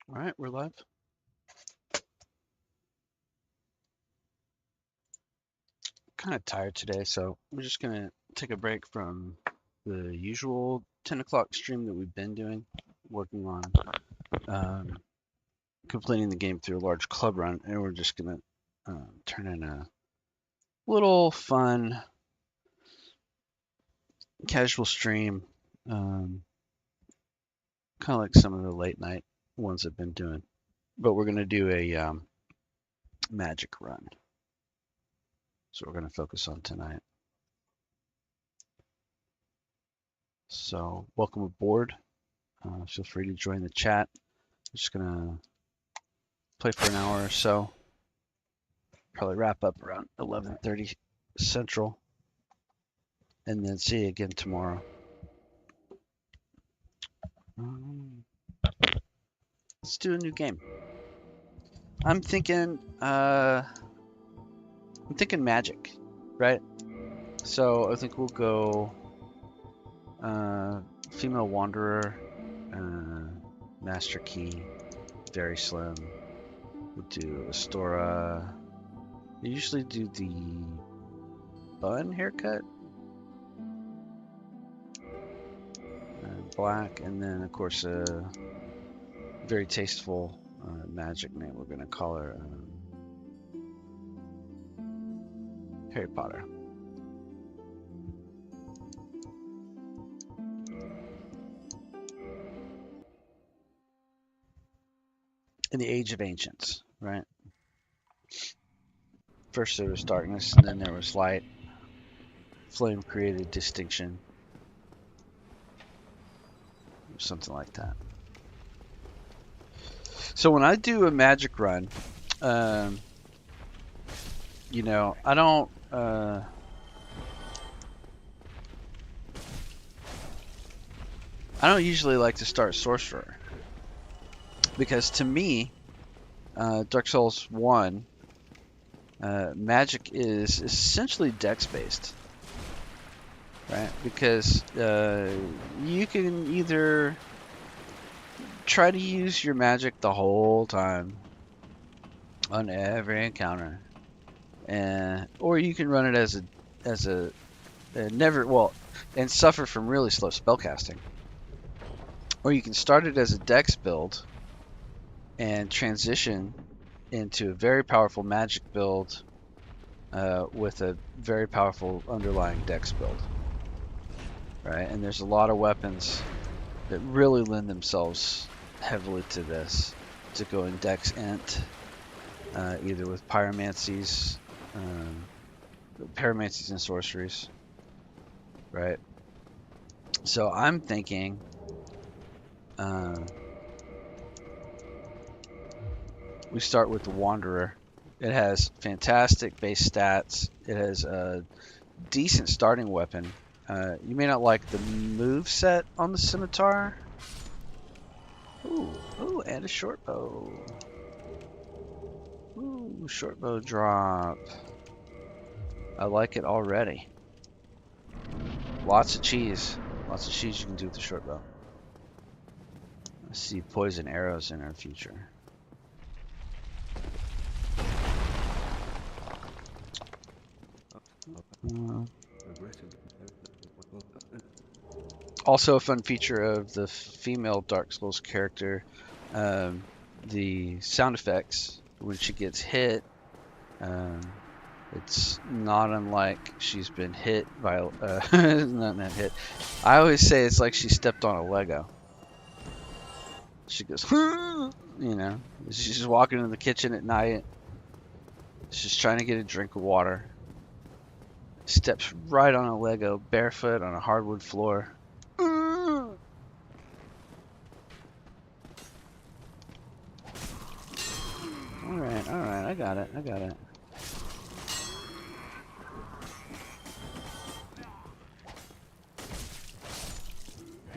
All right, we're live. Kind of tired today, so we're just gonna take a break from the usual 10 o'clock stream that we've been doing, working on um, completing the game through a large club run, and we're just gonna turn in a little fun, casual stream, kind of like some of the late night ones I've been doing. But we're gonna do a magic run, so we're gonna focus on tonight. So welcome aboard. Feel free to join the chat. I'm just gonna play for an hour or so. Probably wrap up around 11:30 Central, and then see you again tomorrow. Let's do a new game. I'm thinking magic, right? So I think we'll go female wanderer, master key, very slim. We'll do Astora. I usually do the bun haircut, black, and then of course a very tasteful magic name. We're gonna call her Harry Potter. In the Age of Ancients, right? First there was darkness, and then there was light. Flame created distinction. Something like that. So when I do a magic run, you know, I don't usually like to start sorcerer, because to me, Dark Souls 1, magic is essentially dex based, right? Because you can either try to use your magic the whole time on every encounter, or you can run it as a and suffer from really slow spellcasting, or you can start it as a dex build and transition into a very powerful magic build with a very powerful underlying dex build, right? And there's a lot of weapons that really lend themselves heavily to this, to go in dex ent, either with pyromancies and sorceries, right? So I'm thinking we start with the Wanderer. It has fantastic base stats. It has a decent starting weapon. You may not like the move set on the scimitar. Ooh, and a short bow. Ooh, short bow drop. I like it already. Lots of cheese. Lots of cheese you can do with the short bow. I see poison arrows in our future. Also a fun feature of the female Dark Souls character, the sound effects when she gets hit, it's not unlike she's been hit by not hit. I always say it's like she stepped on a Lego. She goes, you know, she's just walking in the kitchen at night. She's trying to get a drink of water. Steps right on a Lego, barefoot on a hardwood floor. Alright, I got it.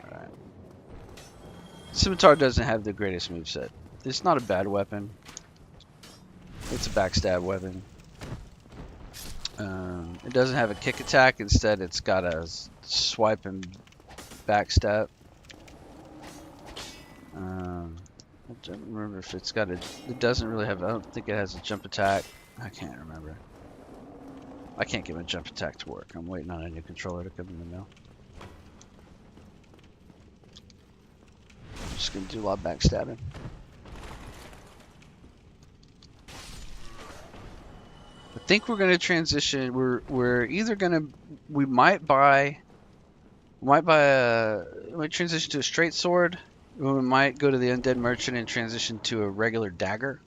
Alright. Scimitar doesn't have the greatest moveset. It's not a bad weapon. It's a backstab weapon. It doesn't have a kick attack. Instead, it's got a swipe and backstab. I don't remember if it's got a. It doesn't really have. I don't think it has a jump attack. I can't remember. I can't get my jump attack to work. I'm waiting on a new controller to come in the mail. I'm just gonna do a lot of backstabbing. I think we're gonna transition. We're either gonna. We might transition to a straight sword. We might go to the undead merchant and transition to a regular dagger,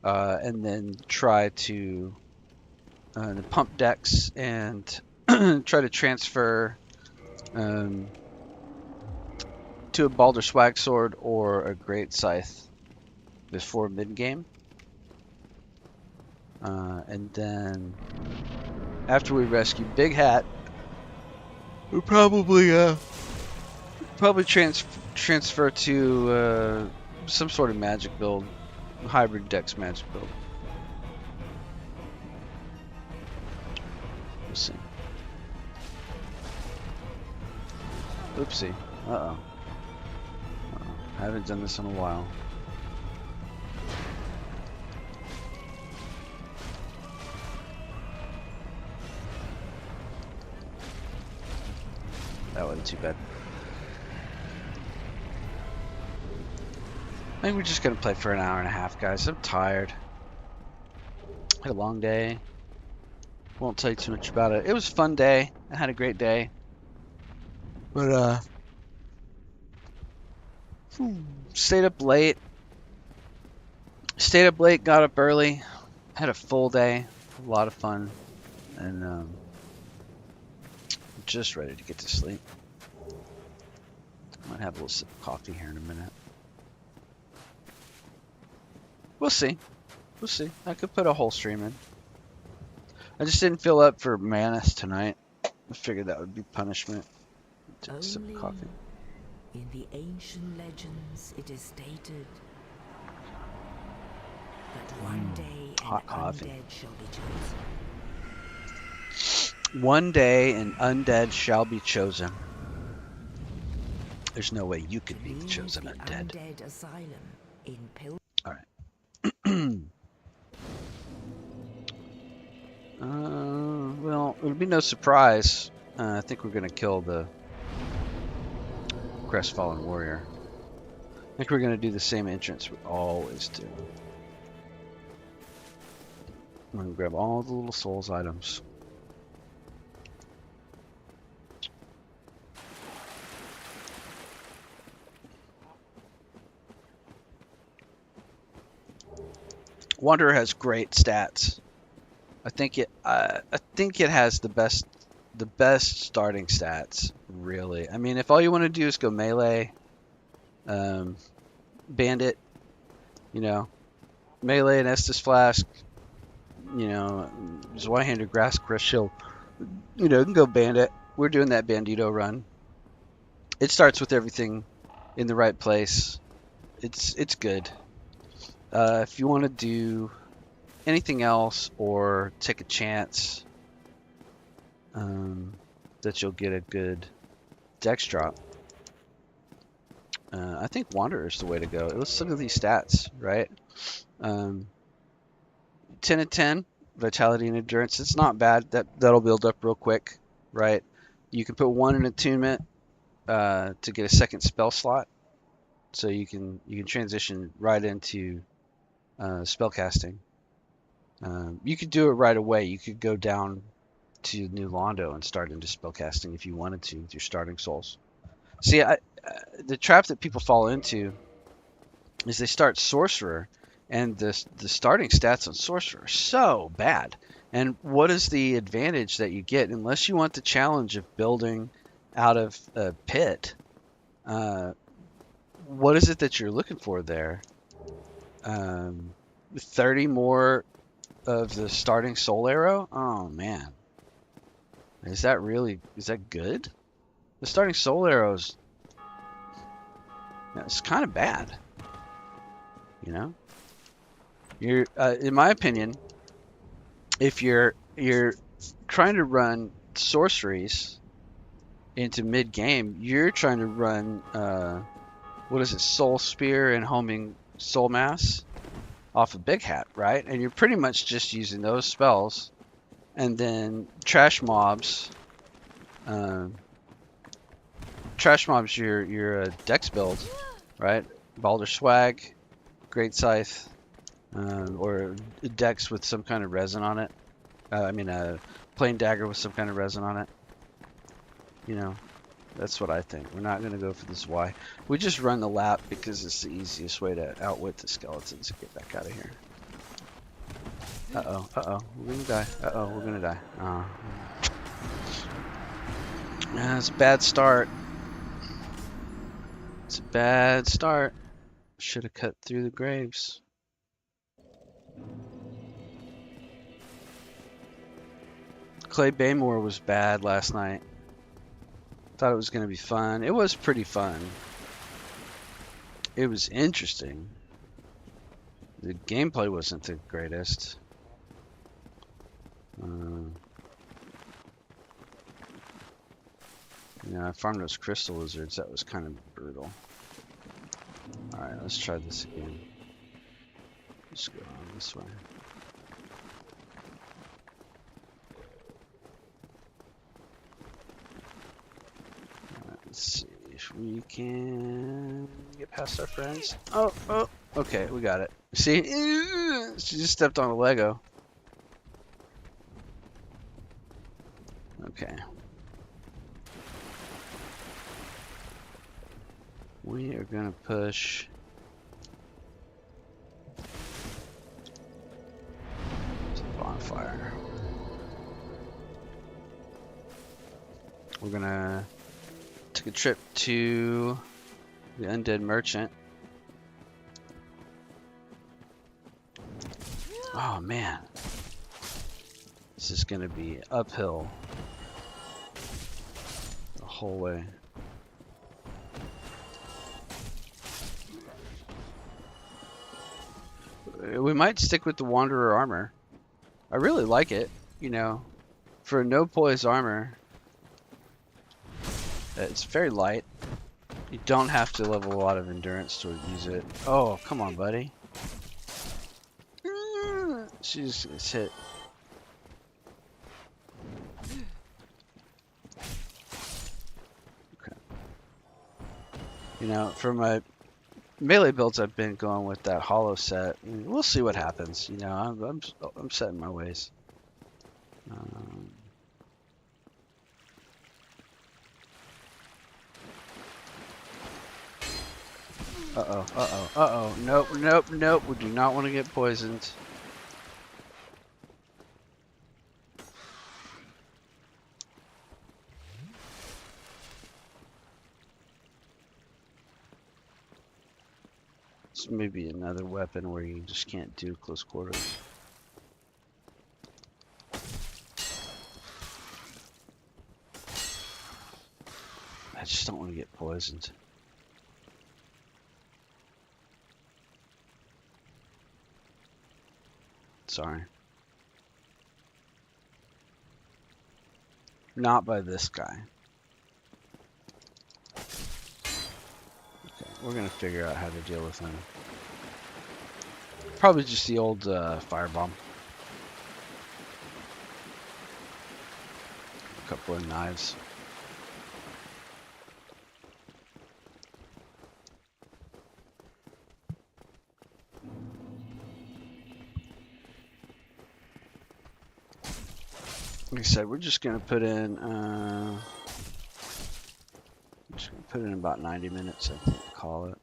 and then try to the pump decks and try to transfer to a Balder Swag Sword or a Great Scythe before mid game, and then after we rescue Big Hat, we'll probably transfer to some sort of magic build, hybrid dex magic build. We'll see. Oopsie. Uh-oh. I haven't done this in a while. That wasn't too bad. I think we're just gonna play for an hour and a half, guys. I'm tired. Had a long day. Won't tell you too much about it. It was a fun day. I had a great day. But stayed up late. Got up early. Had a full day. A lot of fun. And just ready to get to sleep. Might have a little sip of coffee here in a minute. We'll see. We'll see. I could put a whole stream in. I just didn't feel up for Manus tonight. I figured that would be punishment. Take a sip of coffee. In the ancient legends, it is stated that one day hot coffee. Undead shall be chosen. One day an undead shall be chosen. There's no way you could be the chosen undead. Undead asylum in All right. Well, it'll be no surprise. I think we're gonna kill the Crestfallen Warrior. I think we're gonna do the same entrance we always do. I'm gonna grab all the little souls items. Wanderer has great stats. I think it has the best starting stats, really. I mean, if all you want to do is go melee, bandit, melee and Estus Flask, Zweihander Grass Crush Shield, you can go bandit. We're doing that Bandito run. It starts with everything in the right place. It's good. If you want to do anything else or take a chance that you'll get a good dex drop, I think Wanderer is the way to go. Let's look at these stats, right? 10 and 10, vitality and endurance. It's not bad. That'll build up real quick, right? You can put 1 in attunement to get a second spell slot, so you can transition right into spellcasting. You could do it right away. You could go down to New Londo and start into spellcasting if you wanted to with your starting souls. See, the trap that people fall into is they start Sorcerer, and the starting stats on Sorcerer are so bad. And what is the advantage that you get unless you want the challenge of building out of a pit? What is it that you're looking for there? 30 more of the starting soul arrow? Oh man. Is that good? The starting soul arrows, it's kind of bad. You're in my opinion, if you're trying to run sorceries into mid game, you're trying to run what is it, Soul Spear and Homing Soul Mass off of Big Hat, right? And you're pretty much just using those spells, and then Trash Mobs. Um, Trash Mobs your Dex build, right? Balder Swag, Great Scythe, or Dex with some kind of resin on it. I mean a plain dagger with some kind of resin on it. You know, that's what I think. We're not gonna go for this Y. We just run the lap because it's the easiest way to outwit the skeletons and get back out of here. Uh-oh, uh-oh, we're gonna die. Uh-oh, we're gonna die. Yeah, it's a bad start. It's a bad start. Should have cut through the graves. Clay Baymore was bad last night. Thought it was going to be fun. It was pretty fun. It was interesting. The gameplay wasn't the greatest. Yeah, I farmed those crystal lizards. That was kind of brutal. Alright, let's try this again. Let's go on this way. Let's see if we can get past our friends. Oh, okay, we got it. See? She just stepped on a Lego. Okay. We are gonna push. To the bonfire. We're gonna take a trip to the Undead Merchant. Oh man. This is gonna be uphill the whole way. We might stick with the Wanderer armor. I really like it, you know, for no poise armor. It's very light. You don't have to level a lot of endurance to use it. Oh, come on, buddy. She just gets hit. Okay. You know, for my melee builds, I've been going with that hollow set. We'll see what happens. You know, I'm setting my ways. Nope, nope, nope. We do not want to get poisoned. This may be another weapon where you just can't do close quarters. I just don't want to get poisoned. Sorry. Not by this guy. Okay, we're gonna figure out how to deal with him. Probably just the old firebomb. A couple of knives. Like I said, we're just gonna put in about 90 minutes, I think, call it.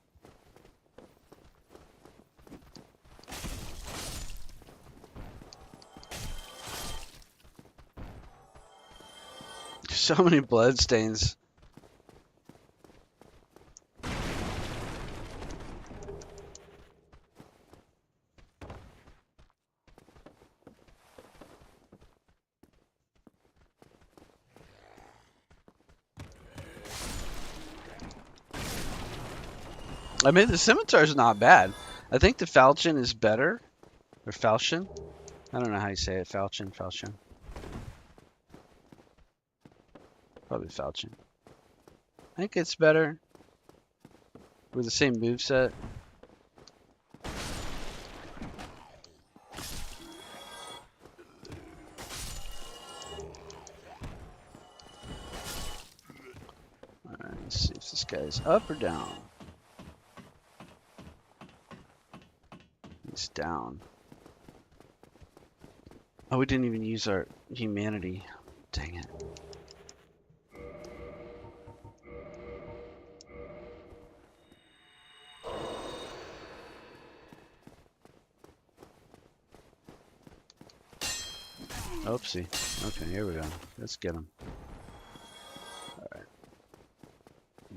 So many blood stains. I mean, the scimitar's not bad. I think the falchion is better. Or falchion? I don't know how you say it. Falchion. Probably falchion. I think it's better. We're the same moveset. Alright, let's see if this guy's up or down. He's down. Oh, we didn't even use our humanity. Dang it. Oopsie. Okay, here we go. Let's get him. Alright.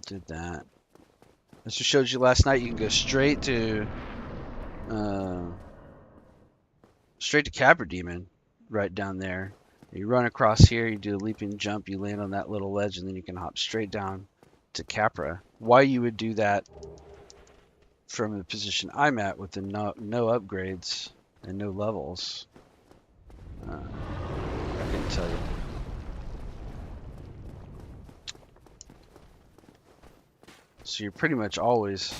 Did that. As I showed you last night, you can go straight to Capra Demon right down there. You run across here, you do a leaping jump, you land on that little ledge, and then you can hop straight down to Capra. Why you would do that from the position I'm at with the no upgrades and no levels, I can tell you. So you're pretty much always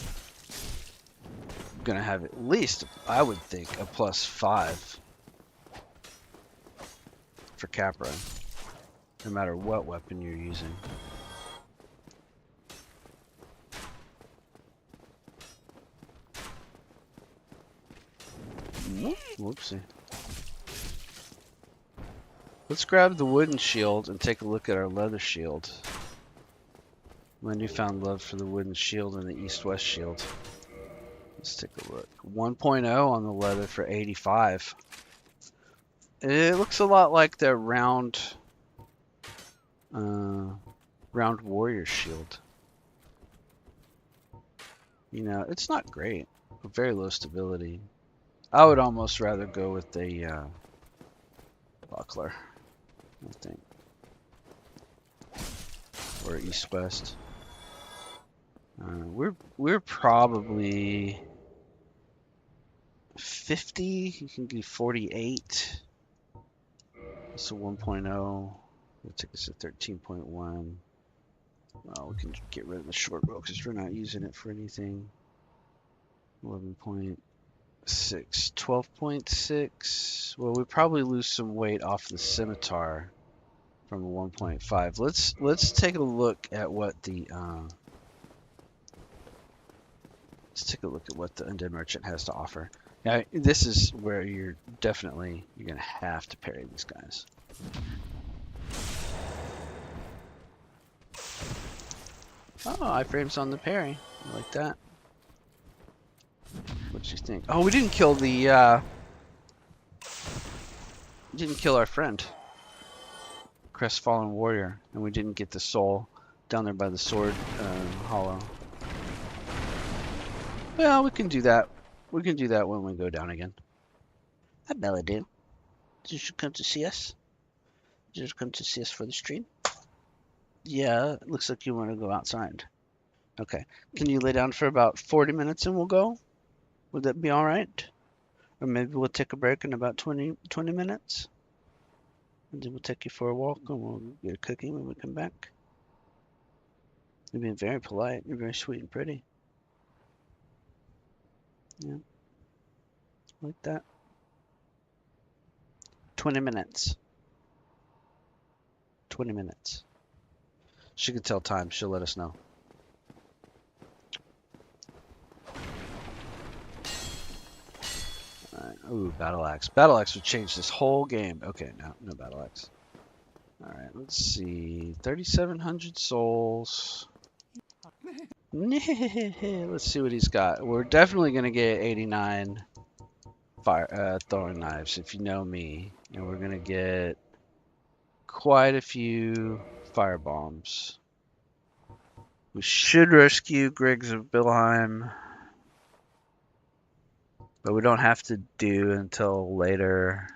gonna have at least, I would think, a +5 for Capra, no matter what weapon you're using. Whoopsie. Let's grab the wooden shield and take a look at our leather shield. My newfound love for the wooden shield and the east-west shield. Let's take a look. 1.0 on the leather for 85. It looks a lot like the round warrior shield. You know, it's not great. Very low stability. I would almost rather go with the buckler, I think, or east-west. We're probably 50. You can do 48. It's a 1.0. It'll take us to 13.1. Well, we can get rid of the short bow because we're not using it for anything. 11.6, 12.6. Well, we probably lose some weight off the scimitar from a 1.5. Let's take a look at what the Undead Merchant has to offer. Now, this is where you're gonna have to parry these guys. Oh, iframes on the parry. I like that. What do you think? Oh, we didn't kill the didn't kill our friend, Crestfallen Warrior, and we didn't get the soul down there by the sword hollow. Well, we can do that. We can do that when we go down again. Hi, Melody. Did you come to see us? Did you come to see us for the stream? Yeah, it looks like you want to go outside. Okay. Can you lay down for about 40 minutes and we'll go? Would that be all right? Or maybe we'll take a break in about 20 minutes? And then we'll take you for a walk and we'll get a cookie when we come back. You're being very polite. You're very sweet and pretty. Yeah. Like that. 20 minutes. 20 minutes. She can tell time. She'll let us know. Alright. Ooh, battle axe. Battle axe would change this whole game. Okay, no battle axe. Alright, let's see. 3,700 souls. Let's see what he's got. We're definitely going to get 89 throwing knives, if you know me. And we're going to get quite a few fire bombs. We should rescue Griggs of Bilheim, but we don't have to do until later.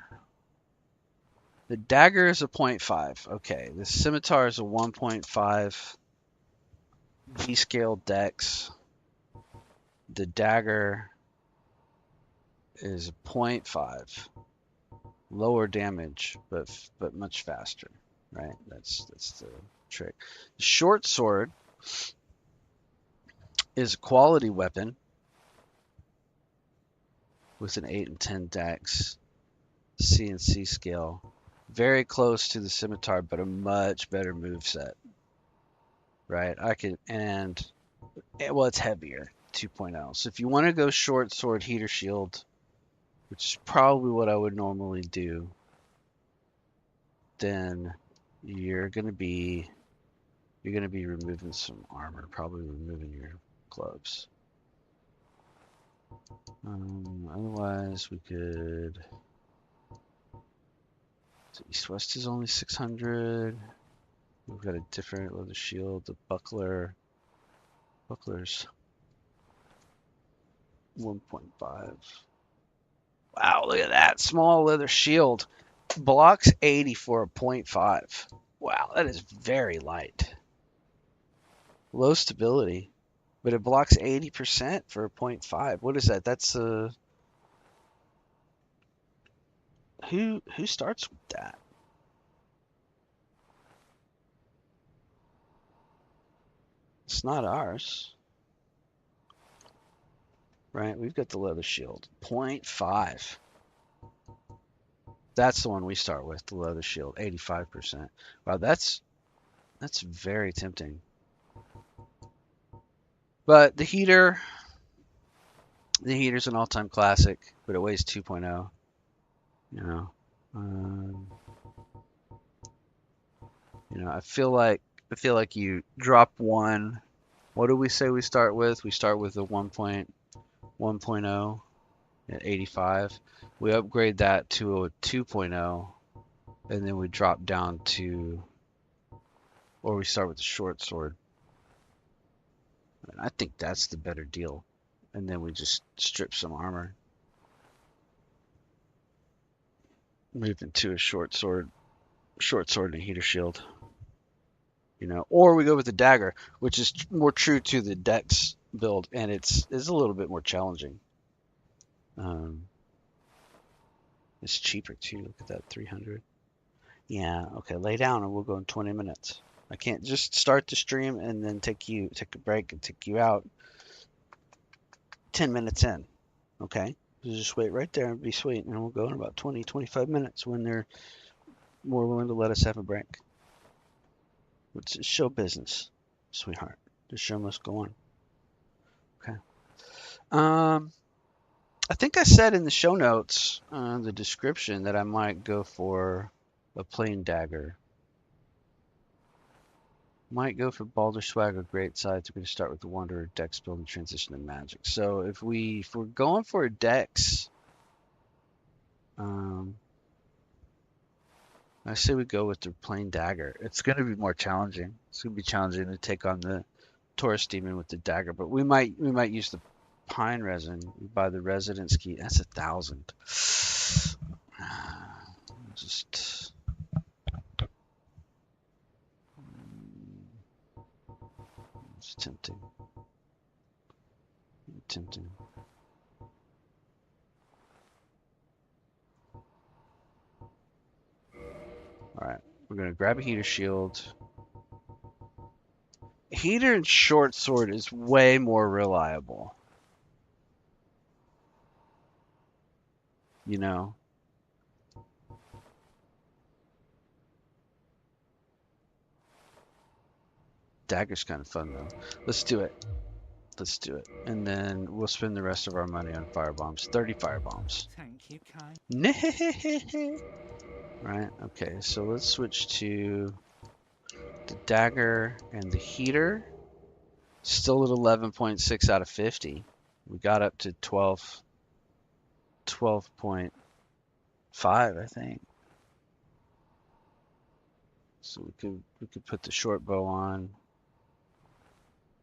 The dagger is a 0.5. Okay, the scimitar is a 1.5 V-scale dex. The dagger is a 0.5. Lower damage, but much faster, right? That's the trick. The short sword is a quality weapon with an 8 and 10 dex, CNC scale. Very close to the scimitar, but a much better move set. Right? Well, it's heavier, 2.0. So if you want to go short sword, heater shield, which is probably what I would normally do, then you're gonna be removing some armor, probably removing your gloves. Otherwise, we could. So East-West is only 600. We've got a different leather shield. The buckler's 1.5. Wow, look at that small leather shield. Blocks 80 for a 0.5. Wow, that is very light. Low stability, but it blocks 80% for a 0.5. What is that? That's who starts with that? It's not ours. Right? We've got the leather shield. 0.5. That's the one we start with, the leather shield, 85%. Wow, that's very tempting. But the heater's an all-time classic, but it weighs 2.0. I feel like you drop one. What do we say we start with? We start with the 1.0 at 85. We upgrade that to a 2.0, and then we drop down to, or we start with the short sword. And I think that's the better deal. And then we just strip some armor. Move into a short sword and a heater shield. Or we go with the dagger, which is more true to the dex build, and it's a little bit more challenging. It's cheaper too. Look at that, 300. Yeah, okay, lay down and we'll go in 20 minutes. I can't just start the stream and then take a break and take you out 10 minutes in. Okay? Just wait right there and be sweet, and we'll go in about 20, 25 minutes when they're more willing to let us have a break. It's show business, sweetheart. The show must go on. Okay. I think I said in the show notes, the description, that I might go for a plain dagger. Might go for Baldur Swag or Great Scythe. We're going to start with the Wanderer DEX build and transition to Magic. So if we're going for a DEX, I say we go with the plain dagger. It's going to be more challenging. It's going to be challenging to take on the Taurus demon with the dagger, but we might use the pine resin. We buy the residence key. That's 1,000. Just it's tempting. All right, we're gonna grab a heater shield. Heater and short sword is way more reliable. Dagger's kind of fun though. Let's do it. And then we'll spend the rest of our money on firebombs. 30 firebombs. Thank you, kind. Right, okay, so let's switch to the dagger and the heater. Still at 11.6 out of 50. We got up to 12.5, I think. So we could put the short bow on.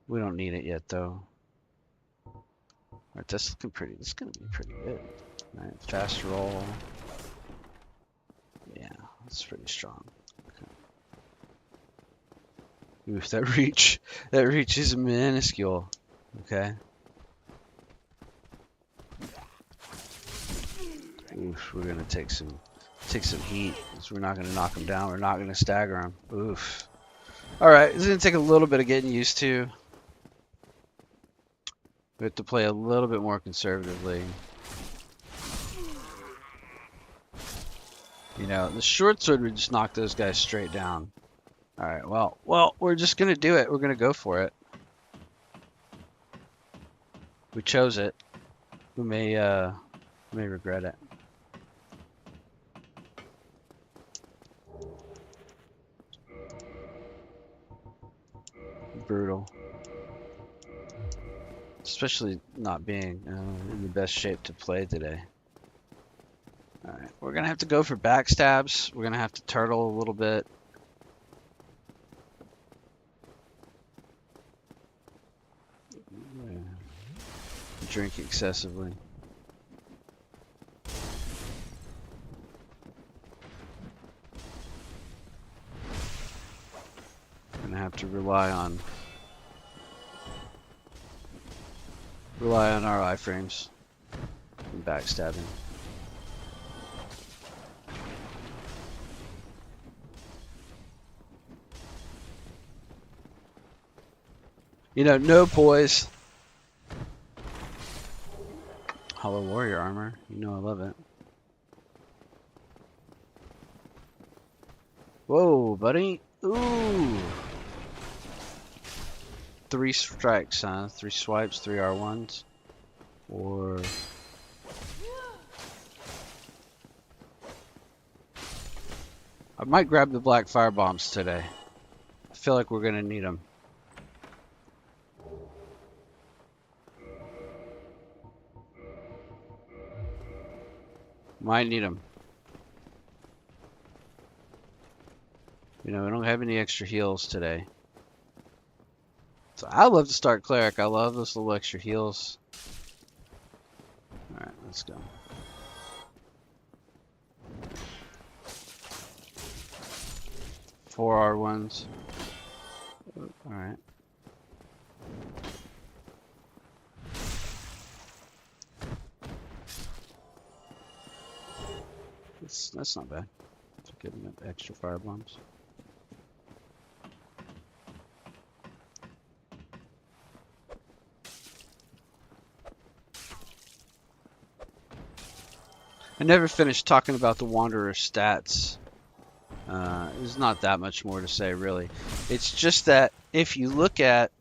We don't need it yet though. Alright, that's looking pretty. This is gonna be pretty good. Alright, fast roll. Yeah, that's pretty strong. Okay. Oof, that reach is minuscule. Okay. Oof, we're gonna take some heat, because we're not gonna knock them down. We're not gonna stagger them. Oof. All right, it's gonna take a little bit of getting used to. We have to play a little bit more conservatively. You know, the short sword would just knock those guys straight down. Alright, well, we're just gonna do it. We're gonna go for it. We chose it. We may regret it. Brutal. Especially not being in the best shape to play today. Alright, we're gonna have to go for backstabs. We're gonna have to turtle a little bit. Yeah. Drink excessively. Gonna have to rely on our iframes and backstabbing. You know, no poise. Hollow warrior armor. You know I love it. Whoa, buddy. Ooh. 3 strikes, huh? 3 swipes, 3 R1s. Or... I might grab the black fire bombs today. I feel like we're gonna need them. Might need them. You know, we don't have any extra heals today. So I love to start cleric. I love those little extra heals. Alright, let's go. Four R1s. Alright. That's not bad. Getting extra fire bombs. I never finished talking about the Wanderer stats. There's not that much more to say, really. It's just that if you look at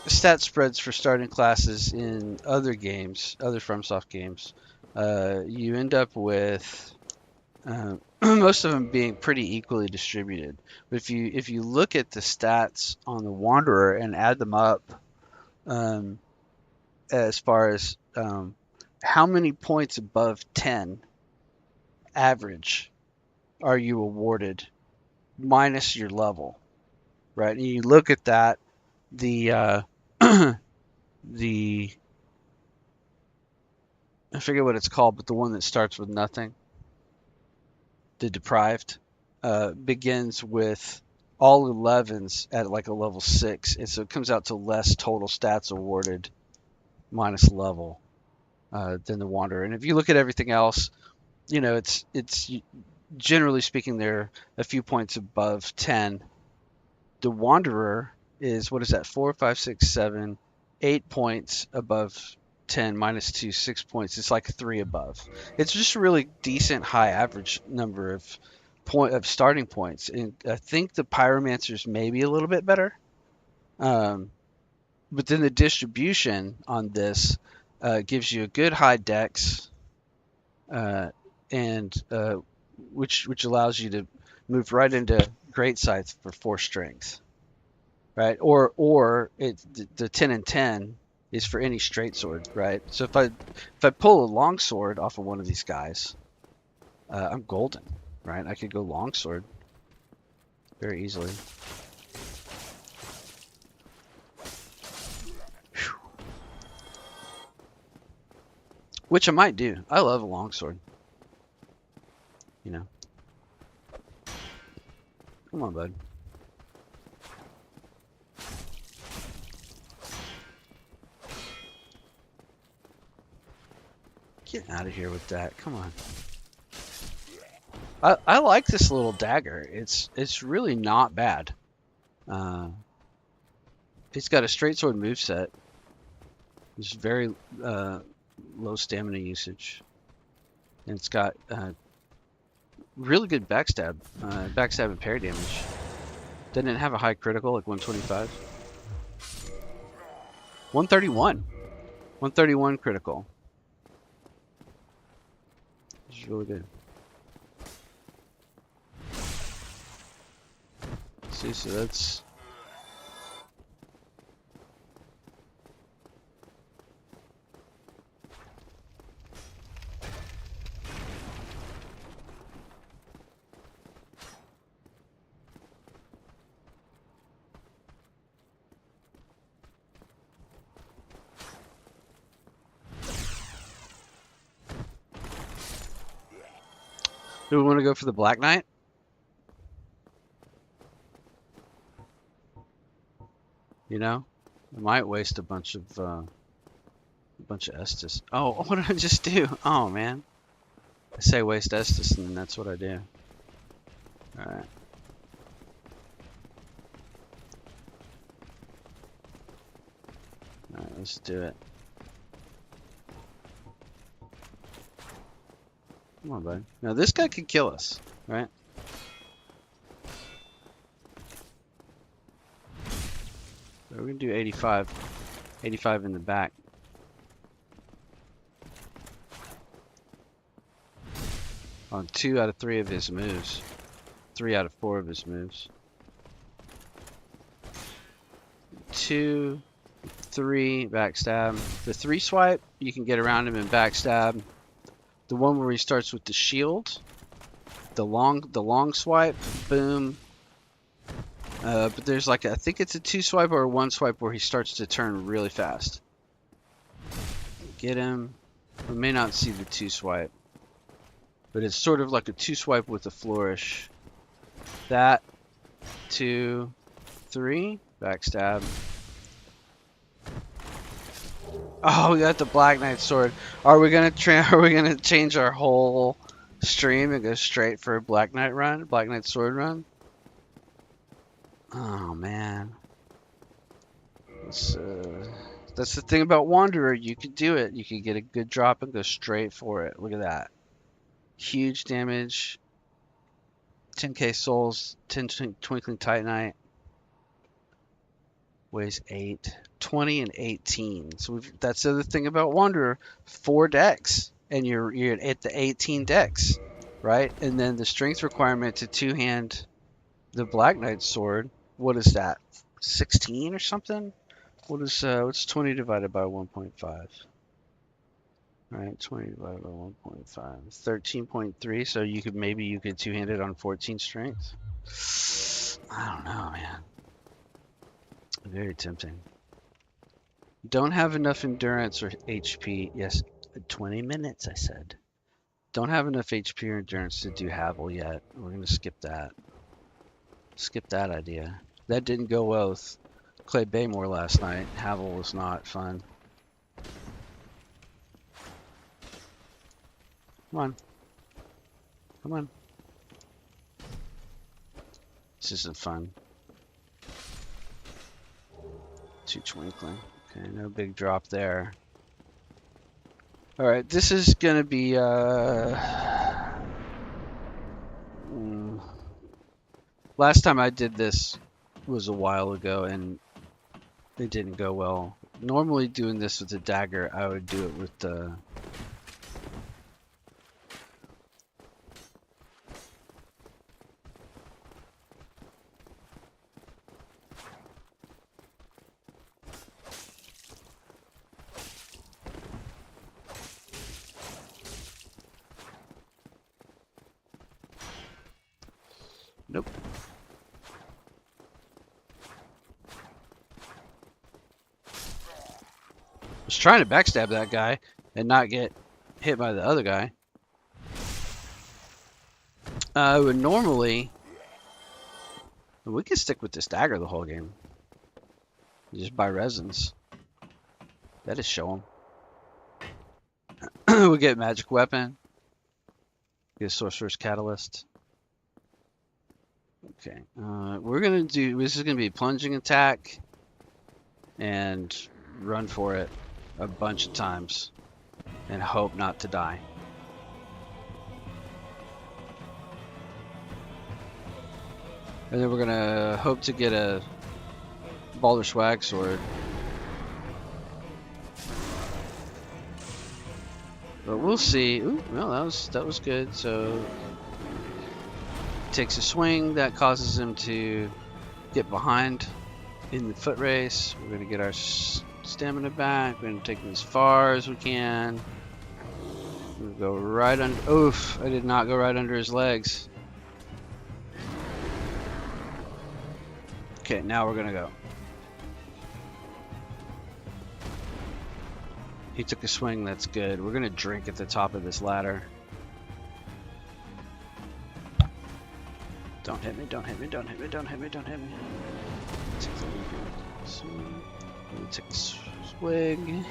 stat spreads for starting classes in other games, other FromSoft games, you end up with most of them being pretty equally distributed. But if you look at the stats on the Wanderer and add them up, as far as how many points above 10 average are you awarded minus your level, right? And you look at that, the the I forget what it's called, but the one that starts with nothing, the deprived, begins with all 11s at like a level 6, and so it comes out to less total stats awarded minus level than the Wanderer. And if you look at everything else, you know, it's generally speaking, they're a few points above 10. The Wanderer is, what is that, 4, 5, 6, 7, 8 points above 10 minus 2, 6 points. It's like 3 above. It's just a really decent high average number of starting points. And I think the Pyromancer's maybe a little bit better. But then the distribution on this gives you a good high dex, and which allows you to move right into Great Scythe for 4 strength, right? Or the 10 and 10 is for any straight sword, right? So if I pull a long sword off of one of these guys, I'm golden, right? I could go long sword very easily. Whew. Which I might do. I love a long sword. You know. Come on, bud. Get out of here with that. Come on. I like this little dagger. It's really not bad. It's got a straight sword moveset. It's very low stamina usage, and it's got really good backstab, backstab and parry damage. Doesn't it have a high critical, like 125? 131. 131 critical. Which is really good. See, so that's... Do we want to go for the Black Knight? You know, I might waste a bunch of Estus. Oh, what did I just do? Oh man, I say waste Estus, and that's what I do. All right. All right, let's do it. Come on, bud. Now this guy could kill us, right? So we're gonna do 85. 85 in the back. On 2 out of 3 of his moves. 3 out of 4 of his moves. 2, 3, backstab. The 3 swipe, you can get around him and backstab. The one where he starts with the shield. The long swipe, boom. But there's like, I think it's a 2 swipe or a 1 swipe where he starts to turn really fast. Get him. We may not see the 2 swipe. But it's sort of like a 2 swipe with a flourish. That, 2, 3, backstab. Oh, we got the Black Knight sword. Are we gonna change our whole stream and go straight for a Black Knight run? Black Knight sword run? Oh man. That's the thing about Wanderer. You could do it. You could get a good drop and go straight for it. Look at that. Huge damage. 10k souls. 10 twinkling titanite. Weighs 8. 20 and 18. So that's the other thing about Wanderer. 4 decks. And you're at the 18 decks. Right? And then the strength requirement to two-hand the Black Knight sword. What is that? 16 or something? What's 20 divided by 1.5? Right, 20 divided by 1.5. 13.3, so you could two-hand it on 14 strength. I don't know, man. Very tempting. Don't have enough endurance or HP. Yes, 20 minutes, I said. Don't have enough HP or endurance to do Havel yet. We're going to skip that. Skip that idea. That didn't go well with Clay Baymore last night. Havel was not fun. Come on. Come on. This isn't fun. 2 twinkling. Okay, no big drop there. Alright, this is gonna be last time I did this was a while ago and it didn't go well. Normally doing this with the dagger, I would do it with the Nope. I was trying to backstab that guy and not get hit by the other guy. I would normally... We could stick with this dagger the whole game. Just buy resins. That is show them. We get magic weapon. Get a sorcerer's catalyst. Okay, we're gonna do. This is gonna be plunging attack, and run for it. a bunch of times and hope not to die. And then we're gonna hope to get a Balder Swag sword. But we'll see. Ooh, well, that was good. So takes a swing that causes him to get behind in the foot race. We're gonna get our stamina back. We're gonna take him as far as we can. We're gonna go right under. Oof! I did not go right under his legs. Okay, now we're gonna go. He took a swing, that's good. We're gonna drink at the top of this ladder. Don't hit me, don't hit me, don't hit me, don't hit me, don't hit me. Take the swing. Take a swing.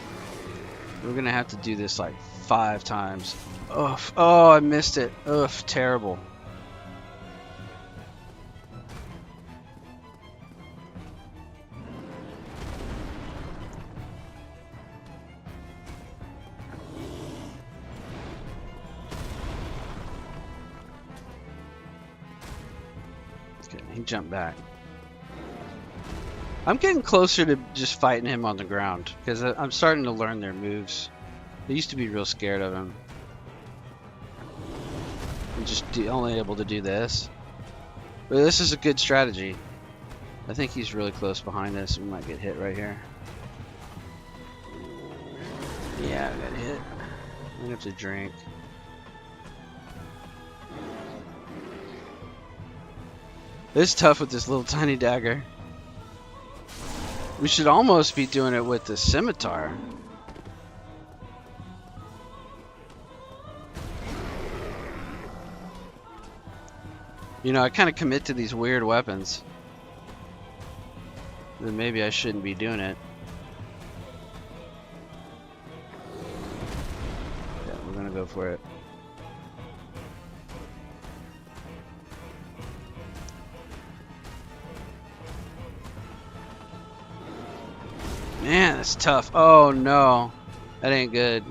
We're gonna have to do this like 5 times. Oof. Oh, I missed it. Oof, terrible. Okay, he jumped back. I'm getting closer to just fighting him on the ground because I'm starting to learn their moves. I used to be real scared of him. I'm just only able to do this. But this is a good strategy. I think he's really close behind us. We might get hit right here. Yeah, I got hit. I'm gonna have to drink. It's tough with this little tiny dagger. We should almost be doing it with the scimitar. You know, I kind of commit to these weird weapons. Then maybe I shouldn't be doing it. Yeah, we're gonna go for it. Man, that's tough. Oh no, that ain't good.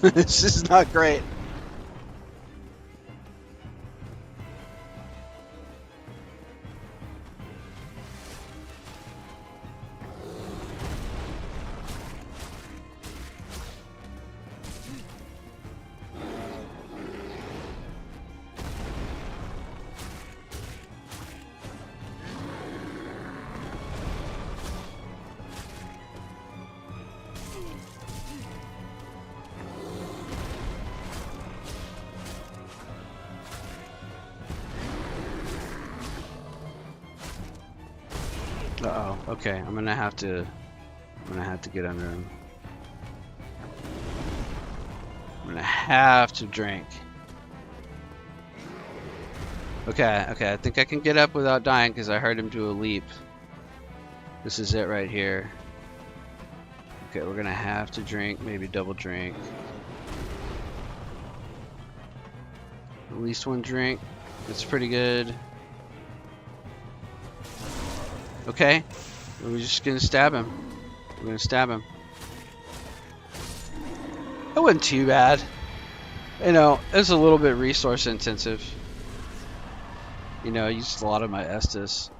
This is not great. Uh-oh. Okay, I'm gonna have to get under him. I'm gonna have to drink. Okay, I think I can get up without dying because I heard him do a leap. This is it right here. Okay, we're gonna have to drink, maybe double drink. At least 1 drink. That's pretty good. Okay, we're just gonna stab him. We're gonna stab him. That wasn't too bad. You know, it was a little bit resource intensive. You know, I used a lot of my Estus.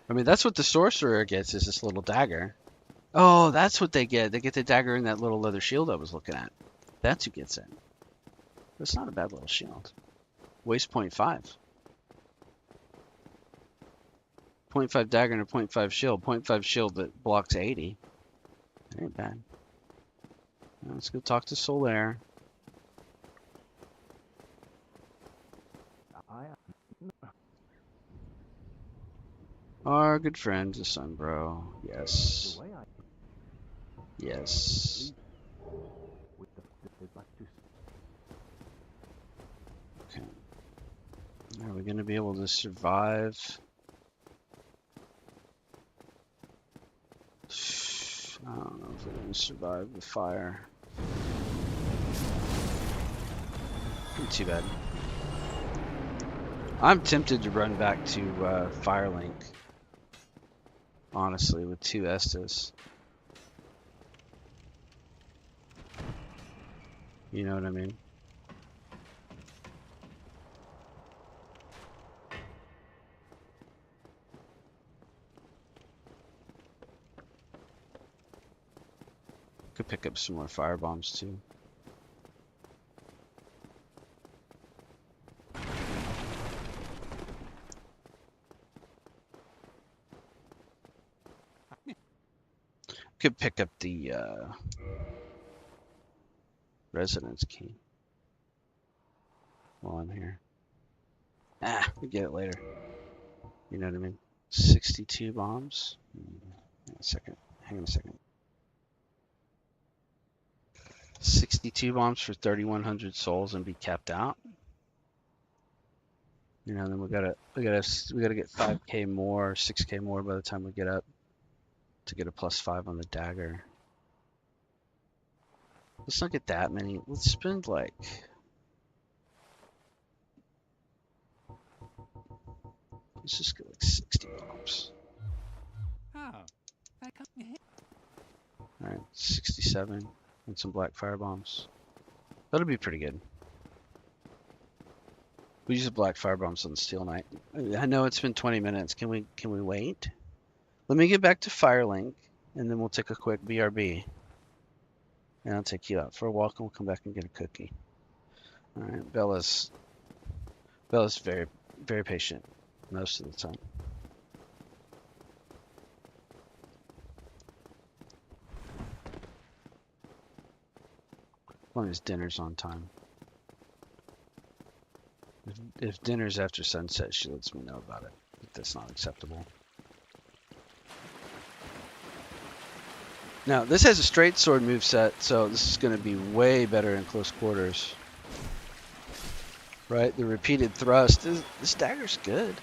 I mean, that's what the sorcerer gets, is this little dagger. Oh, that's what they get. They get the dagger in that little leather shield I was looking at. That's who gets it. That's not a bad little shield. Waste 0.5. 0.5 dagger and a 0.5 shield. 0.5 shield that blocks 80. That ain't bad. Now let's go talk to Solaire. Our good friend, the Sunbro. Yes. Yes. Okay. Are we going to be able to survive? I don't know if we're gonna survive the fire. Not too bad. I'm tempted to run back to Firelink, honestly, with 2 Estes. You know what I mean? Could pick up some more fire bombs too. Could pick up the residence key while I'm here. We get it later. You know what I mean? 62 bombs. Hang on a second. Hang on a second. 62 bombs for 3,100 souls and be capped out. You know, then we gotta get 5k more, 6k more by the time we get up to get a +5 on the dagger. Let's not get that many. Let's spend like let's just get like 60 bombs. Alright, 67 and some black fire bombs. That'll be pretty good. We use the black fire bombs on the Steel Knight. I know it's been 20 minutes. Can we wait? Let me get back to Firelink and then we'll take a quick BRB. And I'll take you out for a walk and we'll come back and get a cookie. Alright, Bella's very, very patient most of the time. As long as dinner's on time. If dinner's after sunset, she lets me know about it. If that's not acceptable. Now, this has a straight sword moveset, so this is going to be way better in close quarters. Right? The repeated thrust. This dagger's good.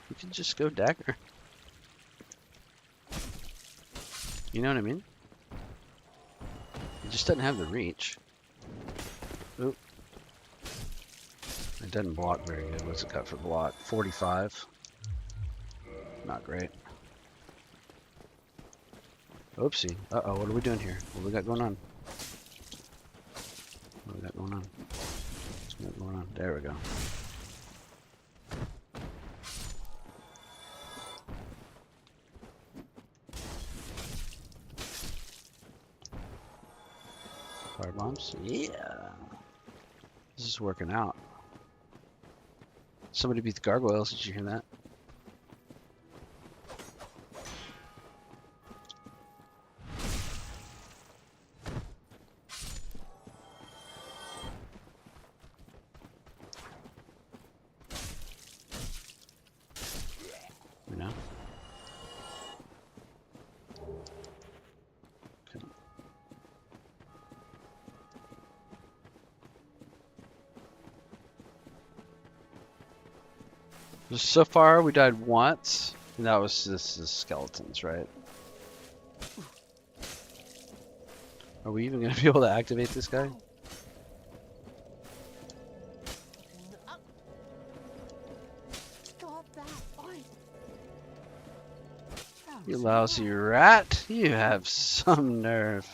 You can just go dagger. You know what I mean? It just doesn't have the reach. Oop. It doesn't block very good. What's it got for block? 45. Not great. Oopsie. Uh-oh, what are we doing here? What we got going on? What we got going on? What's we got going on? There we go. Fire bombs? Yeah. This is working out. Somebody beat the gargoyles. Did you hear that? You know? Okay. So far, we died once, and that was just the skeletons, right? Are we even going to be able to activate this guy? You lousy rat, you have some nerve.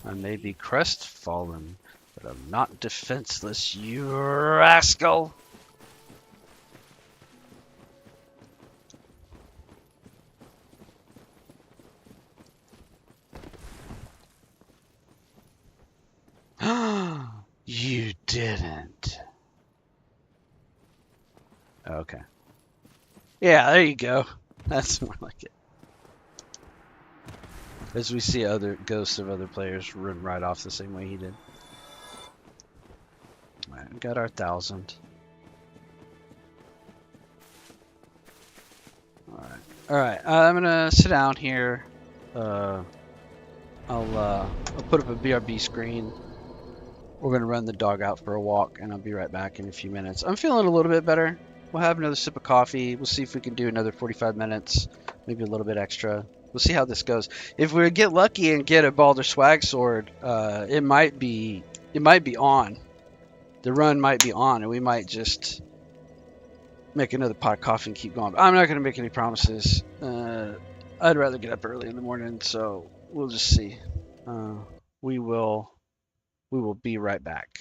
I may be crestfallen, but I'm not defenseless, you rascal! You didn't. Okay. Yeah, there you go. That's more like it. As we see other ghosts of other players run right off the same way he did. Alright, we got our 1,000. Alright, I'm gonna sit down here. I'll put up a BRB screen. We're gonna run the dog out for a walk, and I'll be right back in a few minutes. I'm feeling a little bit better. We'll have another sip of coffee. We'll see if we can do another 45 minutes, maybe a little bit extra. We'll see how this goes. If we get lucky and get a Balder Swag sword, it might be on. The run might be on, and we might just make another pot of coffee and keep going. I'm not going to make any promises. I'd rather get up early in the morning, so we'll just see. Uh, we will be right back.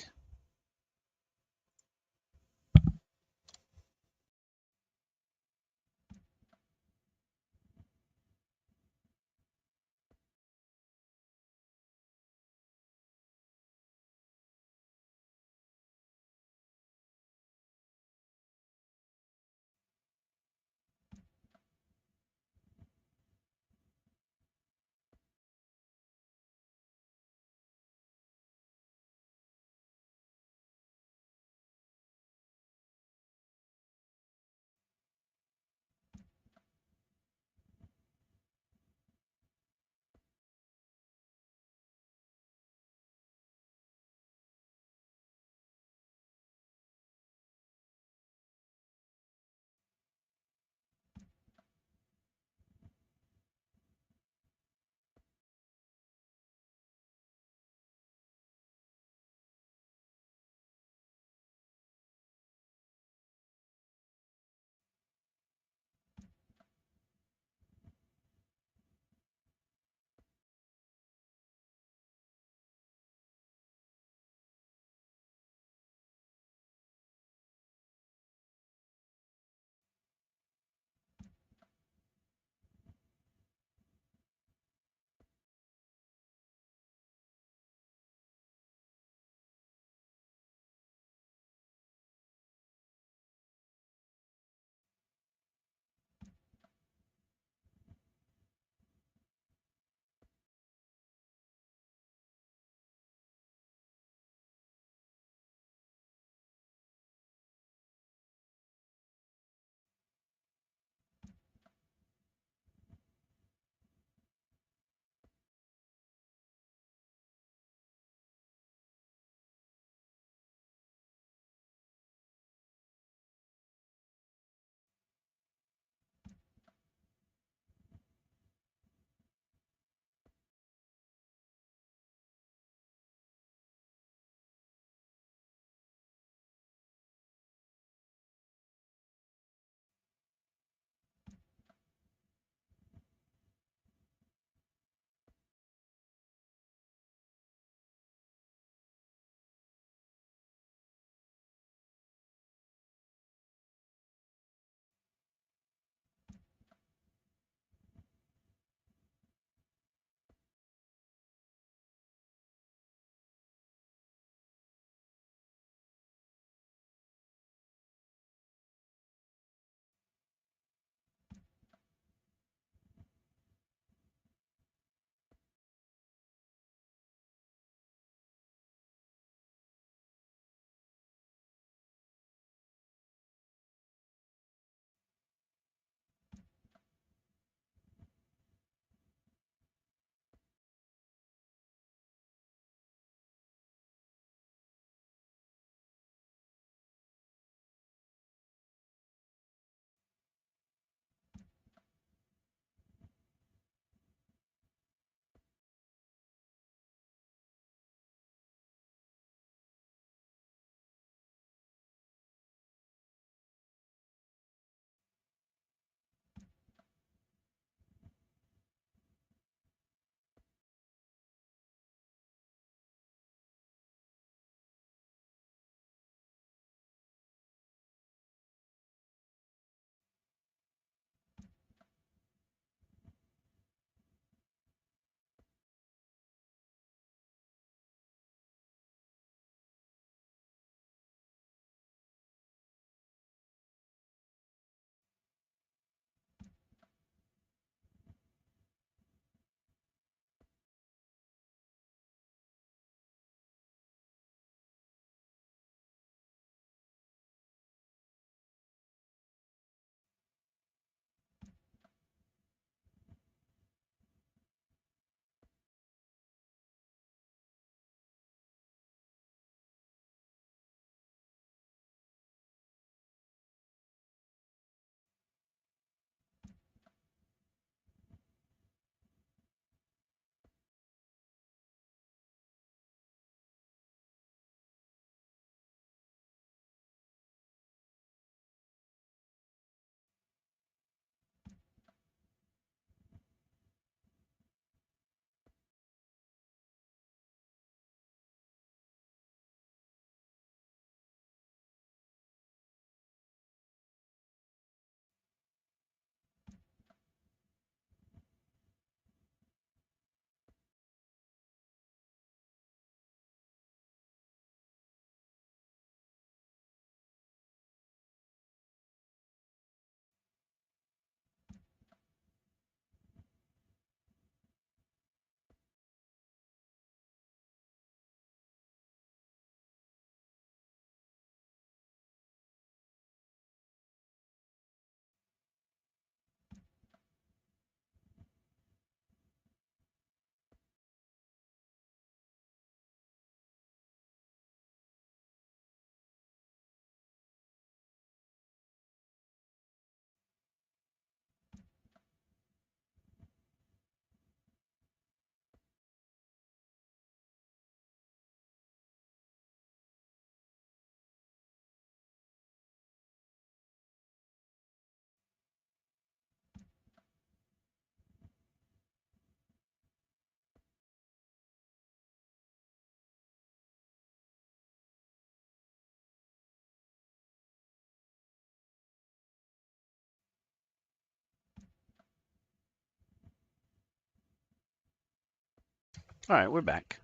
All right, we're back.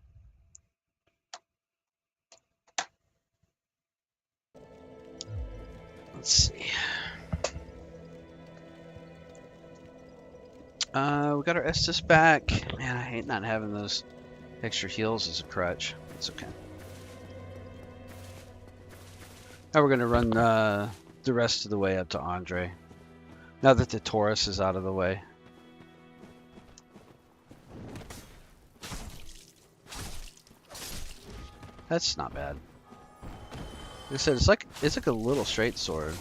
Let's see. We got our Estus back. Man, I hate not having those extra heals as a crutch. It's okay. Now we're gonna run the rest of the way up to Andre. Now that the Taurus is out of the way. That's not bad. Like I said, it's like a little straight sword.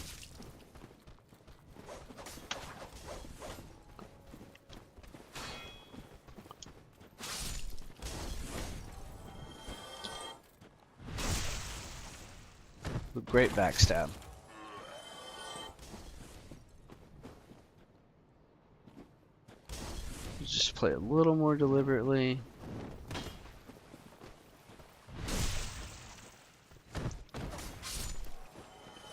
With great backstab. Just play a little more deliberately.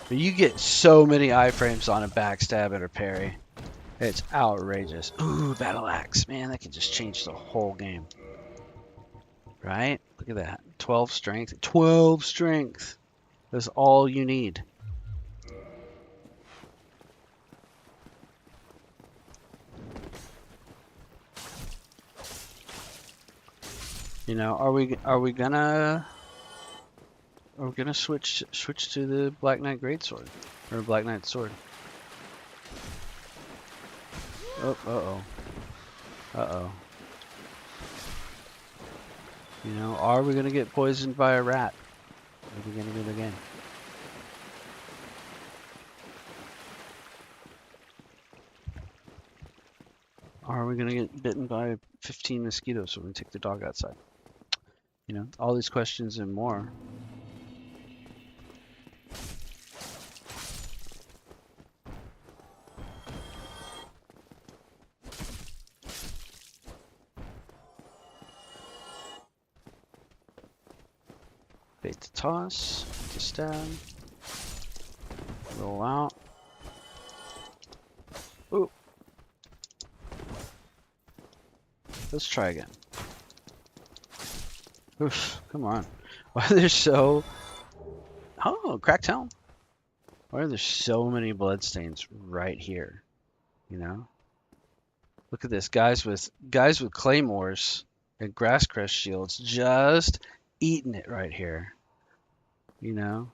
But you get so many iframes on a backstab and a parry. It's outrageous. Ooh, battle axe. Man, that can just change the whole game. Right? Look at that. 12 strength. 12 strength. That's all you need. You know, are we gonna switch to the Black Knight Greatsword or Black Knight Sword? Oh, uh-oh. You know, are we gonna get poisoned by a rat at the beginning of the game? Are we gonna get bitten by 15 mosquitoes when we take the dog outside? You know, all these questions and more. Bait to toss, to stab, roll out. Ooh. Let's try again. Oof, come on. Why are there so... Oh, cracked helm. Why are there so many bloodstains right here? You know? Look at this. Guys with claymores and grass crest shields just eating it right here. You know?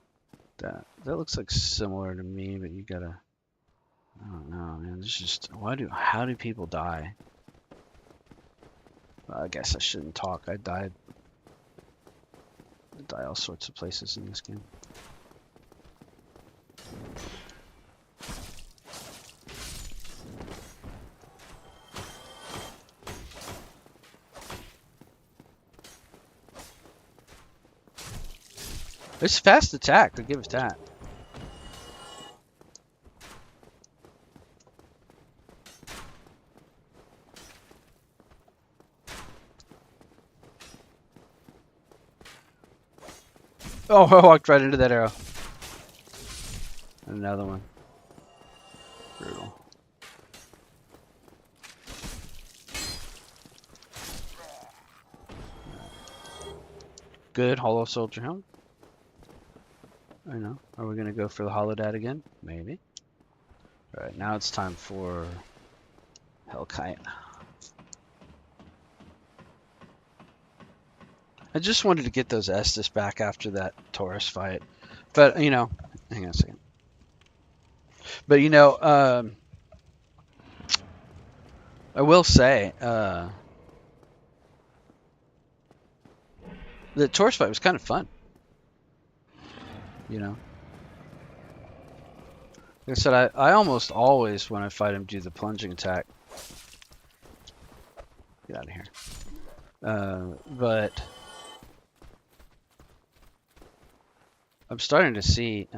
That looks like similar to me, but you gotta... I don't know, man. It's just... How do people die? Well, I guess I shouldn't talk. I die all sorts of places in this game. It's fast attack, I'll give it that. Oh, I walked right into that arrow. Another one. Brutal. Good hollow soldier helm. I know. Are we gonna go for the holodad again? Maybe. Alright, now it's time for Hellkite. I just wanted to get those Estus back after that Taurus fight. But, you know, hang on a second. But, you know, I will say, the Taurus fight was kind of fun. You know? Like I said, I almost always, when I fight him, do the plunging attack. Get out of here. But I'm starting to see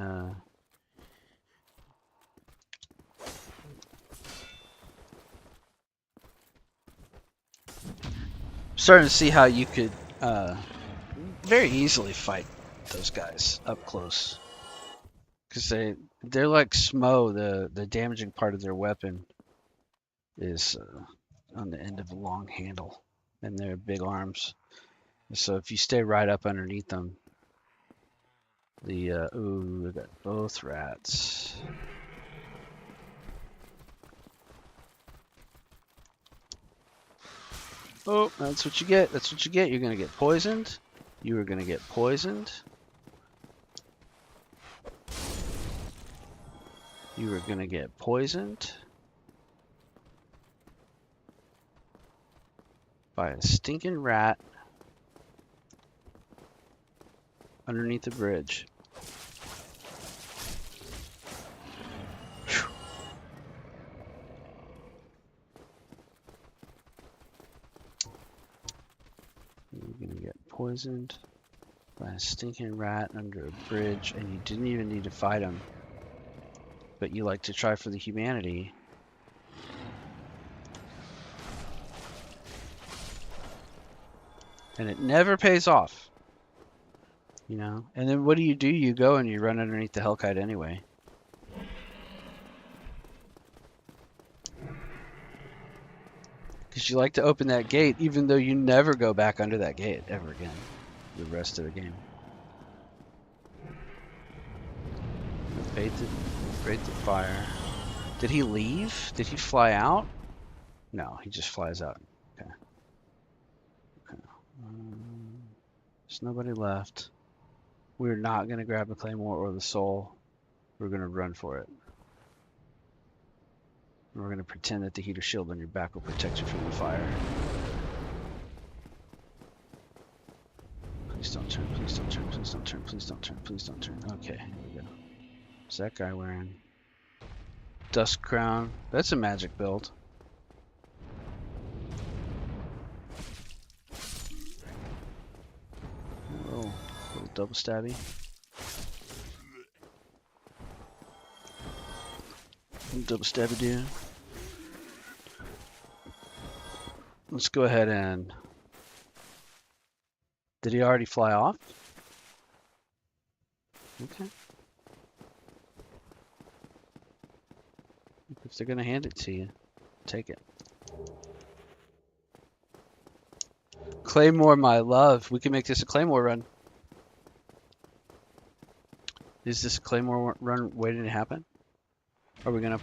how you could very easily fight those guys up close, because they're like Smo. The damaging part of their weapon is on the end of a long handle, and their big arms. So if you stay right up underneath them, ooh, we got both rats. Oh, that's what you get. That's what you get. You're gonna get poisoned. You are gonna get poisoned. You are gonna get poisoned by a stinking rat underneath the bridge. Whew. You're gonna get poisoned by a stinking rat under a bridge, and you didn't even need to fight him. But you like to try for the humanity. And it never pays off. You know? And then what do? You go and you run underneath the Hellkite anyway. Because you like to open that gate, even though you never go back under that gate ever again. The rest of the game. Bait the fire. Did he leave? Did he fly out? No, he just flies out. Okay. Okay. There's nobody left. We're not going to grab the claymore or the soul. We're going to run for it. And we're going to pretend that the heater shield on your back will protect you from the fire. Please don't turn, please don't turn, please don't turn, please don't turn, please don't turn. Okay, here we go. What's that guy wearing? Dusk Crown. That's a magic build. Oh, little double stabby. Double stabby dude. Let's go ahead and... Did he already fly off? Okay. If they're gonna hand it to you, take it. Claymore, my love. We can make this a Claymore run. Is this a Claymore run waiting to happen? Are we gonna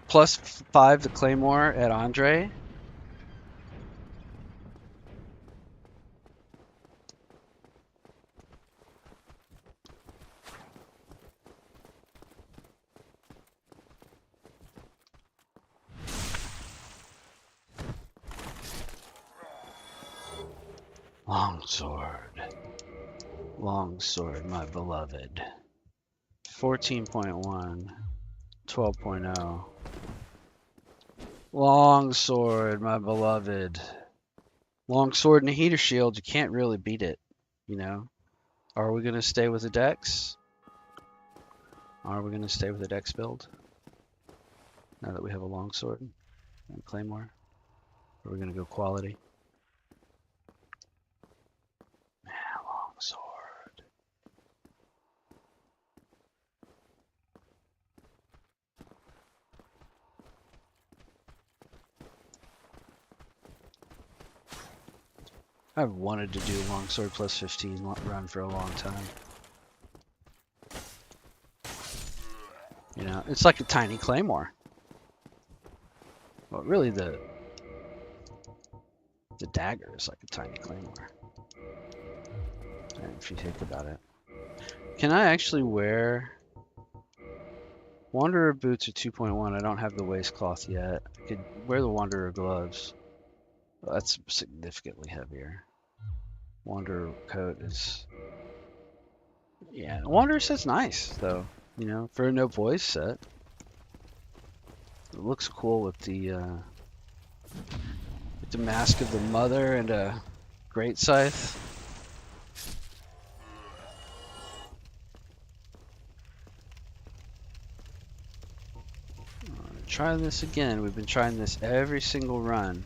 +5 the Claymore at Andre? Longsword, my beloved. 14.1, 12.0. Longsword, my beloved. Longsword and a heater shield, you can't really beat it, you know? Are we gonna stay with the Dex? Are we gonna stay with the Dex build? Now that we have a longsword and claymore? Or are we gonna go quality? Longsword. I've wanted to do longsword +15 run for a long time. You know, it's like a tiny claymore. Well, really the dagger is like a tiny claymore. If you think about it. Can I actually wear... Wanderer boots are 2.1. I don't have the waistcloth yet. I could wear the Wanderer gloves. Well, that's significantly heavier. Wanderer coat is... Yeah, Wanderer set's nice, though. You know, for a no boys set. It looks cool with the Mask of the Mother and a Great Scythe. Try this again. We've been trying this every single run.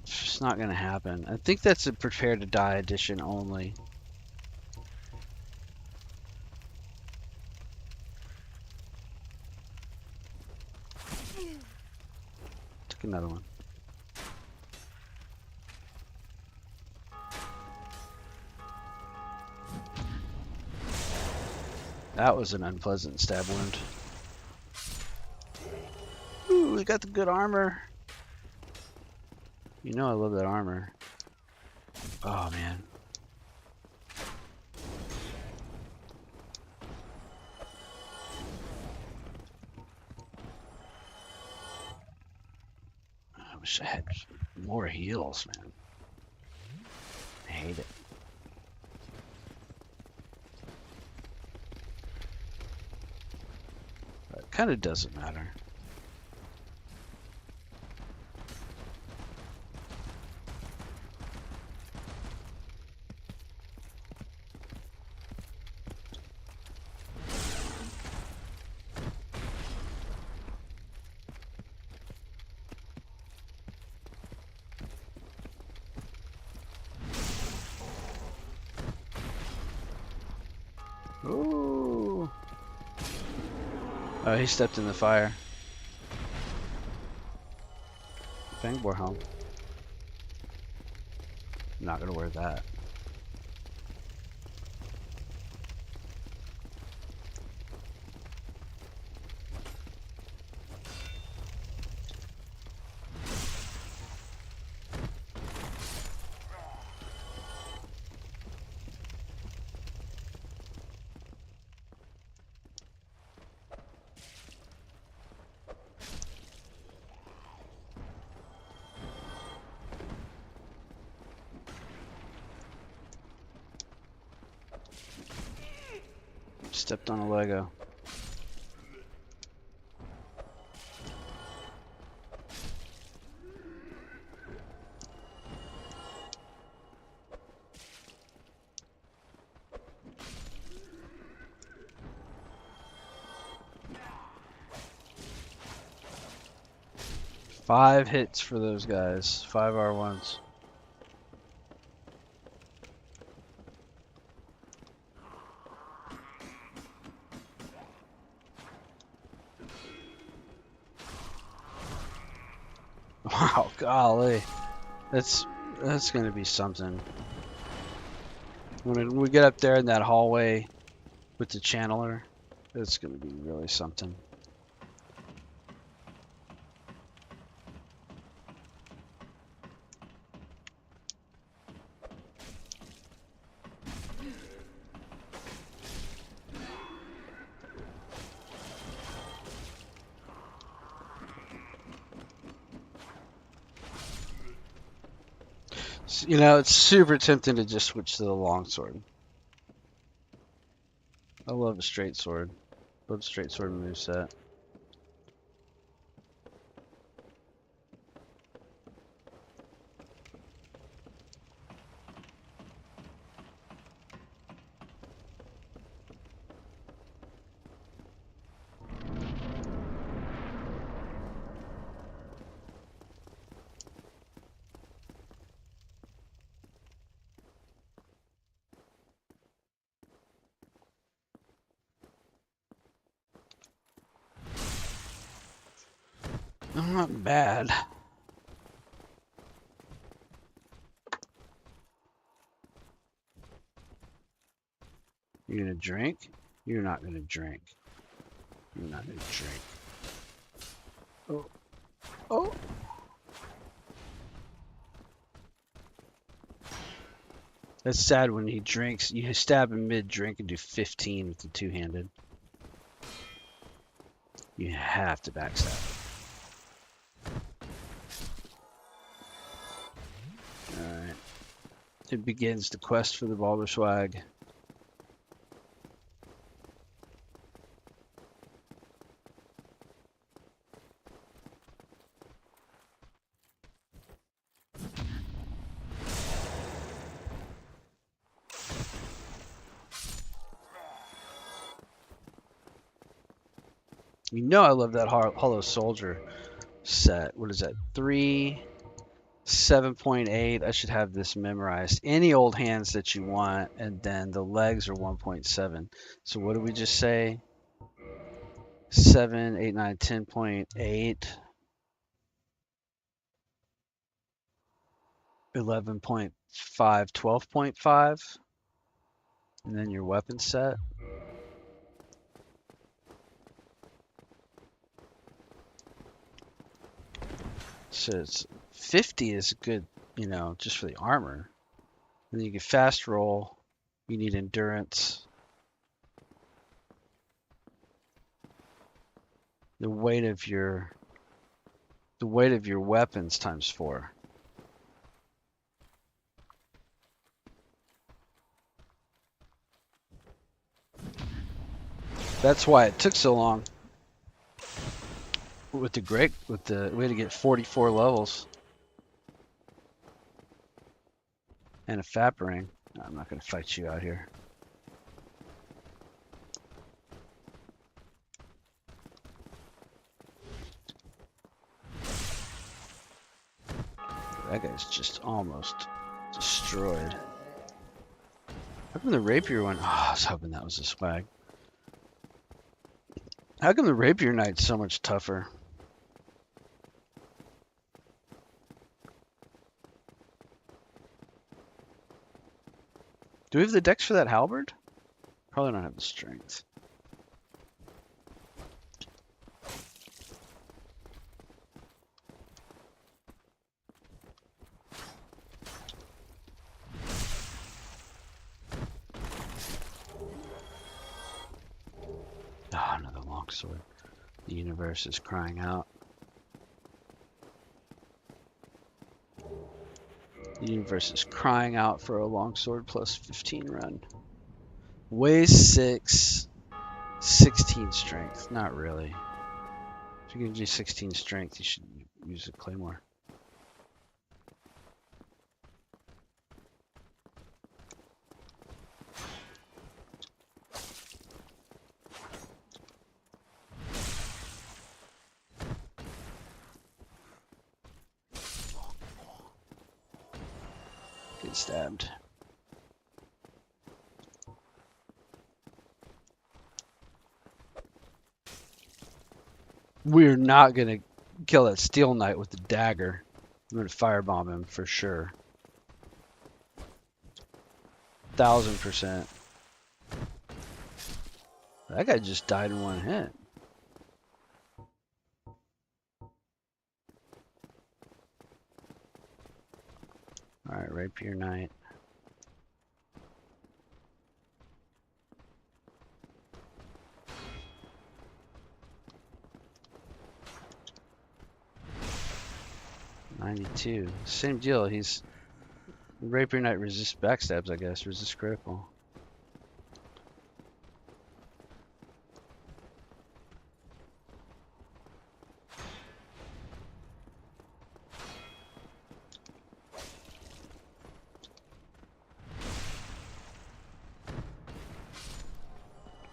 It's just not gonna happen. I think that's a prepare to die edition only. Get another one. That was an unpleasant stab wound. Ooh, we got the good armor. You know I love that armor. Oh, man. I wish I had more heals, man. I hate it. But it kind of doesn't matter. Ooh. Oh, he stepped in the fire. Fangboar helm. I'm not gonna wear that. Stepped on a Lego. Five hits for those guys. 5 R1s. Wow, golly. That's gonna be something. When we get up there in that hallway with the channeler, it's gonna be really something. You know, it's super tempting to just switch to the longsword. I love a straight sword. Love straight sword moveset. Not bad. You gonna drink? You're not gonna drink. You're not gonna drink. Oh. Oh. That's sad when he drinks. You stab him mid-drink and do 15 with the two-handed. You have to backstab. Alright. It begins the quest for the Balder swag. You know I love that Hollow Soldier set. What is that? 3, 7.8. I should have this memorized. Any old hands that you want, and then the legs are 1.7. So what did we just say? 7, 8, 9, 10.8. 11.5, 12.5, and then your weapon set. So it's 50 is good, you know, just for the armor. And then you get fast roll. You need endurance. The weight of your weapons times 4. That's why it took so long. We had to get 44 levels and a FAP ring. I'm not gonna fight you out here. That guy's just almost destroyed. How come the rapier one? Oh, I was hoping that was a swag. How come the rapier knight's so much tougher? Do we have the dex for that halberd? Probably don't have the strength. Oh, another longsword. The universe is crying out. The universe is crying out for a longsword plus 15 run. Weighs 6, 16 strength. Not really. If you're gonna do 16 strength, you should use a claymore. Get stabbed. We're not gonna kill that steel knight with the dagger. I'm gonna firebomb him for sure. 1000%. That guy just died in one hit. Alright, rapier knight. $92. Same deal. He's rapier knight resists backstabs, I guess. Resist critical.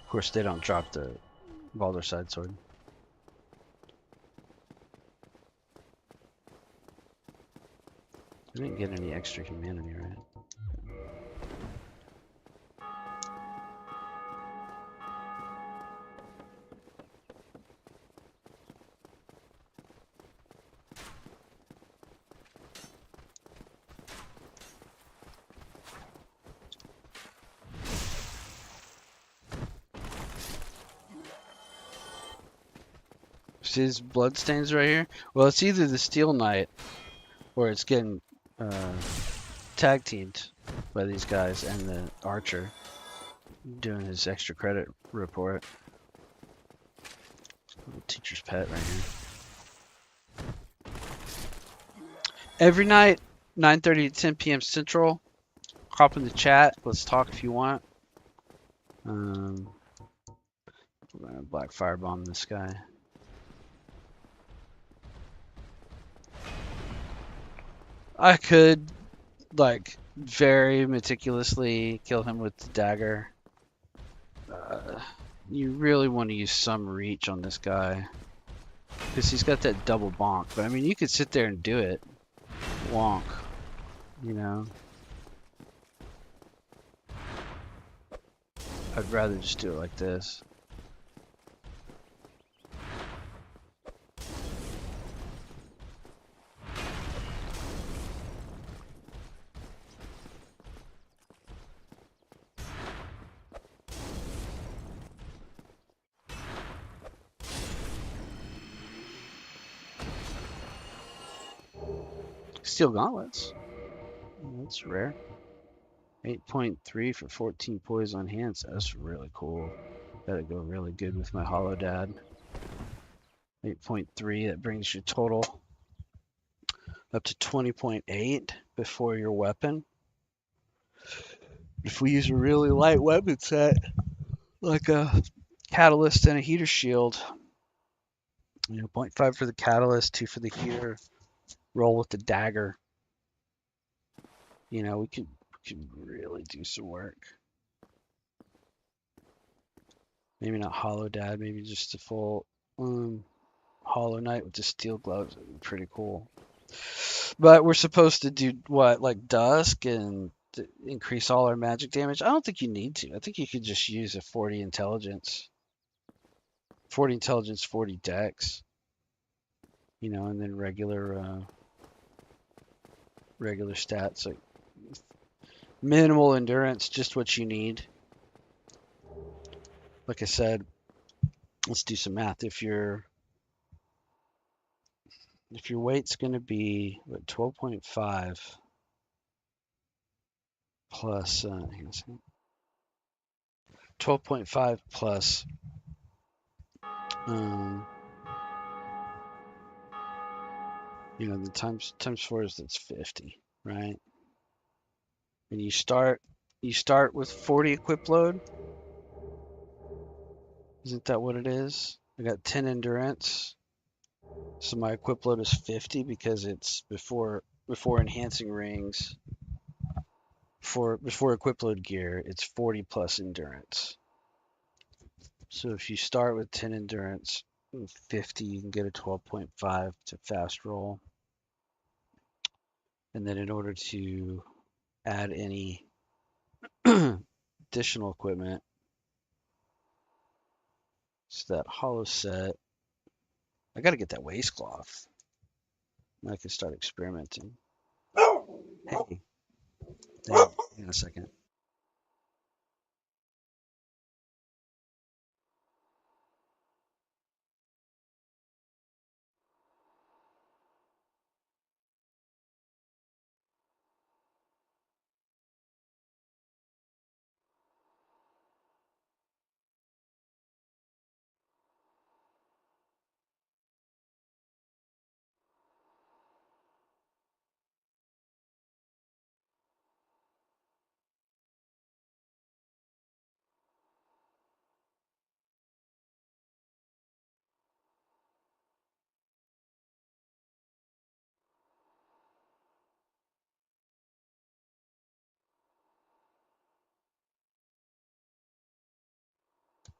Of course, they don't drop the Baldur side sword. I didn't get any extra humanity, right? See his bloodstains right here? Well, it's either the Steel Knight or it's getting tag teamed by these guys and the archer doing his extra credit report. Little teacher's pet right here. Every night, 9:30 to 10 p.m. Central. Hop in the chat. Let's talk if you want. We're gonna black firebomb this guy. I could, like, very meticulously kill him with the dagger. You really want to use some reach on this guy. Because he's got that double bonk. But, I mean, you could sit there and do it. Wonk. You know? I'd rather just do it like this. Steel gauntlets. That's rare. 8.3 for 14 poise on hands. That's really cool. That'd go really good with my Hollow Dad. 8.3, that brings your total up to 20.8 before your weapon. If we use a really light weapon set, like a catalyst and a heater shield, 0.5 for the catalyst, 2 for the heater, roll with the dagger. We could really do some work. Maybe not Hollow Dad, maybe just a full Hollow Knight with the steel gloves. That'd be pretty cool. But we're supposed to do what, like Dusk and increase all our magic damage? I don't think you need to. I think you could just use a 40 intelligence. 40 intelligence, 40 dex. And then regular stats, like minimal endurance, just what you need. Like I said, let's do some math. If your weight's going to be 12.5 plus 12.5 plus the times 4 is, that's 50, right? And you start with 40 equip load. Isn't that what it is? I got 10 endurance. So my equip load is 50 because it's before enhancing rings. Before equip load gear, it's 40 plus endurance. So if you start with 10 endurance and 50, you can get a 12.5 to fast roll. And then in order to add any additional equipment, so that hollow set, I got to get that waistcloth. I can start experimenting. Hey, hang on a second.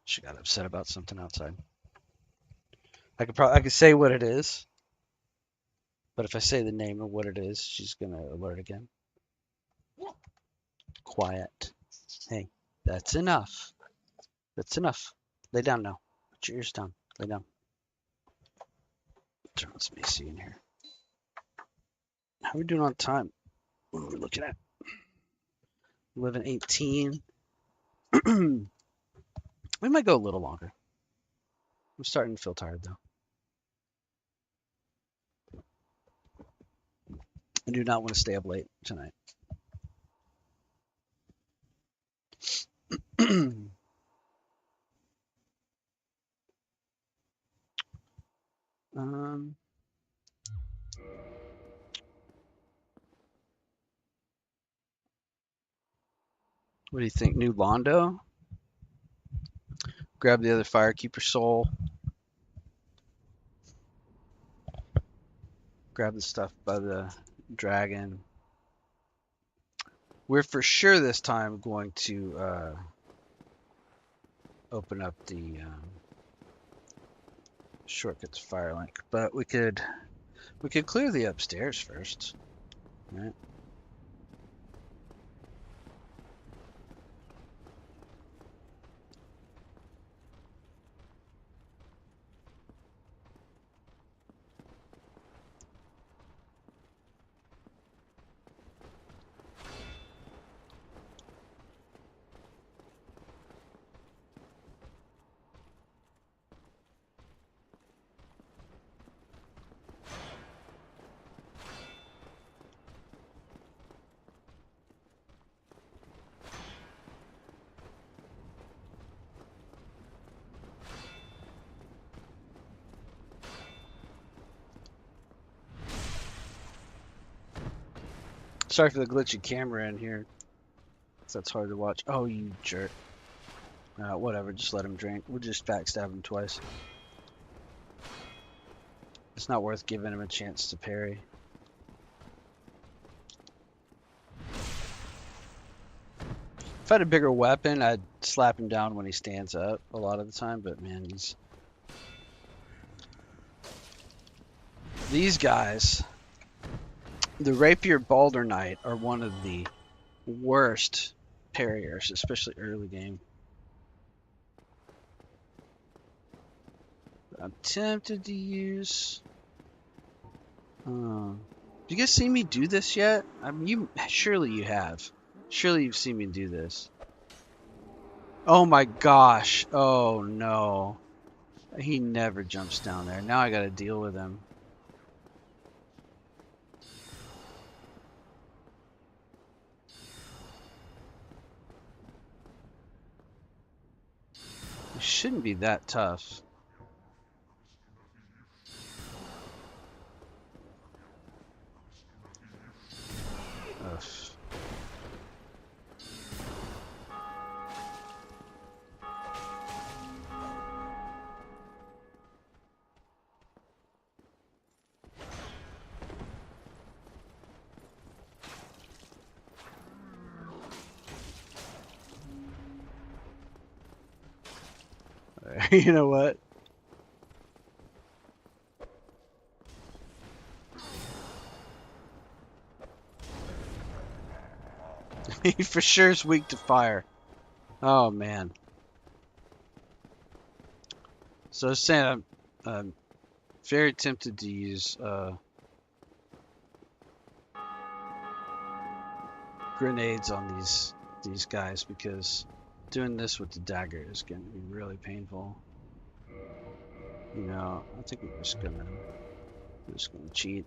She got upset about something outside. I could say what it is, but if I say the name of what it is, she's gonna alert again. Quiet. Hey, that's enough. That's enough. Lay down now. Put your ears down. Lay down. Turn on some AC in here. How are we doing on time? What are we looking at? 11:18. We might go a little longer. I'm starting to feel tired though. I do not want to stay up late tonight. What do you think? New Londo? Grab the other Firekeeper soul. Grab the stuff by the dragon. We're for sure this time going to open up the shortcuts Firelink, but we could clear the upstairs first, right? sorry for the glitchy camera in here. That's hard to watch. Oh, you jerk. Whatever, just let him drink. We'll just backstab him twice. It's not worth giving him a chance to parry. If I had a bigger weapon, I'd slap him down when he stands up a lot of the time, but man, these guys, the Rapier Balder Knight, are one of the worst parriers, especially early game. I'm tempted to use... do you guys see me do this yet? I mean, surely you have. Surely you've seen me do this. Oh my gosh. Oh no. He never jumps down there. Now I gotta deal with him. It shouldn't be that tough. Ugh. You know what? He for sure is weak to fire. Oh man. So I was saying I'm very tempted to use grenades on these guys because doing this with the dagger is going to be really painful. You know, I think we're just gonna cheat.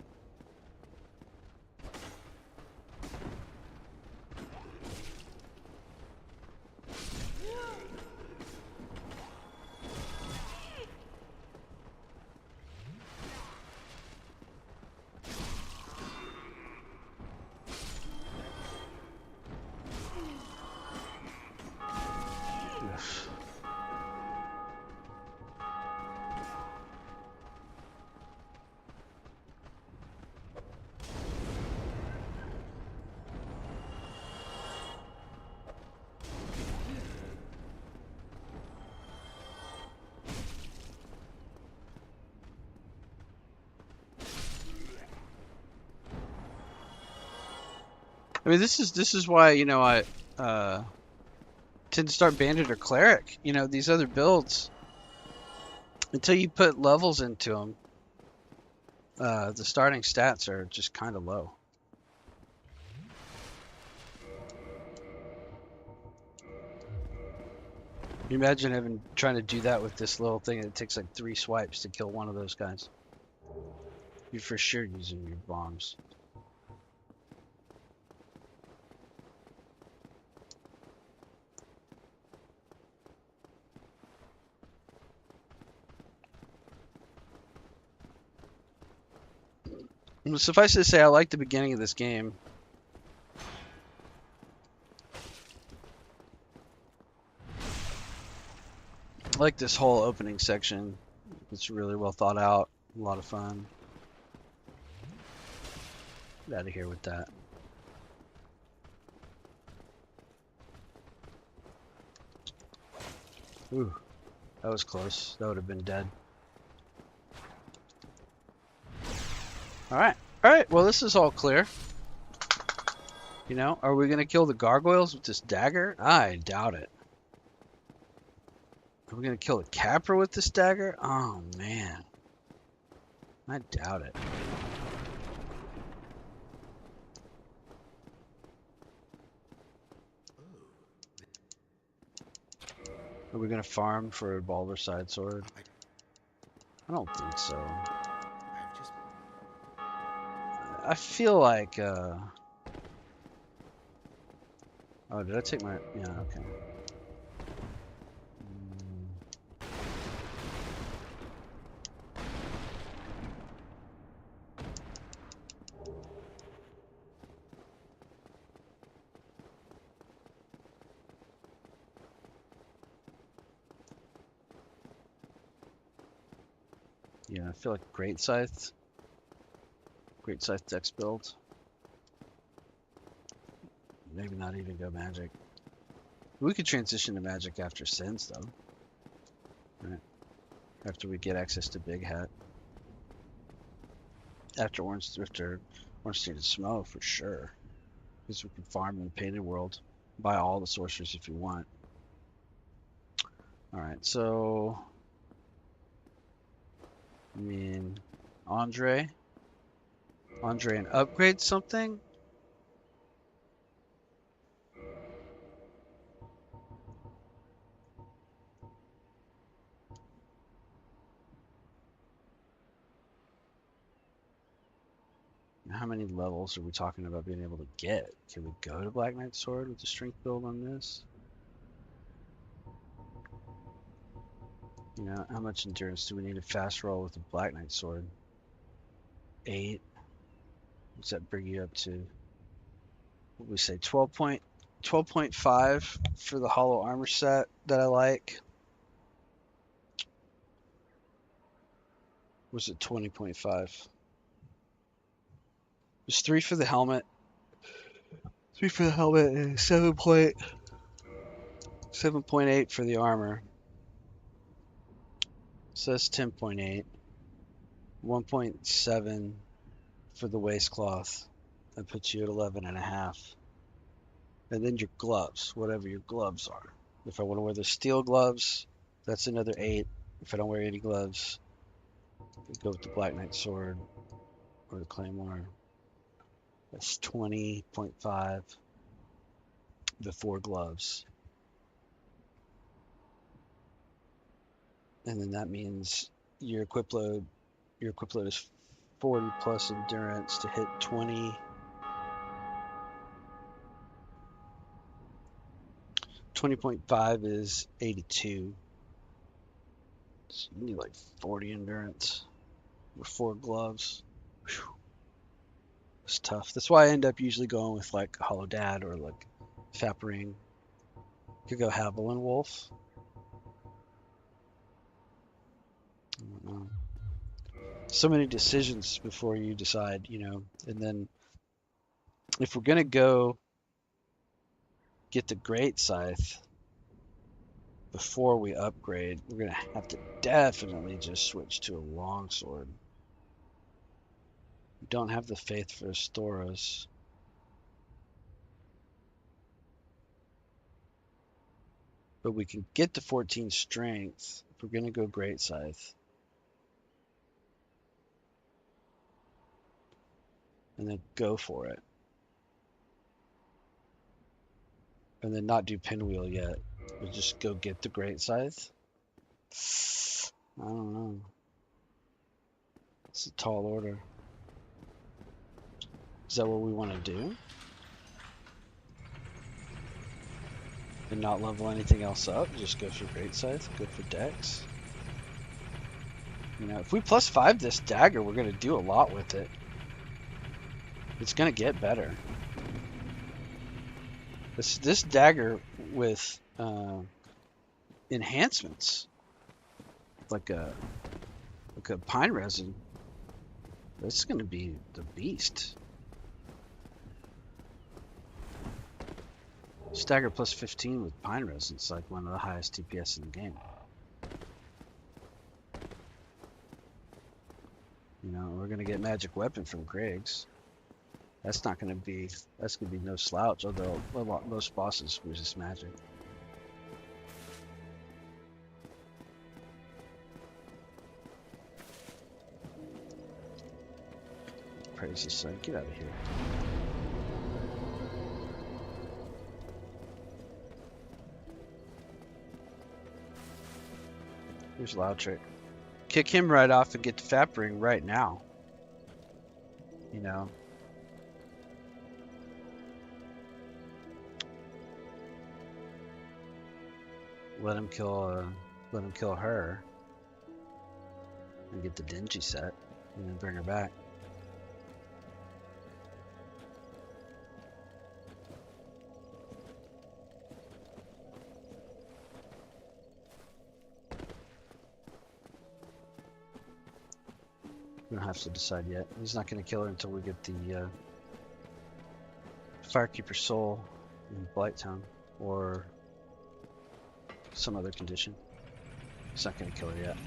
I mean, this is why, you know, I tend to start bandit or cleric. You know, these other builds, until you put levels into them, the starting stats are just kind of low. You imagine trying to do that with this little thing, and it takes like 3 swipes to kill one of those guys. You're for sure using your bombs. Suffice it to say, I like the beginning of this game. I like this whole opening section. It's really well thought out. A lot of fun. Get out of here with that. Ooh, that was close. That would have been dead. Alright, well this is all clear. You know, are we gonna kill the gargoyles with this dagger? I doubt it. Are we gonna kill the Capra with this dagger? Oh man. I doubt it. Are we gonna farm for a Balder side sword? I don't think so. I feel like, oh, did I take my, yeah, okay. Yeah, I feel like Great Scythe Dex build. Maybe not even go Magic. We could transition to Magic after Sins though. Right? After we get access to Big Hat. After Orange State and Smo for sure. Because we can farm in the Painted World. Buy all the sorceries if you want. Alright, so I mean Andre and upgrade something? How many levels are we talking about being able to get? Can we go to Black Knight Sword with the strength build on this? You know, how much endurance do we need to fast roll with the Black Knight Sword? 8. What's that bring you up to? What we say? 12.5 for the hollow armor set that I like. Was it 20.5? There's 3 for the helmet. 3 for the helmet and 7.8 for the armor. So that's 10.8. 1.7 for the waistcloth. That puts you at 11.5. And then your gloves, whatever your gloves are. If I want to wear the steel gloves, that's another 8. If I don't wear any gloves, I go with the Black Knight Sword or the Claymore. That's 20.5. The 4 gloves. And then that means your equip load is 40 plus endurance to hit 20. 20.5 is 82. So you need like 40 endurance with 4 gloves. Whew. It's tough. That's why I end up usually going with like Hollow Dad or like Fapring. Could go Haviland Wolf. I don't know. So many decisions before you decide, you know. And then if we're gonna go get the Great Scythe before we upgrade, we're gonna have to definitely just switch to a longsword. We don't have the faith for Astoros. But we can get to 14 strength if we're going to go Great Scythe. And then go for it. And then not do Pinwheel yet. But just go get the Great Scythe. I don't know. It's a tall order. Is that what we want to do? And not level anything else up? Just go for Great Scythe? Good for Dex? You know, if we +5 this dagger, we're going to do a lot with it. It's going to get better. This dagger with enhancements, like a pine resin, that's going to be the beast. Stagger +15 with pine resin, it's like one of the highest TPS in the game. You know, we're going to get magic weapon from Griggs. That's going to be no slouch, although most bosses resist magic. Praise the sun. Get out of here. Here's Loud Trick. Kick him right off and get to Fapring right now. You know. Let him kill her. And get the Dingy set. And then bring her back. We don't have to decide yet. He's not going to kill her until we get the Firekeeper Soul in Blighttown or some other condition. He's not going to kill her yet.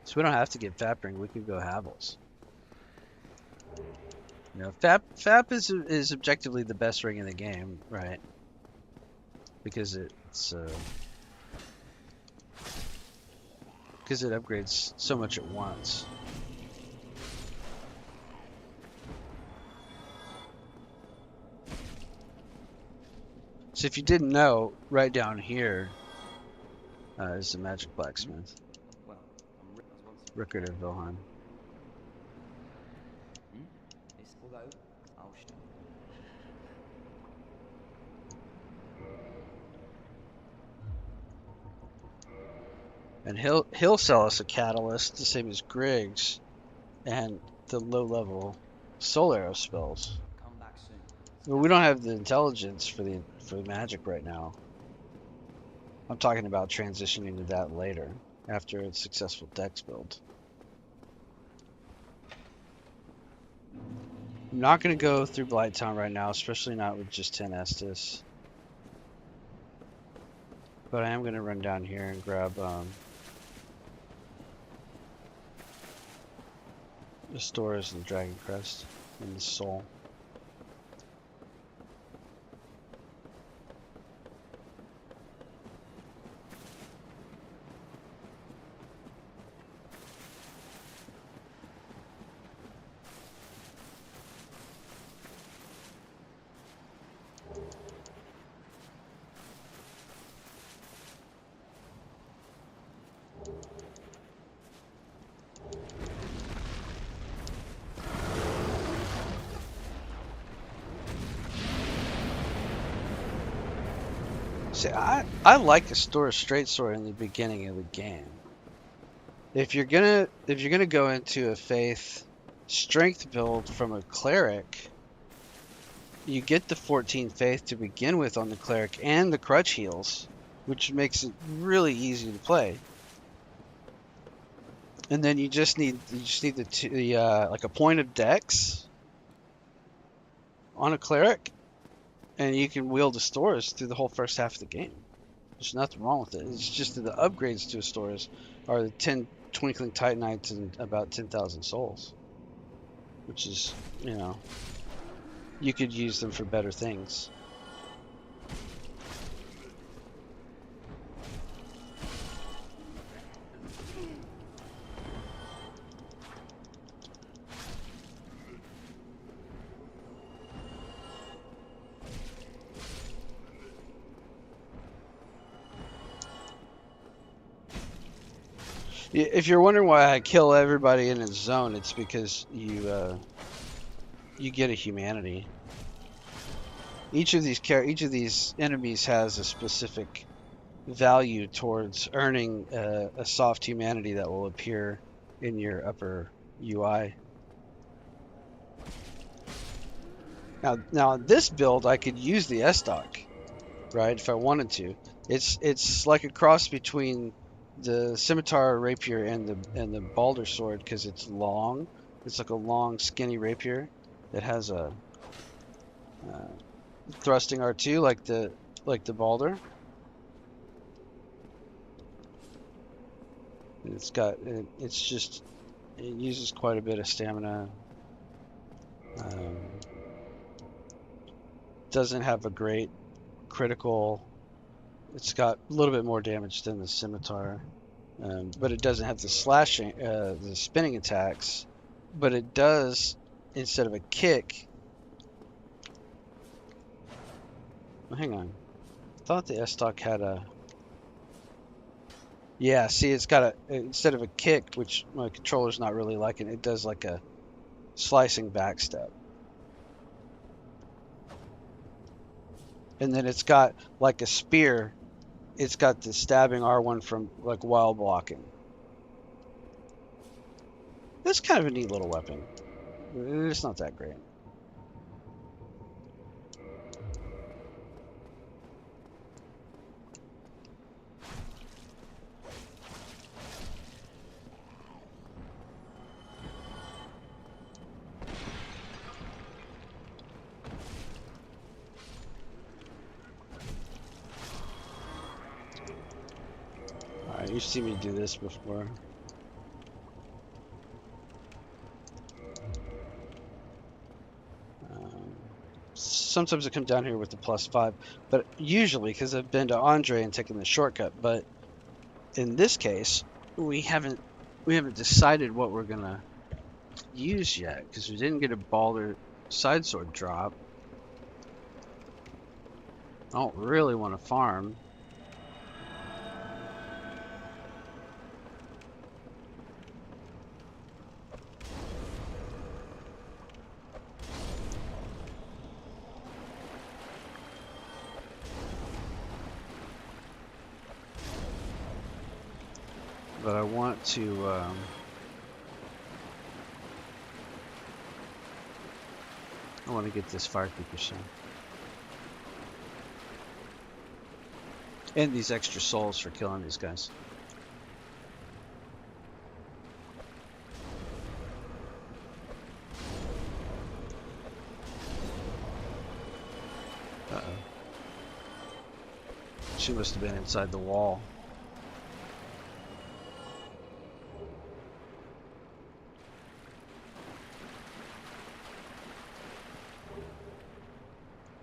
So we don't have to get Fapring. We could go Havels. You know, Fap is objectively the best ring in the game, right? Because because it upgrades so much at once. So if you didn't know, right down here is the Magic Blacksmith. Well, I'm Rick as well. Rickard of Wilhelm. Ist oder Ausstellung. And he'll sell us a catalyst, the same as Griggs, and the low level soul arrow spells. Come back soon. But we don't have the intelligence for the magic right now. I'm talking about transitioning to that later, after a successful dex build. I'm not going to go through Blighttown right now, especially not with just 10 Estus. But I am going to run down here and grab the stores and Dragon Crest and the Soul. See, I like a straight sword in the beginning of the game. If you're gonna go into a faith strength build from a cleric, you get the 14 faith to begin with on the cleric and the crutch heals, which makes it really easy to play. And then you just need the like a point of dex on a cleric, and you can wield the stores through the whole first half of the game. There's nothing wrong with it. It's just that the upgrades to stores are the 10 Twinkling Titanites and about 10,000 souls, which is, you know, you could use them for better things. If you're wondering why I kill everybody in his zone, it's because you get a humanity. Each of these enemies has a specific value towards earning a soft humanity that will appear in your upper UI. Now this build I could use the S-Stock, right, if I wanted to. It's like a cross between the scimitar rapier and the balder sword, because it's long. It's like a long skinny rapier that has a thrusting R2 like the balder. And it uses quite a bit of stamina. Doesn't have a great critical. It's got a little bit more damage than the scimitar, but it doesn't have the slashing, the spinning attacks. But it does, instead of a kick. Well, hang on, I thought the S-Stock had a. Yeah, see, it's got instead of a kick, which my controller's not really liking, it does like a slicing backstep. And then it's got like a spear. It's got the stabbing R1 from like while blocking. It's kind of a neat little weapon. It's not that great. Alright, you've seen me do this before. Sometimes I come down here with the +5, but usually because I've been to Andre and taken the shortcut. But in this case, we haven't decided what we're gonna use yet because we didn't get a Balder side sword drop. I don't really want to farm. But I want to get this Firekeeper soon. And these extra souls for killing these guys. Uh-oh. She must have been inside the wall.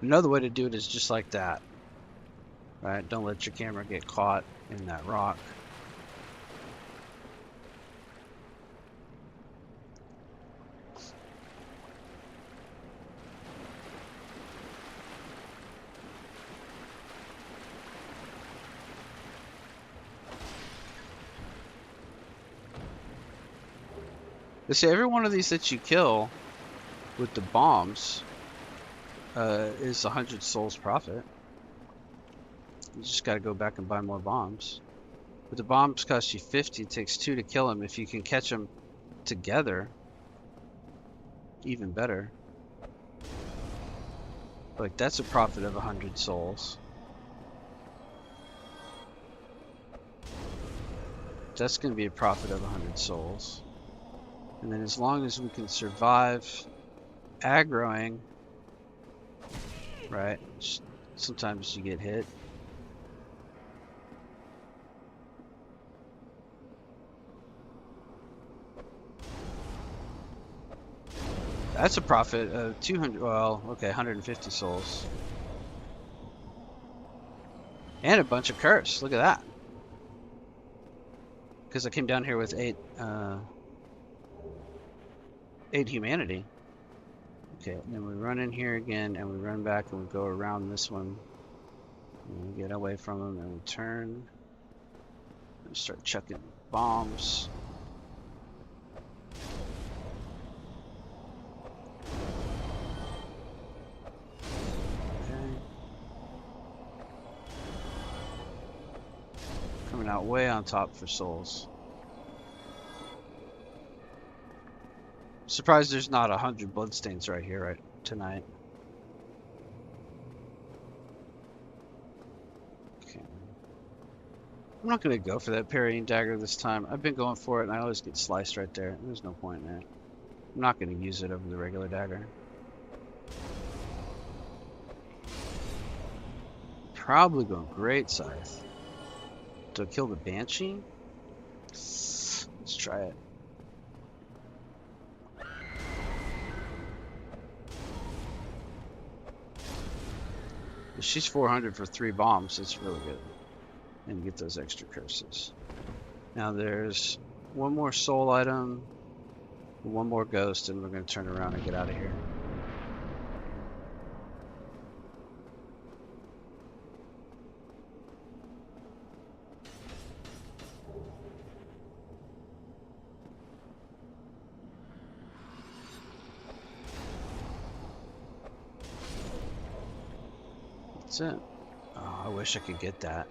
Another way to do it is just like that. Right? Don't let your camera get caught in that rock. They say every one of these that you kill with the bombs is 100 souls profit. You just gotta go back and buy more bombs. But the bombs cost you 50. It takes 2 to kill them. If you can catch them together, even better. Like, that's a profit of 100 souls. That's gonna be a profit of 100 souls. And then as long as we can survive aggroing, right? Sometimes you get hit. That's a profit of 200, well, okay, 150 souls. And a bunch of curse, look at that. Because I came down here with 8 humanity. Okay, and then we run in here again, and we run back, and we go around this one. And we get away from them, and we turn. And start chucking bombs. Okay. Coming out way on top for souls. Surprised there's not 100 bloodstains right here right tonight. Okay. I'm not gonna go for that parrying dagger this time. I've been going for it and I always get sliced right there. There's no point in it. I'm not gonna use it over the regular dagger. Probably going Great Scythe. Do I kill the Banshee? Let's try it. She's 400 for 3 bombs. It's really good. And get those extra curses. Now there's one more soul item, one more ghost, and we're going to turn around and get out of here. That's it. Oh, I wish I could get that.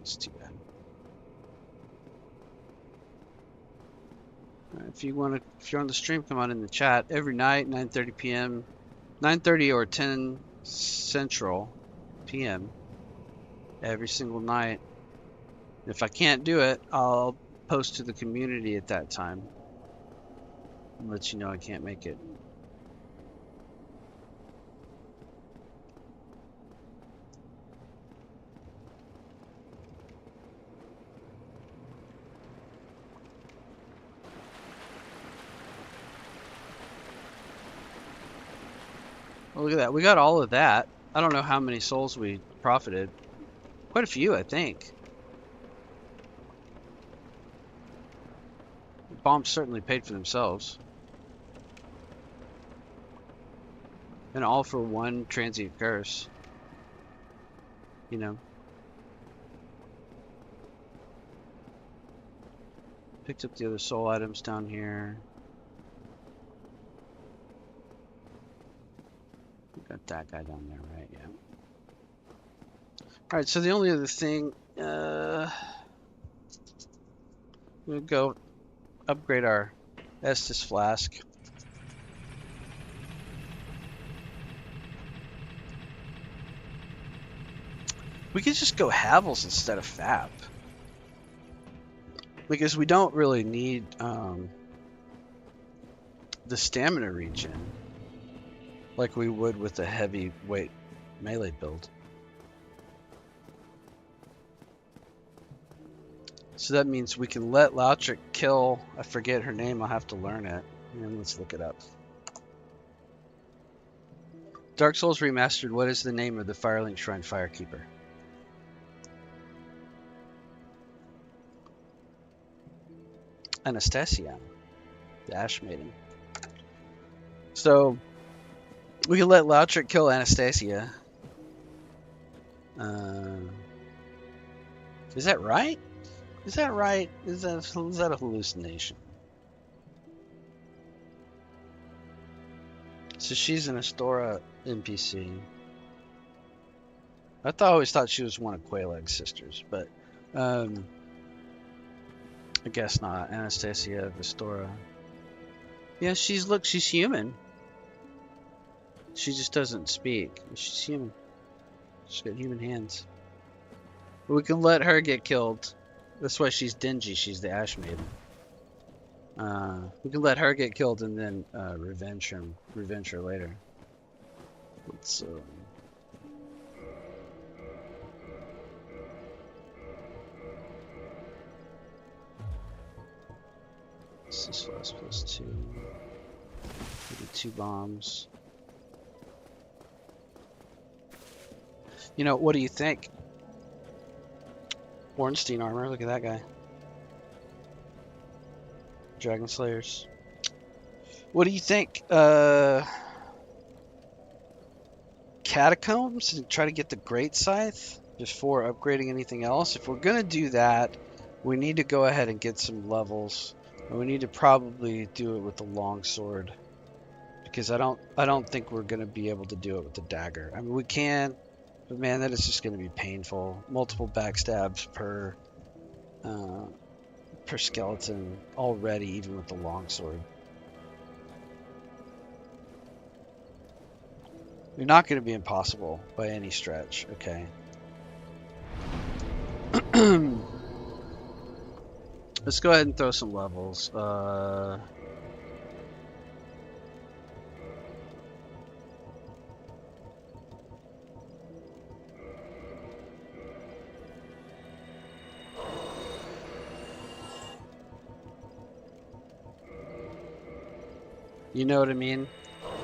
It's too bad. if you want to, if you're on the stream, come on in the chat every night, 9:30 p.m., 9:30 or 10 Central p.m. every single night. If I can't do it, I'll post to the community at that time and let you know I can't make it. Oh, look at that. We got all of that. I don't know how many souls we profited. Quite a few, I think. The bombs certainly paid for themselves. And all for one transient curse. You know. Picked up the other soul items down here. Got that guy down there, right? Yeah. Alright, so the only other thing, we'll go upgrade our Estus flask. We could just go Havels instead of Fap. Because we don't really need the stamina regen like we would with a heavyweight melee build. So that means we can let Lautric kill, I forget her name, I'll have to learn it. And let's look it up. Dark Souls Remastered, what is the name of the Firelink Shrine Firekeeper? Anastasia, the Ash Maiden. So we can let Lautric kill Anastasia. Is that right? Is that right? Is that a hallucination? So she's an Astora NPC. I always thought she was one of Quaeleg's sisters, but I guess not. Anastasia of Astora. Yeah, she's human. She just doesn't speak. She's human. She's got human hands. But we can let her get killed. That's why she's dingy. She's the Ash Maiden. We can let her get killed and then revenge her later. Let's this is +2. We get 2 bombs. You know, what do you think? Ornstein armor, look at that guy. Dragon Slayers. What do you think? Catacombs and try to get the Great Scythe before upgrading anything else? If we're gonna do that, we need to go ahead and get some levels. And we need to probably do it with the longsword. Because I don't think we're gonna be able to do it with the dagger. I mean, we can, but man, that is just gonna be painful. Multiple backstabs per skeleton already, even with the longsword. You're not going to be impossible by any stretch, okay? Let's go ahead and throw some levels. You know what I mean?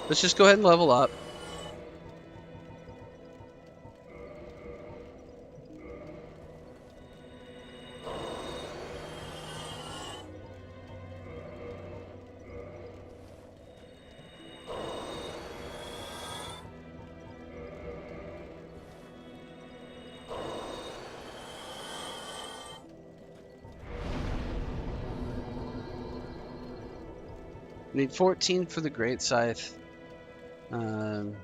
Let's just go ahead and level up. Need 14 for the Great Scythe. We can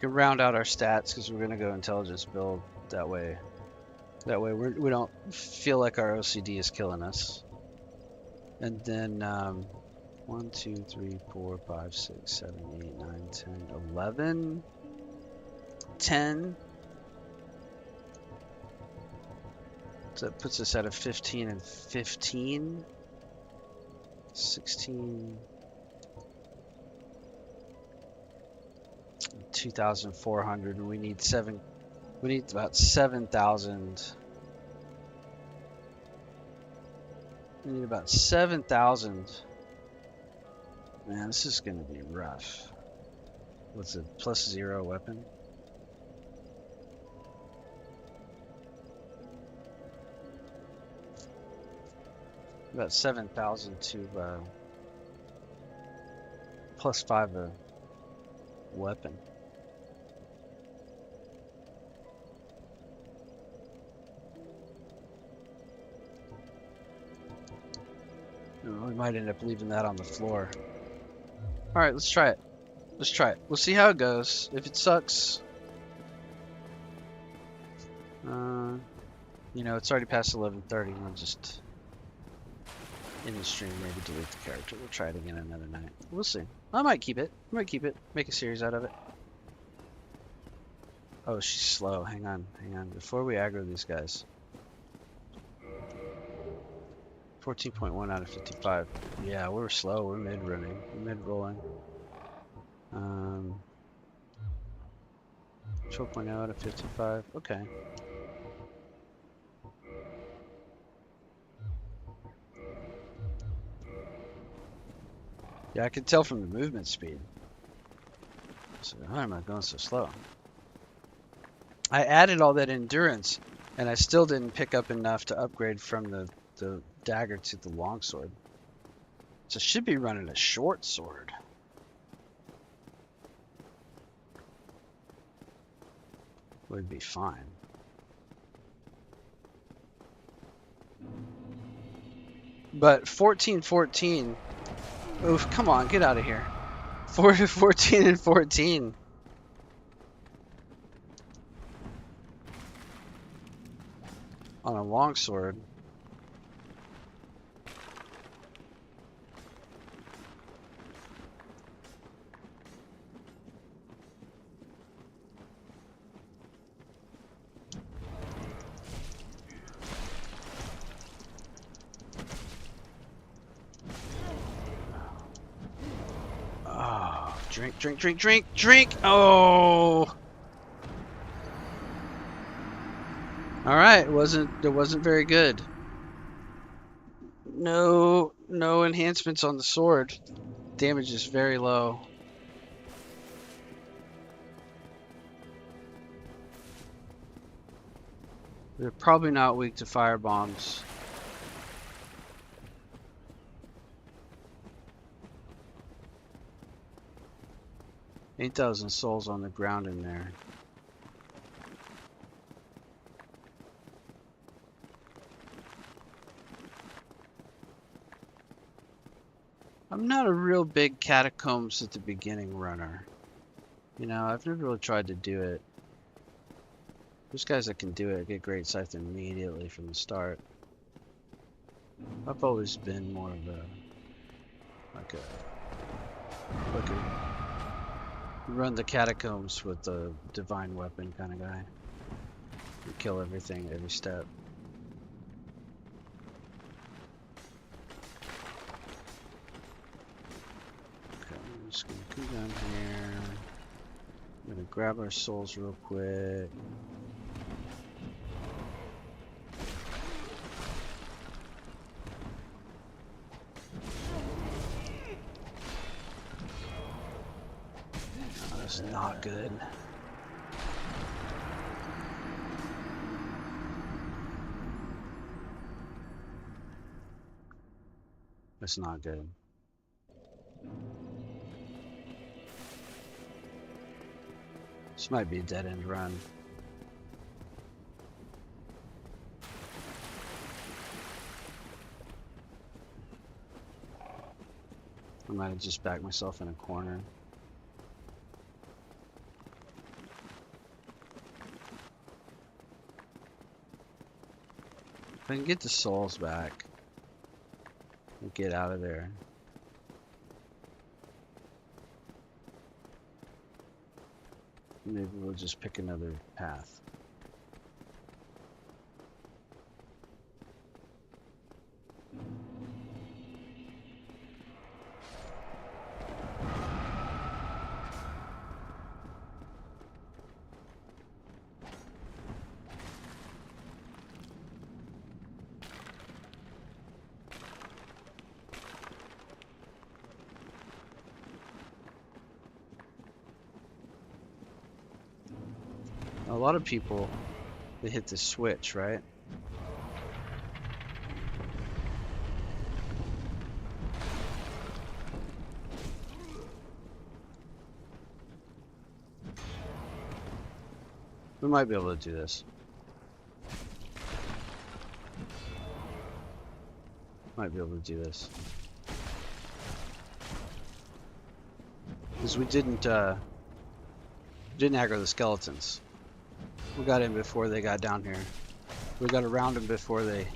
round out our stats because we're going to go intelligence build that way. That way we don't feel like our OCD is killing us. And then 1, 2, 3, 4, 5, 6, 7, 8, 9, 10, 11, 10. So that puts us at a 15 and 15. 16. 2,400, and we need about 7,000. We need about 7,000. Man, this is gonna be rough. What's it? +0 weapon? About 7,000 to +5 a weapon. We might end up leaving that on the floor. Alright, let's try it. Let's try it. We'll see how it goes. If it sucks, you know, it's already past 11:30. We'll just in the stream maybe delete the character. We'll try it again another night. We'll see. I might keep it. I might keep it. Make a series out of it. Oh, she's slow. Hang on, hang on. Before we aggro these guys. 14.1 out of 55. Yeah, we're slow. We're mid-running. We're mid-rolling. 12.0 out of 55. Okay. Yeah, I can tell from the movement speed. So why am I going so slow? I added all that endurance, and I still didn't pick up enough to upgrade from the dagger to the longsword. So I should be running a short sword. Would be fine. But 14-14. Oof, come on, get out of here. 14 and 14. On a longsword. Oh, drink, drink, drink, drink, drink. Oh. All right, it wasn't very good. No enhancements on the sword. Damage is very low. They're probably not weak to fire bombs. $8,000 souls on the ground in there. I'm not a real big catacombs at the beginning runner. You know, I've never really tried to do it. There's guys that can do it, get Great Scythe immediately from the start. I've always been more of a run the catacombs with the divine weapon kind of guy. You kill everything every step. Okay, I'm just gonna come down here. I'm gonna grab our souls real quick. Oh, that's not good. That's not good. This might be a dead-end run. I might have just backed myself in a corner. I can get the souls back and get out of there. Maybe we'll just pick another path. A lot of people, they hit the switch, right? We might be able to do this. Might be able to do this. Because we didn't aggro the skeletons. We got in before they got down here. We got around them before they...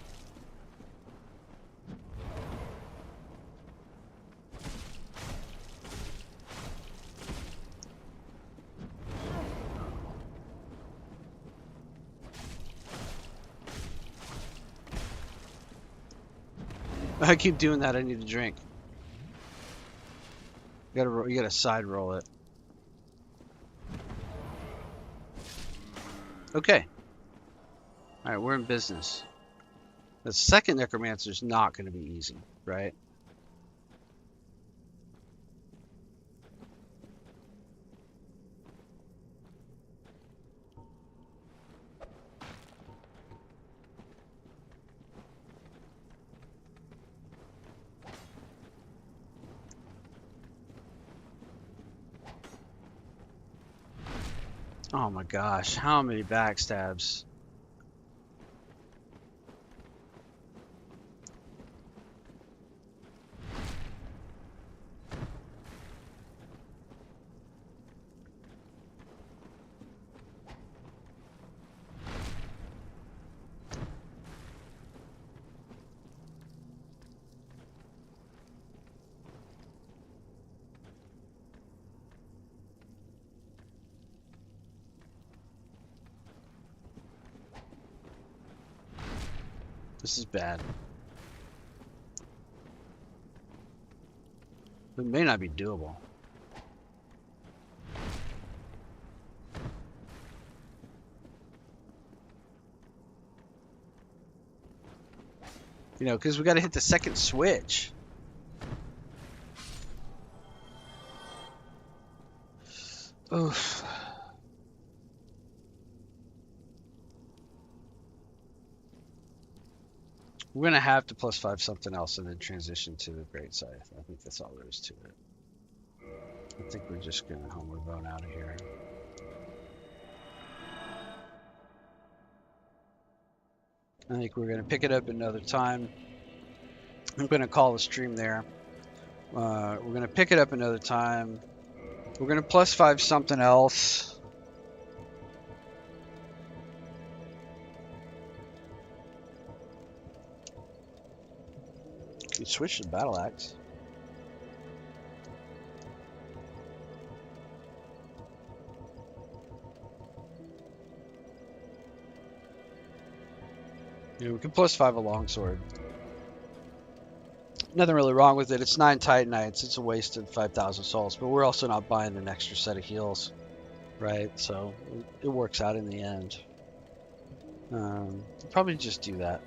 I keep doing that. I need a drink. You gotta side roll it. Okay. All right, we're in business. The second necromancer is not going to be easy, right? Oh my gosh, how many backstabs? This is bad. It may not be doable. You know, because we got to hit the second switch. Oof. We're going to have to +5 something else and then transition to the Great Scythe. I think that's all there is to it. I think we're just going to homeward bone out of here. I think we're going to pick it up another time. I'm going to call the stream there. We're going to pick it up another time. We're going to +5 something else. You switch to battle axe. You know, we can +5 a longsword. Nothing really wrong with it. It's 9 Titanites. It's a waste of 5,000 souls, but we're also not buying an extra set of heals, right? So it works out in the end. Probably just do that.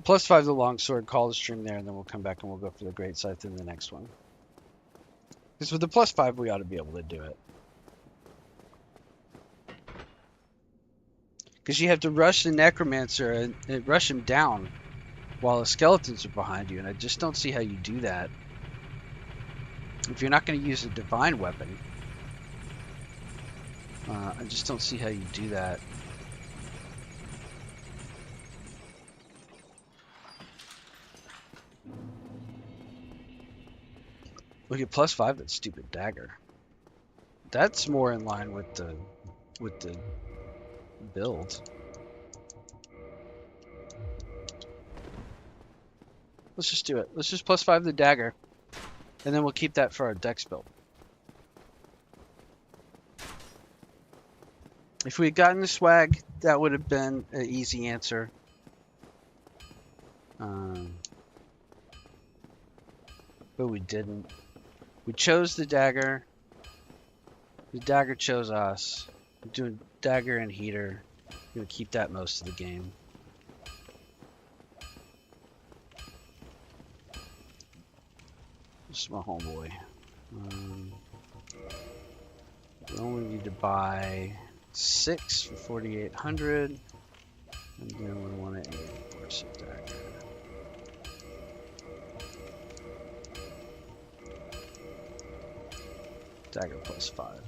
+5 the longsword, call the stream there, and then we'll come back and we'll go for the Great Scythe in the next one. Because with the +5, we ought to be able to do it. Because you have to rush the necromancer and rush him down while the skeletons are behind you, and I just don't see how you do that. If you're not going to use a divine weapon, I just don't see how you do that. Look at +5 that stupid dagger. That's more in line with the build. Let's just do it. Let's just +5 the dagger, and then we'll keep that for our dex build. If we had gotten the swag, that would have been an easy answer. But we didn't. We chose the dagger. The dagger chose us. We're doing dagger and heater. We're gonna keep that most of the game. This is my homeboy. We only need to buy 6 for 4,800, and then we want to enforce a dagger. Dagger +5,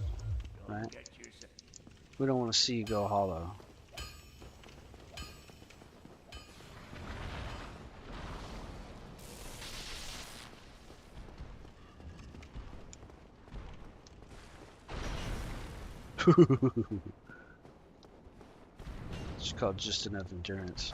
right? We don't want to see you go hollow. It's called just enough endurance.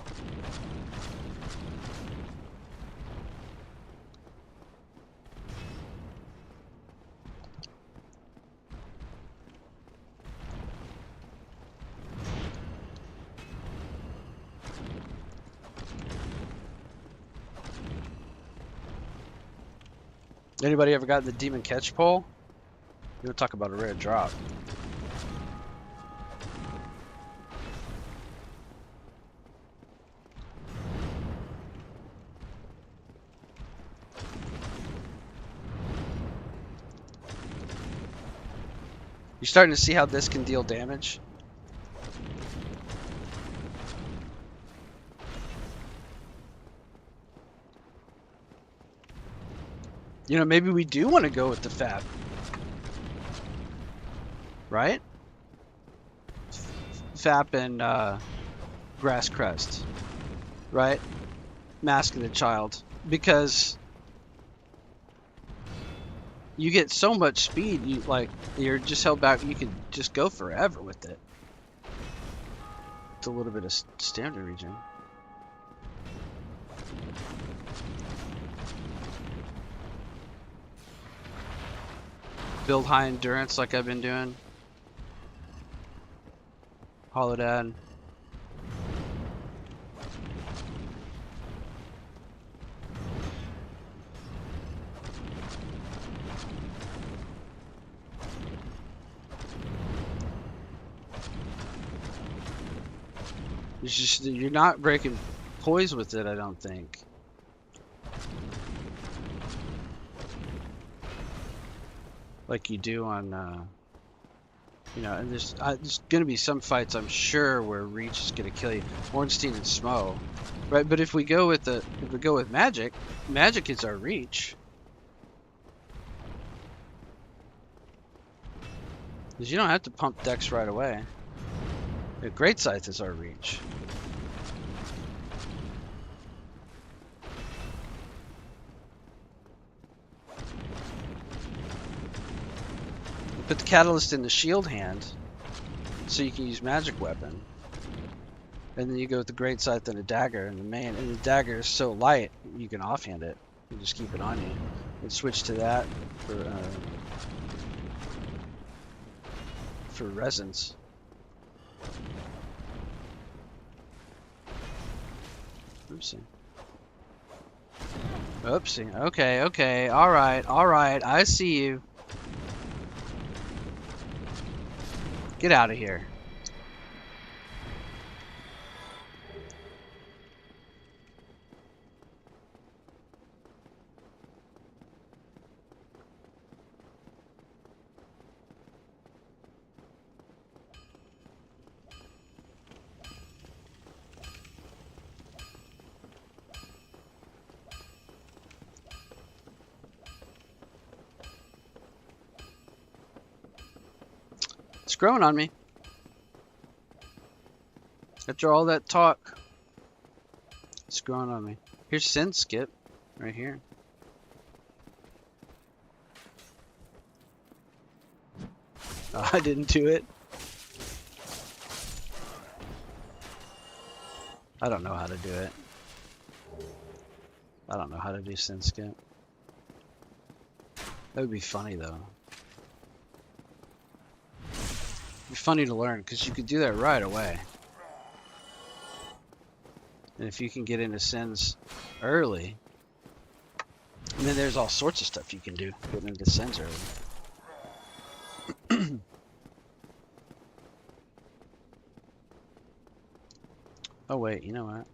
Anybody ever got the demon catch pole? You want to talk about a rare drop. You're starting to see how this can deal damage? You know, maybe we do want to go with the fab. Right? Fap and Grass Crest. Right? Mask of the Child. Because you get so much speed, you're just held back. You can just go forever with it. It's a little bit of standard regen. Build high endurance like I've been doing. Hollow Dad. It's just you're not breaking poise with it, I don't think. Like you do on, you know, and there's gonna be some fights I'm sure where Reach is gonna kill you, Ornstein and Smo, right? But if we go with Magic, Magic is our Reach. Because you don't have to pump Dex right away. The Great Scythe is our Reach. Put the Catalyst in the shield hand so you can use magic weapon. And then you go with the Great Scythe and a dagger and the main, and the dagger is so light you can offhand it. You just keep it on you. And switch to that for resins. Oopsie. Oopsie. Okay, okay. Alright, alright. I see you. Get out of here. It's growing on me. After all that talk, it's growing on me. Here's Sin Skip, right here. I didn't do it. I don't know how to do it. I don't know how to do sin skip. That would be funny though. It'd be funny to learn because you could do that right away. And if you can get into sins early, and then there's all sorts of stuff you can do getting into sins early. Oh wait, you know what?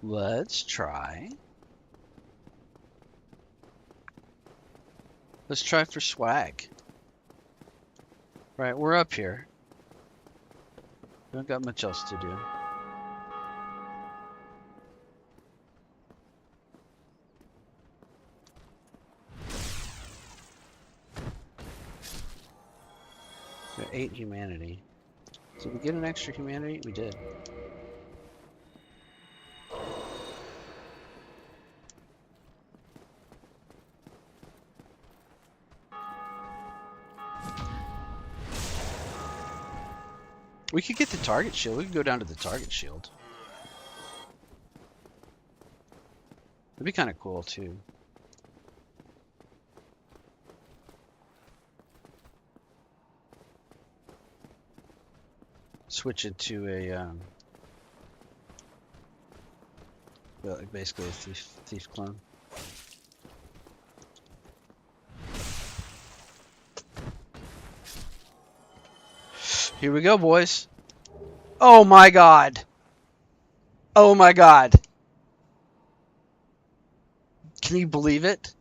Let's try. Let's try for swag. Right, we're up here. We don't got much else to do. We got 8 humanity. Did we get an extra humanity? We did. We could get the target shield. We could go down to the target shield. That'd be kind of cool too. Switch it to a well, like basically a thief clone. Here we go, boys. Oh my god. Oh my god. Can you believe it?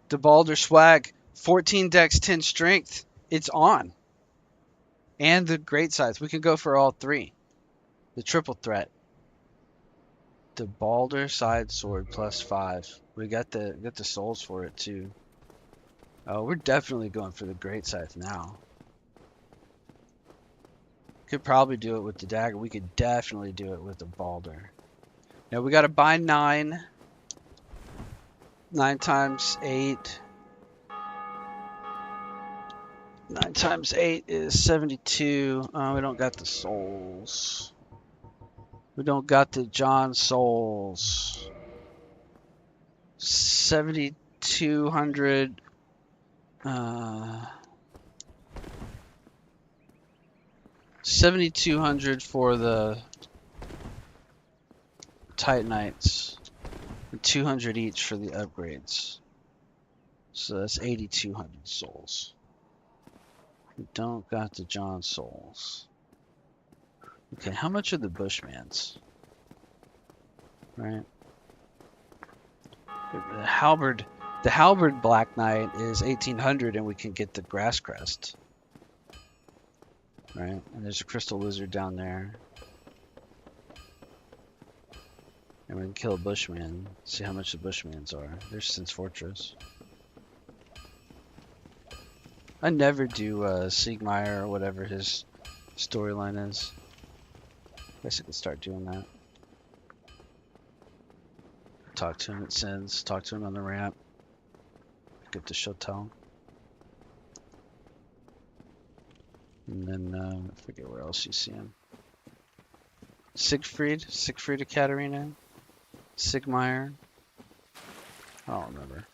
The Balder swag, 14 dex, 10 strength. It's on. And the Great Scythe. We can go for all 3. The triple threat. The Balder side sword plus 5. We got the souls for it too. Oh, we're definitely going for the Great Scythe now. Could probably do it with the dagger. We could definitely do it with the Balder. Now we got to buy 9. 9 times 8. 9 times 8 is 72. We don't got the souls. We don't got the John souls. 7,200. 7,200 for the Titanites. And 200 each for the upgrades. So that's 8,200 souls. We don't got the John souls. Okay, how much are the Bushmans? Right. The halberd Black Knight is 1,800, and we can get the Grass Crest. Right, and there's a Crystal Lizard down there. And we can kill a Bushman. See how much the Bushmans are. There's Sin's Fortress. I never do Siegmeyer or whatever his storyline is. Guess I could start doing that. Talk to him at Sins. Talk to him on the ramp. Get to Chateau. And then, I forget where else you see him. Siegfried of Katarina. Siegmeyer. I don't remember.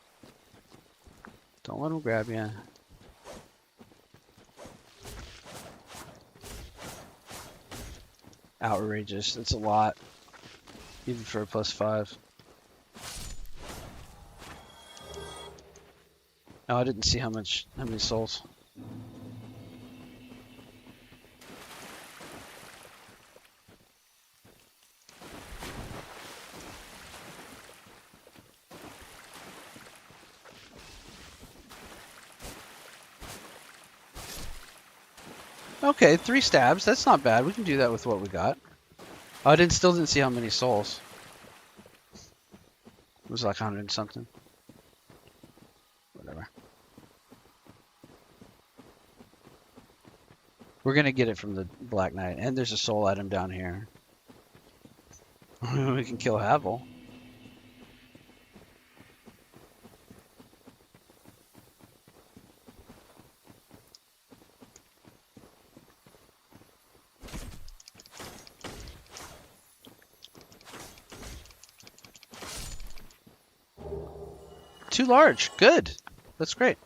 Don't let him grab you. Outrageous. That's a lot. Even for a +5. Oh, I didn't see how many souls. Okay, 3 stabs. That's not bad. We can do that with what we got. Oh, I still didn't see how many souls. It was like 100 and something. Whatever. We're gonna get it from the Black Knight, and there's a soul item down here. We can kill Havel. Too large. Good. That's great.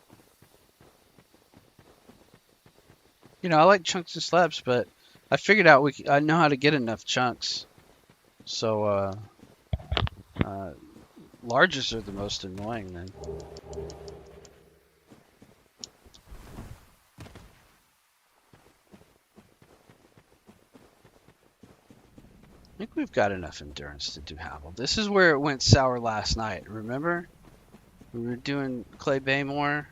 You know, I like chunks and slabs, but I figured out I know how to get enough chunks. So, larges are the most annoying then. I think we've got enough endurance to do Havel. This is where it went sour last night. Remember? We were doing Clay Bay more.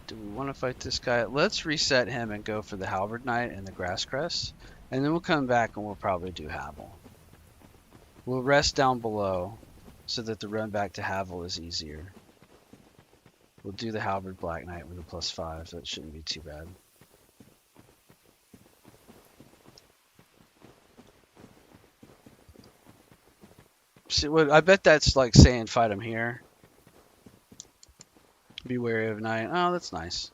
Do we want to fight this guy? Let's reset him and go for the Halberd Knight and the Grass Crest. And then we'll come back and we'll probably do Havel. We'll rest down below so that the run back to Havel is easier. We'll do the Halberd Black Knight with a +5. That shouldn't be too bad. See, I bet that's like saying fight him here. Be wary of night. Oh, that's nice.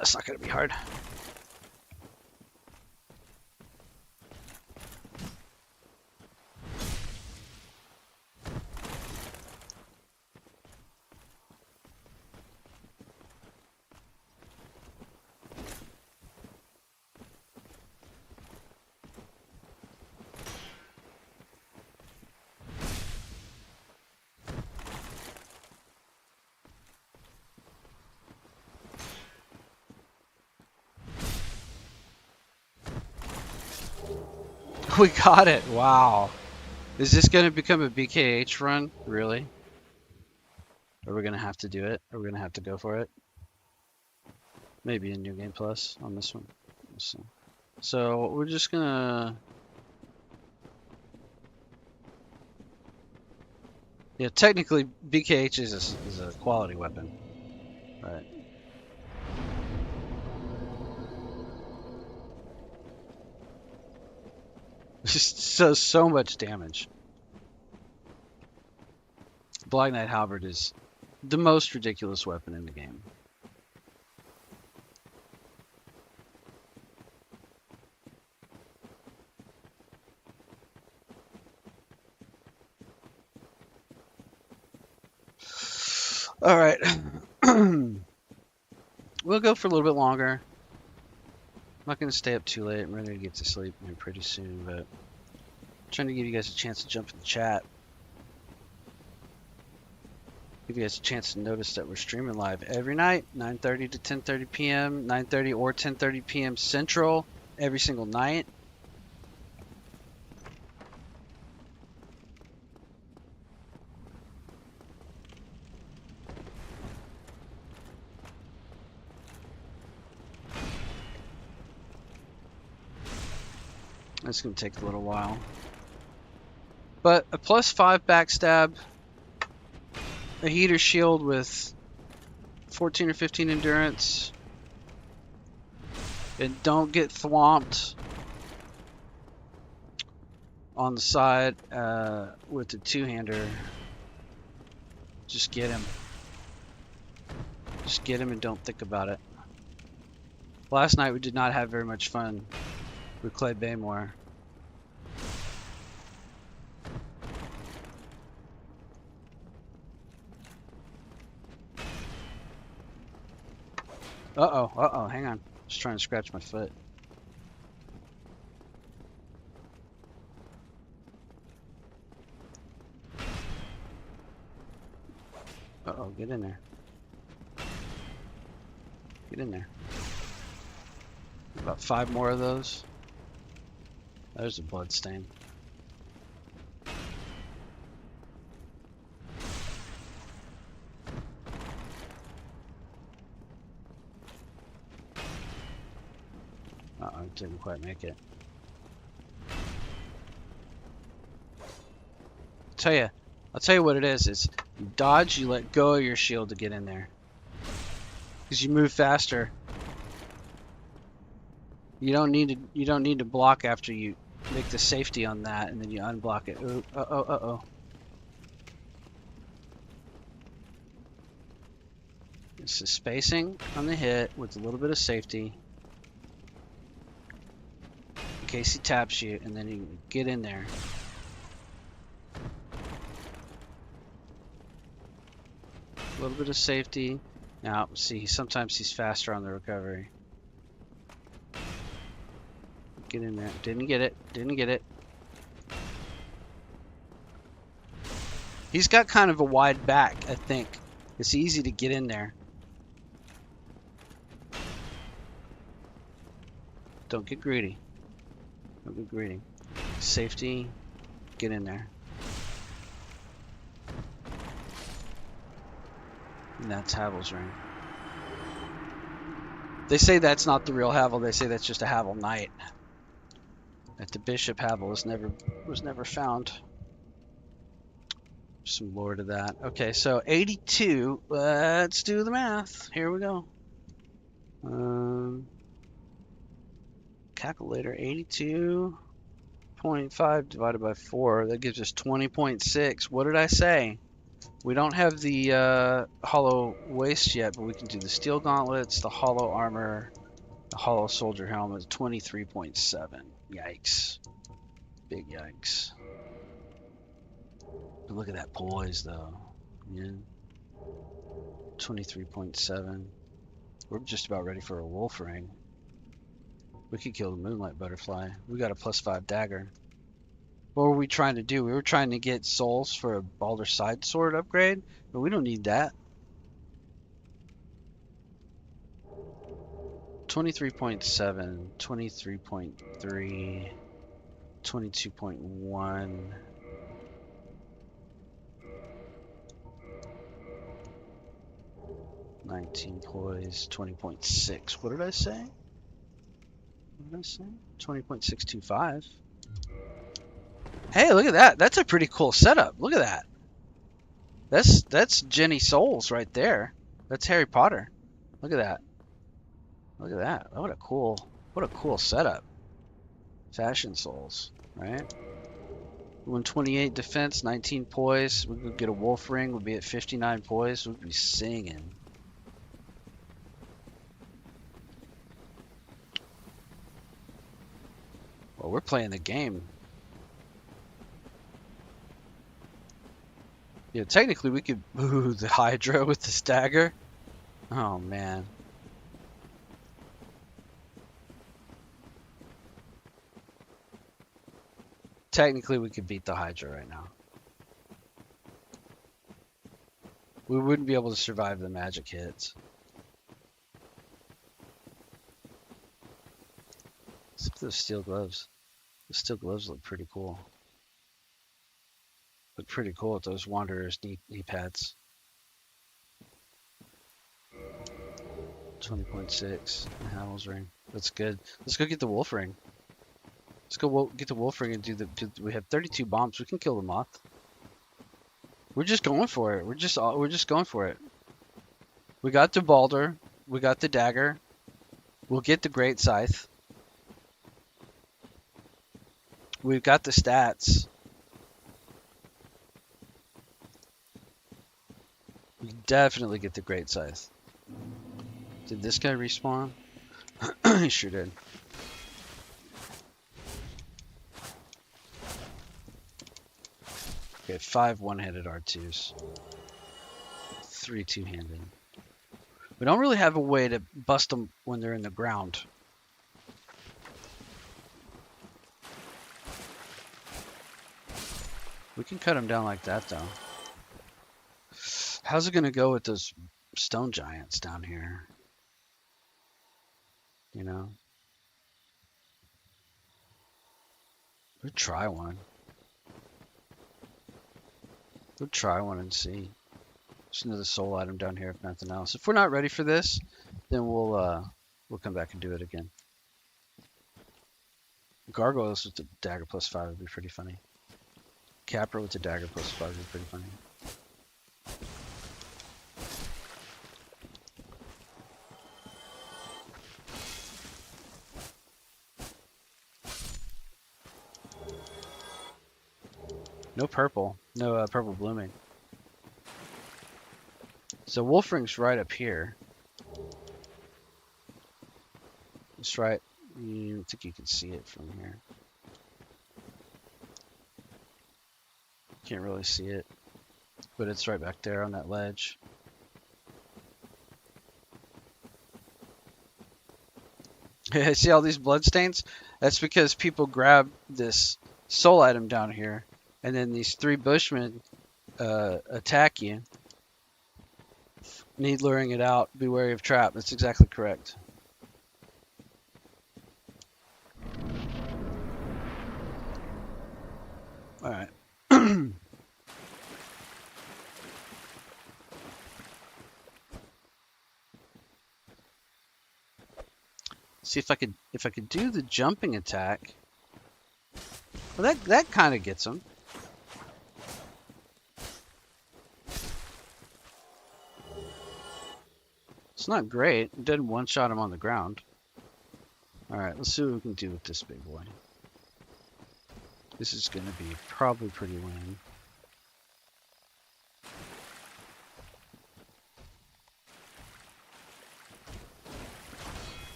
It's not going to be hard. We got it. Wow. Is this going to become a BKH run? Really? Are we going to have to do it? Are we going to have to go for it? Maybe a New Game Plus on this one. So we're just going to... Yeah, technically BKH is a quality weapon. Right. Just so much damage. Black Knight Halberd is the most ridiculous weapon in the game. All right. We'll go for a little bit longer. I'm not going to stay up too late. I'm ready to get to sleep pretty soon, but I'm trying to give you guys a chance to jump in the chat. Give you guys a chance to notice that we're streaming live every night, 9:30 to 10:30 p.m., 9:30 or 10:30 p.m. Central, every single night. It's going to take a little while. But a +5 backstab, a heater shield with 14 or 15 endurance, and don't get thwomped on the side with the two-hander. Just get him. Just get him and don't think about it. Last night we did not have very much fun with Clay Baymore. Uh-oh, hang on. Just trying to scratch my foot. Uh-oh, get in there. Get in there. About 5 more of those. There's a blood stain. Uh-oh, didn't quite make it. I'll tell you what it is. It's you dodge, you let go of your shield to get in there. Because you move faster. You don't need to block after you make the safety on that, and then you unblock it. Ooh, uh-oh. This is spacing on the hit with a little bit of safety. In case he taps you, and then you get in there. A little bit of safety. Now, see, sometimes he's faster on the recovery. Get in there. Didn't get it. Didn't get it. He's got kind of a wide back, I think. It's easy to get in there. Don't get greedy. Don't get greedy. Safety. Get in there. And that's Havel's ring. They say that's not the real Havel. They say that's just a Havel knight. That the Bishop Havel was never found. Some lore to that. Okay, so 82. Let's do the math. Here we go. Calculator 82.5 divided by 4. That gives us 20.6. What did I say? We don't have the hollow waist yet, but we can do the steel gauntlets, the hollow armor, the hollow soldier helmet. 23.7. Yikes. Big yikes. But look at that poise, though. Yeah. 23.7. We're just about ready for a wolf ring. We could kill the moonlight butterfly. We got a +5 dagger. What were we trying to do? We were trying to get souls for a Balder side sword upgrade, but we don't need that. 23.7, 23.3, 22.1. $19 poise, 20.6. What did I say? What did I say? 20.625. Hey, look at that. That's a pretty cool setup. Look at that. That's Jenny Souls right there. That's Harry Potter. Look at that. Look at that. What a cool setup. Fashion Souls, right? 128 defense, 19 poise. We could get a wolf ring. We'd be at 59 poise. We'd be singing. Well, we're playing the game. Yeah, technically we could boo the Hydra with the stagger. Oh man. Technically we could beat the Hydra right now. We wouldn't be able to survive the magic hits. Look at those steel gloves. The steel gloves look pretty cool. Look pretty cool with those Wanderer's knee pads. 20.6. Havel's ring. That's good. Let's go get the wolf ring. Let's go get the wolf ring and do the. We have 32 bombs. We can kill the moth. We're just going for it. We're just going for it. We got the Balder. We got the dagger. We'll get the Great Scythe. We've got the stats. We definitely get the Great Scythe. Did this guy respawn? He sure did. Okay, 5 one-handed R2s. 3 two-handed. We don't really have a way to bust them when they're in the ground. We can cut them down like that, though. How's it going to go with those stone giants down here? You know? We'll try one. We'll try one and see. Just another soul item down here, if nothing else. If we're not ready for this, then we'll come back and do it again. Gargoyles with the dagger +5 would be pretty funny. Capra with the dagger +5 would be pretty funny. No purple. No purple blooming. So Wolfring's right up here. It's right. I think you can see it from here. Can't really see it, but it's right back there on that ledge. See all these bloodstains? That's because people grab this soul item down here, and then these 3 bushmen attack you. Need luring it out. Be wary of trap. That's exactly correct. All right. See if I could do the jumping attack. Well, that kind of gets him. It's not great. It didn't one-shot him on the ground. All right, let's see what we can do with this big boy. This is going to be probably pretty lame.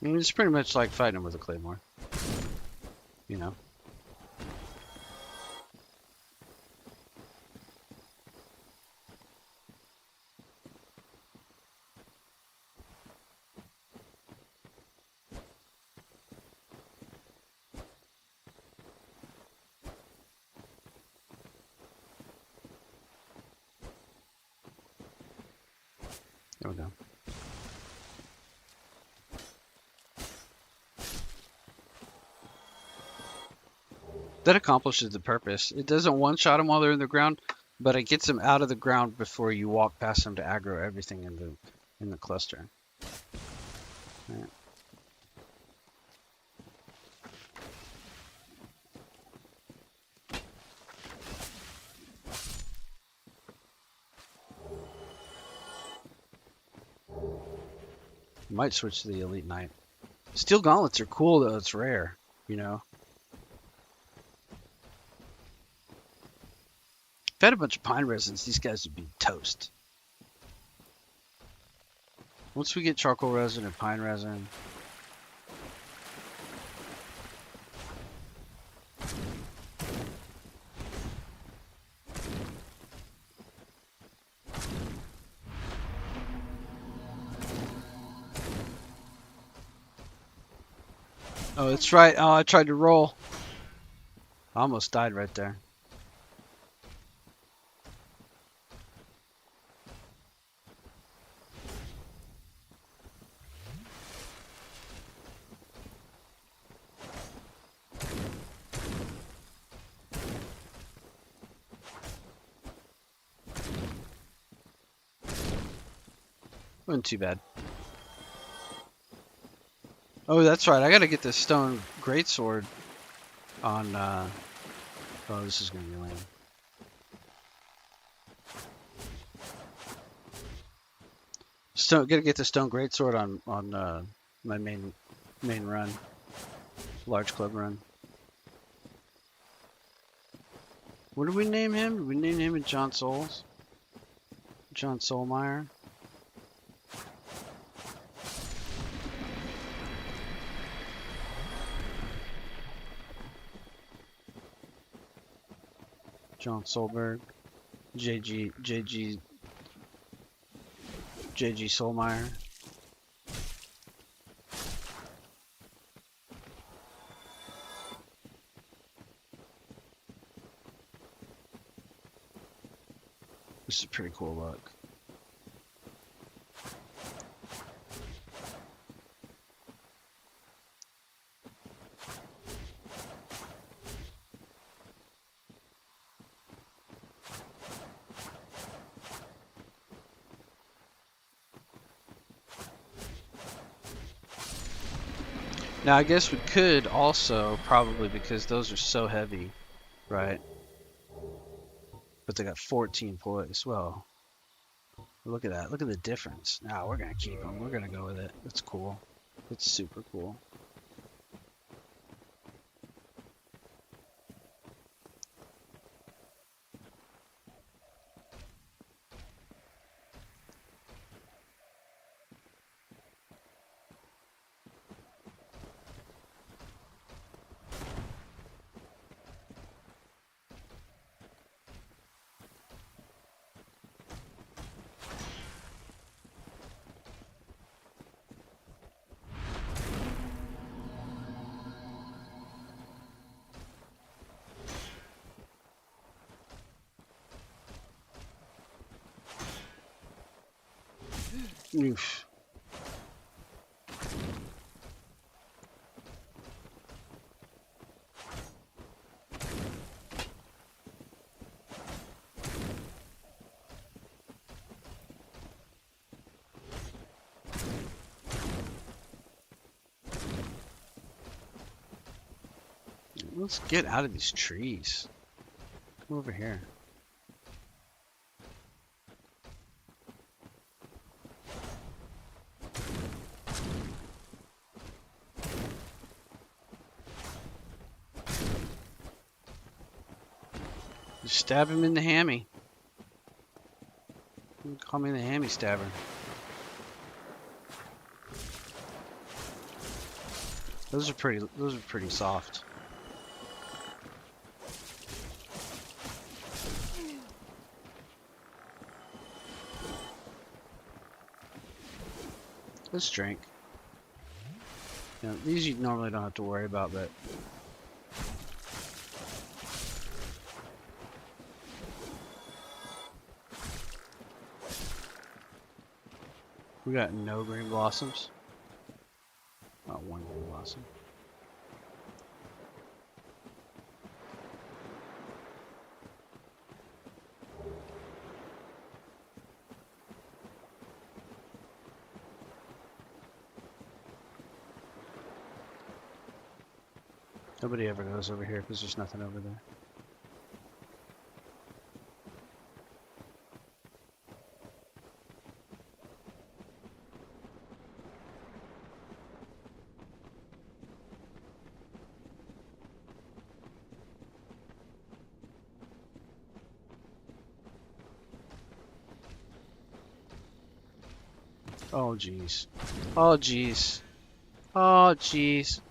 I mean, it's pretty much like fighting him with a claymore. You know. There we go. That accomplishes the purpose. It doesn't one-shot them while they're in the ground, but it gets them out of the ground before you walk past them to aggro everything in the cluster. Right. Might switch to the Elite Knight. Steel gauntlets are cool though. It's rare, you know. If I had a bunch of pine resins, these guys would be toast. Once we get charcoal resin and pine resin, oh, that's right. Oh, I tried to roll. I almost died right there. Wasn't too bad. Oh, that's right. I gotta get this stone greatsword on. Oh, this is gonna be lame. Gotta get the stone greatsword on my main run, large club run. What did we name him? Did we name him John Souls? John Soulmeyer. John Solberg, JG Soulmeyer. This is a pretty cool look. Now I guess we could also probably, because those are so heavy, right? But they got 14 poise. Well, look at that. Look at the difference. Now we're gonna keep them. We're gonna go with it. It's cool. It's super cool. Oof. Let's get out of these trees. Come over here. Just stab him in the hammy. You can call me the hammy stabber. Those are pretty soft. Let's drink. You know, these you normally don't have to worry about, but we got no green blossoms. Not one green blossom. Nobody ever goes over here because there's nothing over there. Oh jeez. Oh jeez. Oh jeez.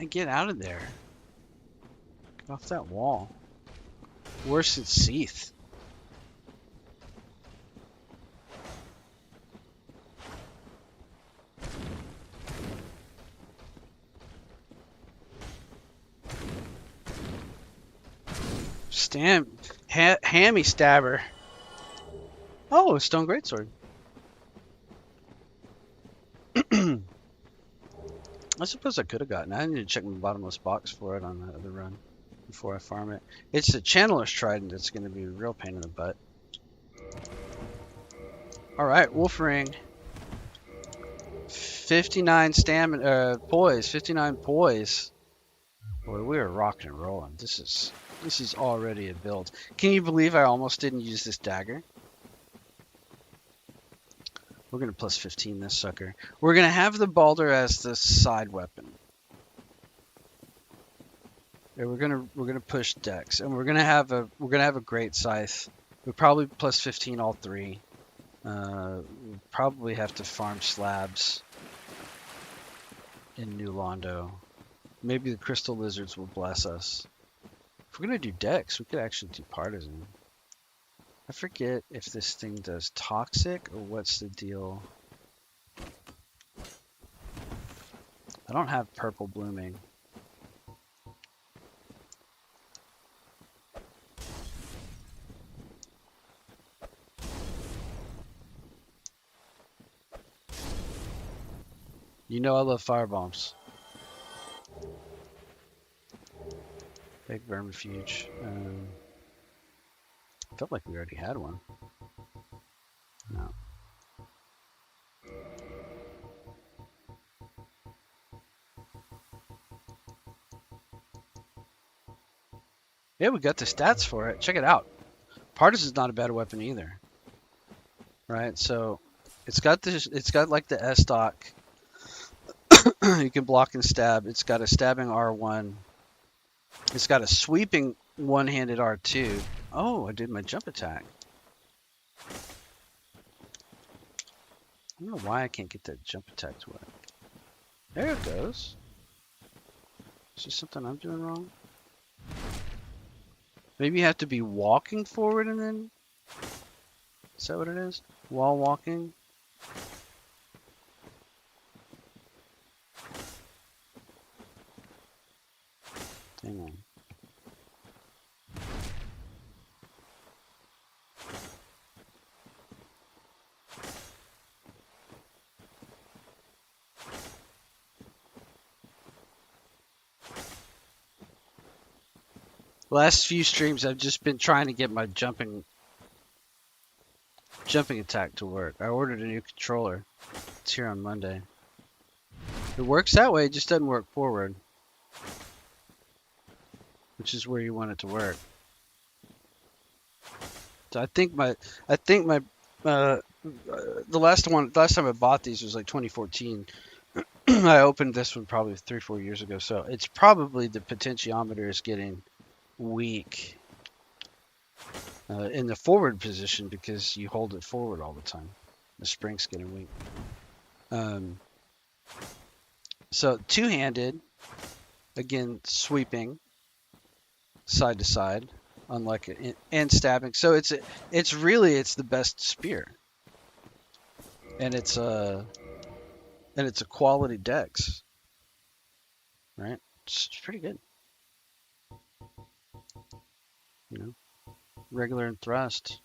Get out of there. Get off that wall. Worse than Scythe. Hammy stabber. Oh, stone greatsword. I suppose I could have gotten it. I need to check my bottomless box for it on the other run before I farm it. It's the Channeler's Trident that's going to be a real pain in the butt. Alright, Wolf Ring. 59 stamina, poise. 59 poise. Boy, we are rocking and rolling. This is already a build. Can you believe I almost didn't use this dagger? We're gonna plus 15 this sucker. We're gonna have the Balder as the side weapon. Yeah, we're gonna push Dex, and we're gonna have a Great Scythe. We probably plus 15 all three. We'll probably have to farm slabs in New Londo. Maybe the Crystal Lizards will bless us. If we're gonna do Dex, we could actually do Partisan. I forget if this thing does toxic or what's the deal. I don't have purple blooming. You know I love fire bombs. Big vermifuge. Felt like we already had one. No. Yeah, we got the stats for it. Check it out. Partisan's not a bad weapon either. Right? So it's got this. It's got like the S stock. You can block and stab. It's got a stabbing R1. It's got a sweeping one-handed R2. Oh, I did my jump attack. I don't know why I can't get that jump attack to work. There it goes. Is there something I'm doing wrong? Maybe you have to be walking forward and then... Is that what it is? While walking? Hang on. Last few streams I've just been trying to get my jumping attack to work. I ordered a new controller. It's here on Monday. It works that way, it just doesn't work forward. Which is where you want it to work. So I think my the last time I bought these was like 2014. I opened this one probably 3-4 years ago, so it's probably the potentiometer is getting weak in the forward position because you hold it forward all the time. The spring's getting weak. So two-handed, again sweeping side to side, unlike it, and stabbing. So it's really the best spear, and it's a quality dex, right? It's pretty good. You know, regular and thrust.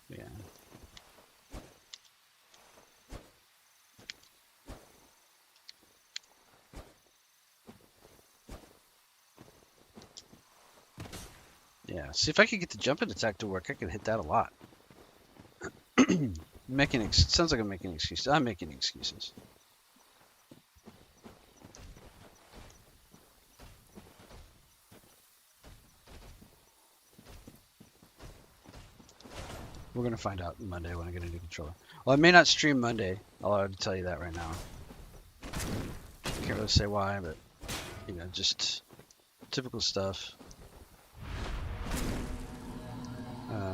Yeah. Yeah. See if I could get the jumping attack to work. I could hit that a lot. Sounds like I'm making excuses. I'm making excuses. We're gonna find out Monday when I get a new controller. Well, I may not stream Monday. I'll already tell you that right now. Can't really say why, but you know, just typical stuff.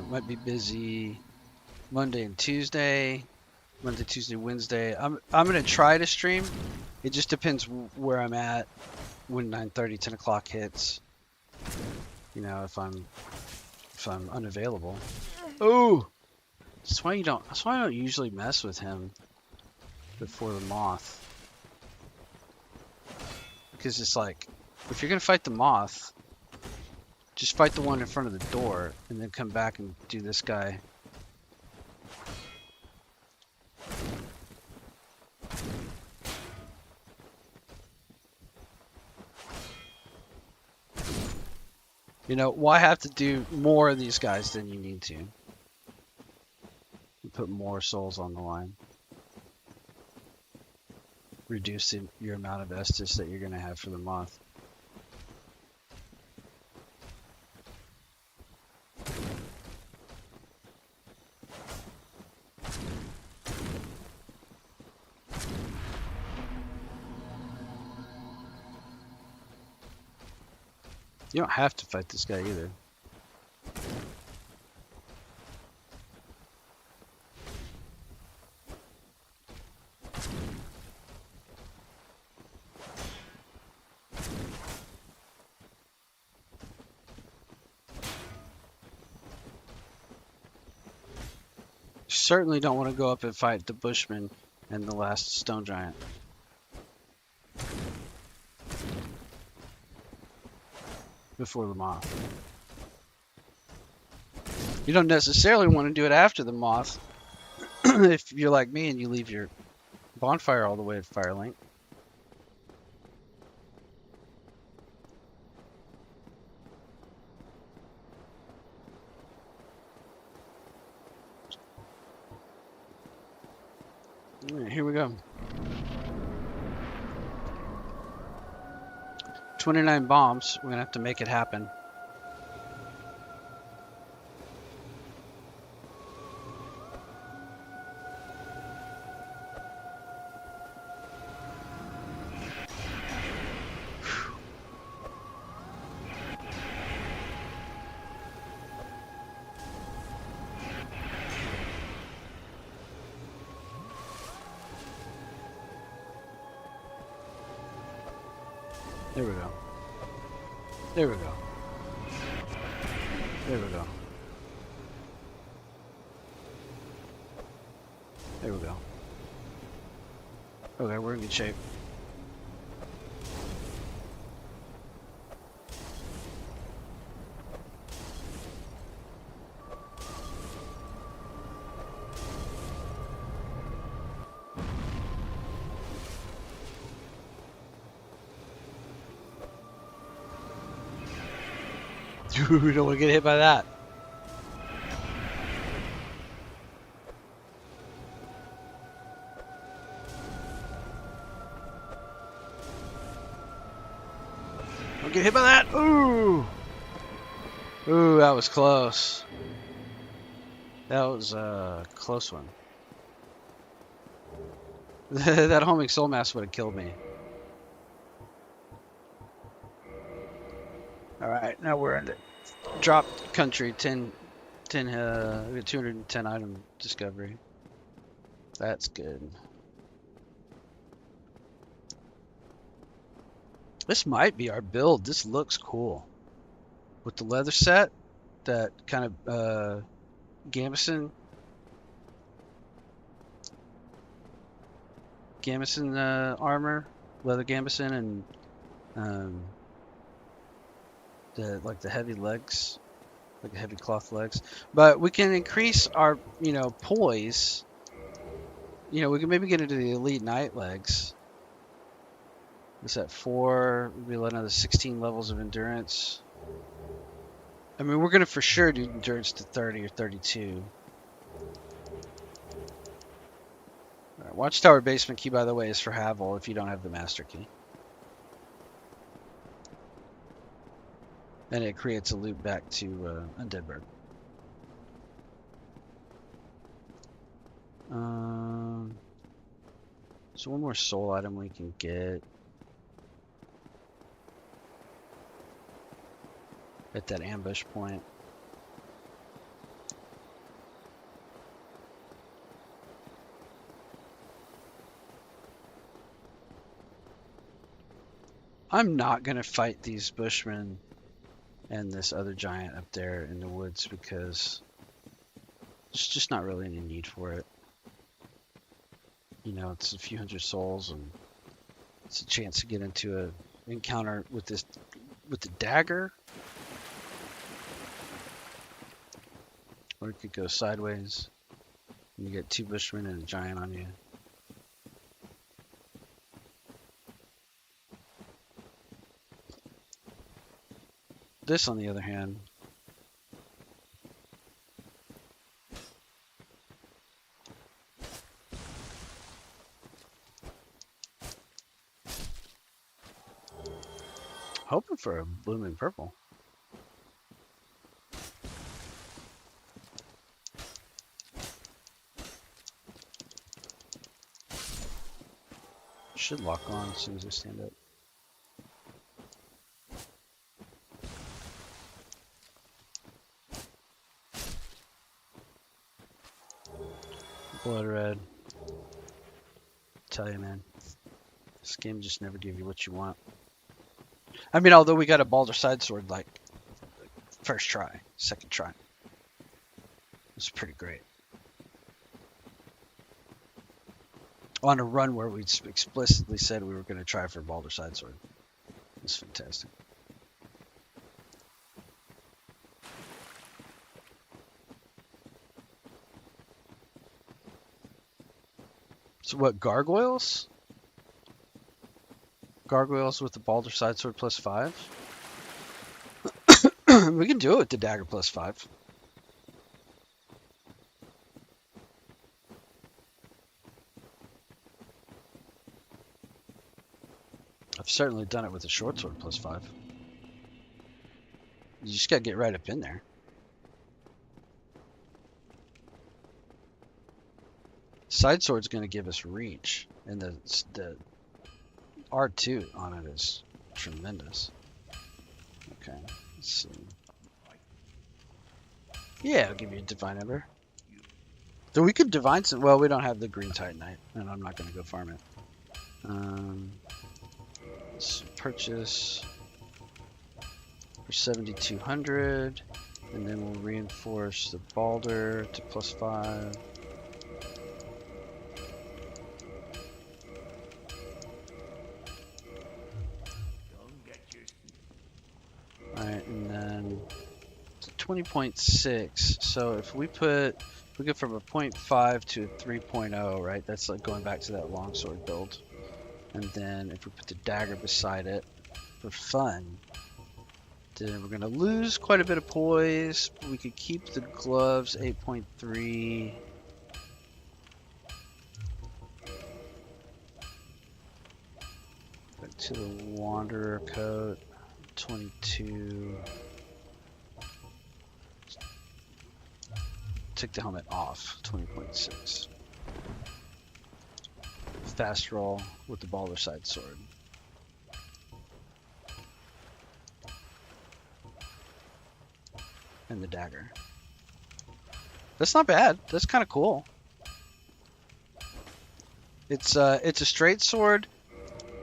Might be busy Monday and Tuesday. Monday, Tuesday, Wednesday. I'm gonna try to stream. It just depends where I'm at when 9:30, 10 o'clock hits. You know, if I'm unavailable. Oh, that's why I don't usually mess with him before the moth. Because it's like, if you're gonna fight the moth, just fight the one in front of the door, and then come back and do this guy. You know, why have to do more of these guys than you need to? You put more souls on the line. Reducing your amount of Estus that you're going to have for the moth. You don't have to fight this guy either. You certainly don't want to go up and fight the Bushman and the last Stone Giant. before the moth. You don't necessarily want to do it after the moth if you're like me and you leave your bonfire all the way at Firelink. All right, here we go. 29 bombs. We're gonna have to make it happen. There we go. There we go. There we go. There we go. Okay, we're in good shape. Dude, we don't want to get hit by that. Don't get hit by that. Ooh. Ooh, that was close. That was a close one. That homing soul mass would have killed me. Alright, now we're in the drop country. 10 we got 210 item discovery. That's good. This might be our build. This looks cool. With the leather set, that kind of gambeson armor, leather gambeson, and the heavy legs, like the heavy cloth legs. But we can increase our, poise. We can maybe get into the elite knight legs. It's at 4. We'll be another 16 levels of endurance. I mean, we're gonna for sure do endurance to 30 or 32. All right, Watchtower basement key, by the way, is for Havel if you don't have the master key. And it creates a loop back to Undead Bird. So one more soul item we can get at that ambush point. I'm not gonna fight these bushmen and this other giant up there in the woods because there's just not really any need for it. It's a few hundred souls and it's a chance to get into an encounter with the dagger. Or it could go sideways and you get 2 bushmen and a giant on you. This, on the other hand, hoping for a blooming purple. Should lock on as soon as I stand up. Blood red. Tell you, man, this game just never gives you what you want. I mean, although we got a Balder side sword like first try, second try, it's pretty great. On a run where we explicitly said we were going to try for Balder side sword, it's fantastic. So what, gargoyles? Gargoyles with the Balder side sword +5? We can do it with the dagger +5. I've certainly done it with a short sword +5. You just gotta get right up in there. Side sword's gonna give us reach, and the R2 on it is tremendous. Okay, let's see. Yeah, I'll give you a divine ember. So we could divine some. Well, we don't have the green titanite, and I'm not gonna go farm it. Let's purchase for 7,200, and then we'll reinforce the Balder to +5. Alright, and then 20.6. So if we go from a 0.5 to a 3.0, right? That's like going back to that longsword build. And then if we put the dagger beside it for fun, then we're going to lose quite a bit of poise. We could keep the gloves 8.3. Back to the Wanderer coat 22. Take the helmet off 20.6. Fast roll with the Balder side sword. And the dagger. That's not bad. That's kind of cool. It's a straight sword.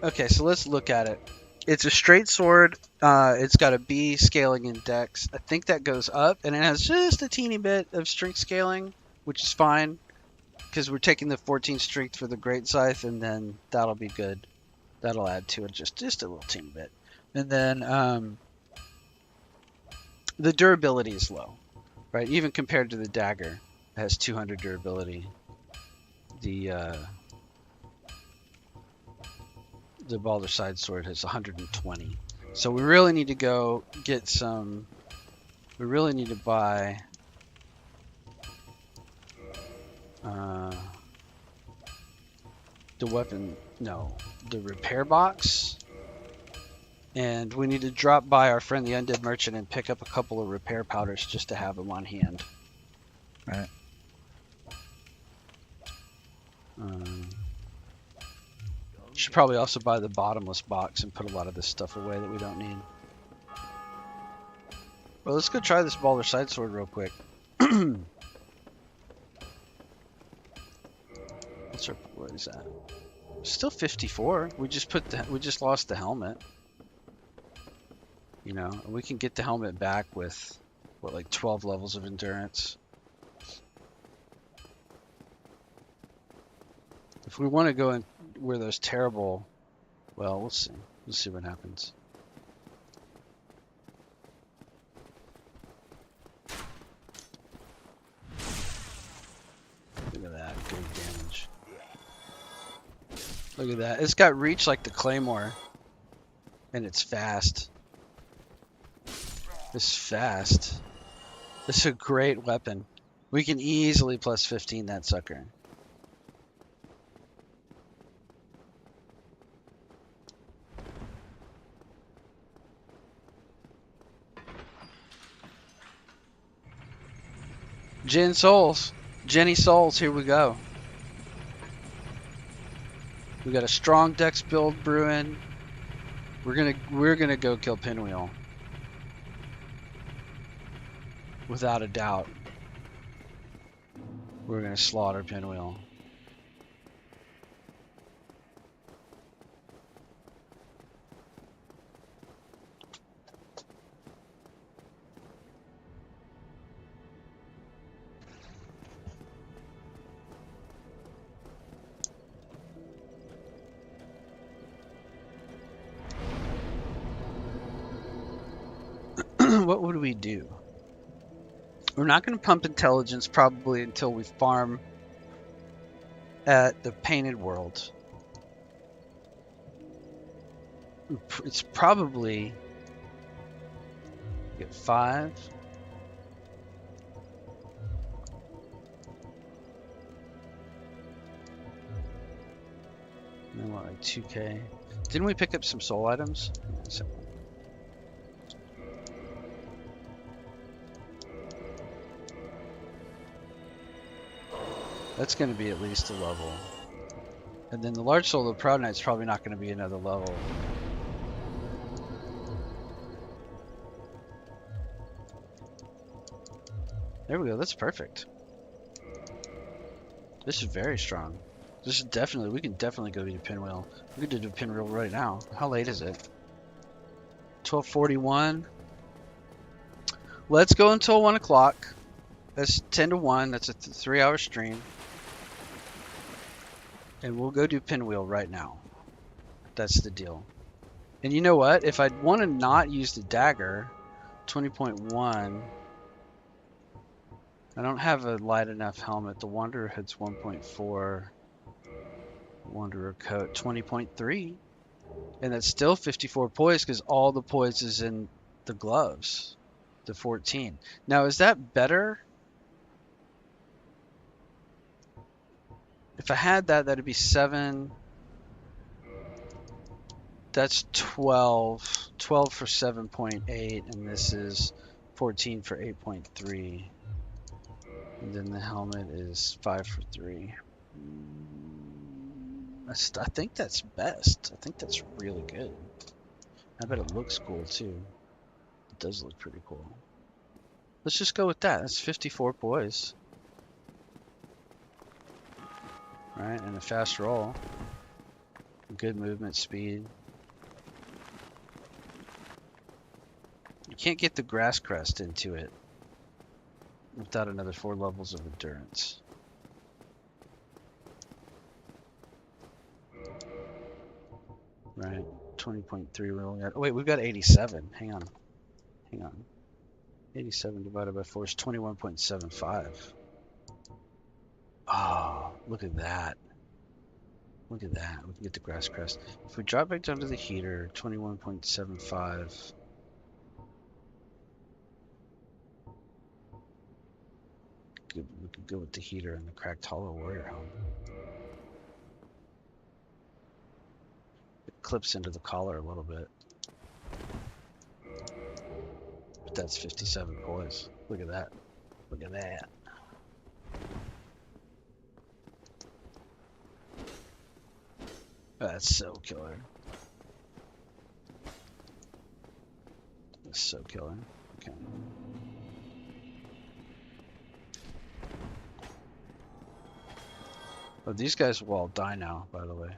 Okay, so let's look at it. It's a straight sword. It's got a B scaling in dex. I think that goes up, and it has just a teeny bit of strength scaling, which is fine, because we're taking the 14 strength for the Great Scythe, and then that'll be good. That'll add to it just a little teeny bit. And then the durability is low, right? Even compared to the dagger, it has 200 durability. The Balder side sword has 120. So we really need to go get some. We really need to buy the weapon. No, the repair box. And we need to drop by our friend the Undead Merchant and pick up a couple of repair powders just to have them on hand. Right. Should probably also buy the bottomless box and put a lot of this stuff away that we don't need. Well, let's go try this Balder side sword real quick. What is that? Still 54. We just lost the helmet. You know, we can get the helmet back with what, like 12 levels of endurance. If we want to go in where those terrible, well, we'll see. We'll see what happens. Look at that, good damage. Look at that. It's got reach like the Claymore, and it's fast. It's fast. It's a great weapon. We can easily plus 15 that sucker. Jenny Souls, here we go. We got a strong dex build brewing. We're gonna go kill Pinwheel. Without a doubt. We're gonna slaughter Pinwheel. What would we do? We're not going to pump intelligence probably until we farm at the painted world. It's probably get 5. And then what, like 2K? Didn't we pick up some soul items? Yeah, so. That's going to be at least a level. And then the large soul of the Proud Knight's probably not going to be another level. There we go, that's perfect. This is very strong. This is definitely, we can definitely go to Pinwheel. We could do Pinwheel right now. How late is it? 12:41. Let's go until 1 o'clock. That's 10 to 1. That's a 3-hour stream. And we'll go do Pinwheel right now. That's the deal. And you know what? If I want to not use the dagger, 20.1, I don't have a light enough helmet. The Wanderer hood's 1.4. Wanderer coat 20.3. And that's still 54 poise because all the poise is in the gloves. The 14. Now, is that better? If I had that, that'd be 7. That's 12. 12 for 7.8, and this is 14 for 8.3. And then the helmet is 5 for 3. I think that's best. I think that's really good. I bet it looks cool too. It does look pretty cool. Let's just go with that. That's 54 poise. Right, and a fast roll. Good movement speed. You can't get the grass crest into it without another 4 levels of endurance. Right, 20.3 we only got, oh wait, we've got 87. Hang on. 87 divided by 4 is 21.75. Oh, look at that. Look at that. We can get the grass crest. If we drop back down to the heater, 21.75. We could go with the heater and the cracked hollow warrior helmet. It clips into the collar a little bit. But that's 57 poise. Look at that. Look at that. That's so killer. That's so killer. Okay. Oh, these guys will all die now, by the way.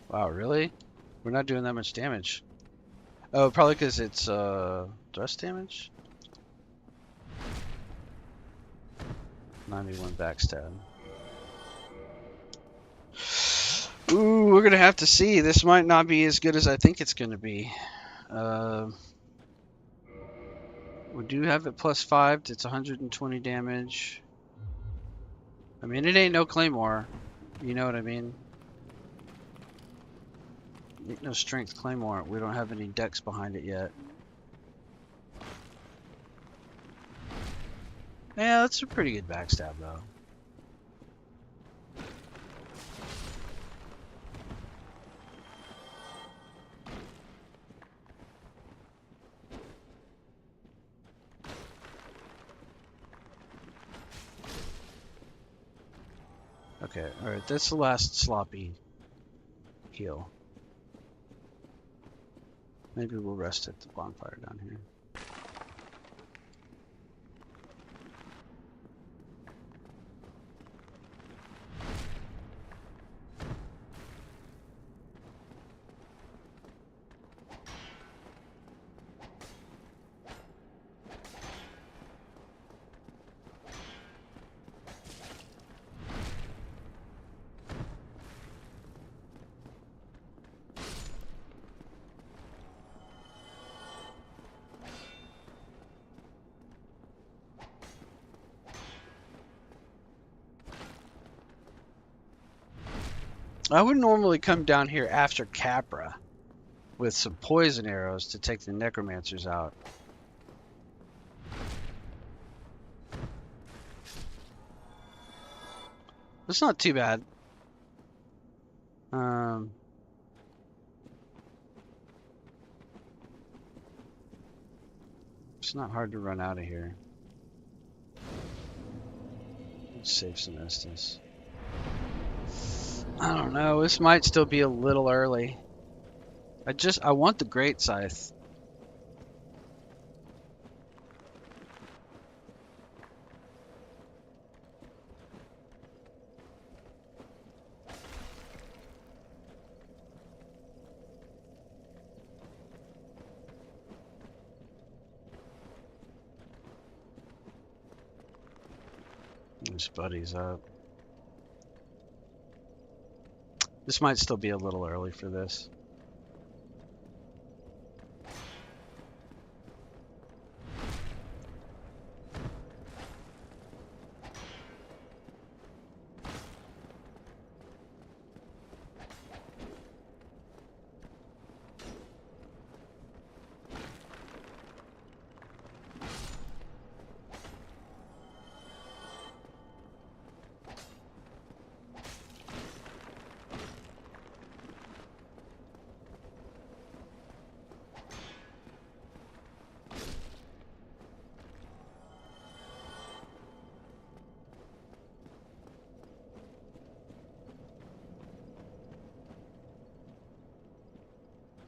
Wow, really? We're not doing that much damage. Oh, probably because it's thrust damage? 91 backstab. Ooh, we're gonna have to see. This might not be as good as I think it's gonna be. We do have it +5. It's 120 damage. I mean, it ain't no claymore. You know what I mean? Ain't no strength claymore. We don't have any dex behind it yet. Yeah, that's a pretty good backstab though. Okay, alright, that's the last sloppy heal. Maybe we'll rest at the bonfire down here. I would normally come down here after Capra with some poison arrows to take the necromancers out. It's not too bad. It's not hard to run out of here. Let's save some Estus. I don't know. This might still be a little early. I want the Great Scythe. His buddy's up. This might still be a little early for this.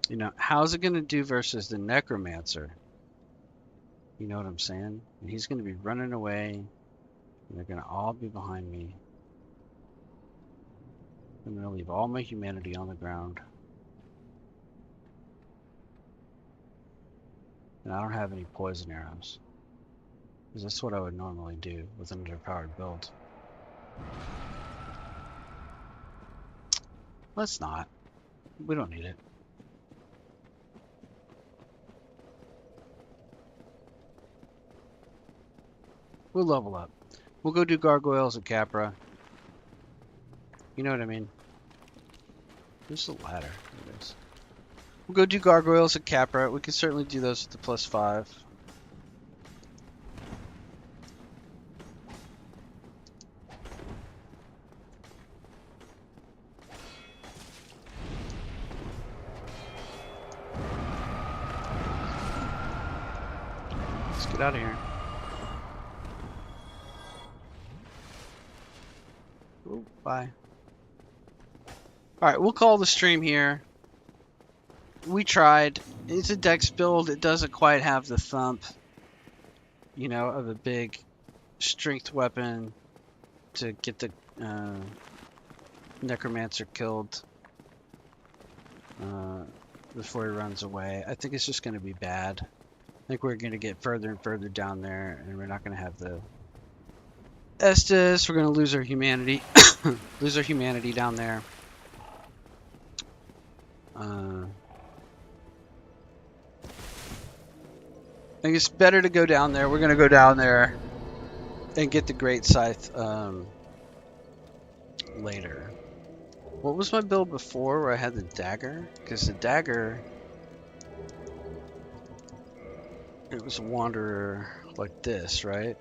You know, how's it going to do versus the Necromancer? You know what I'm saying? And he's going to be running away, and they're going to all be behind me. I'm going to leave all my humanity on the ground. And I don't have any poison arrows. Because that's what I would normally do with an underpowered build. Let's not. We don't need it. We'll level up. We'll go do gargoyles at Capra. You know what I mean? There's a ladder. There it is. We'll go do gargoyles at Capra. We can certainly do those with the +5. Let's get out of here. Oh, bye. Alright, we'll call the stream here. We tried. It's a dex build. It doesn't quite have the thump, you know, of a big strength weapon to get the necromancer killed before he runs away. I think it's just going to be bad. I think we're going to get further and further down there, and we're not going to have the Estus. We're going to lose our humanity. Lose our humanity down there. I think it's better to go down there. We're going to go down there and get the Great Scythe later. What was my build before where I had the dagger? Because the dagger, it was a Wanderer like this, right?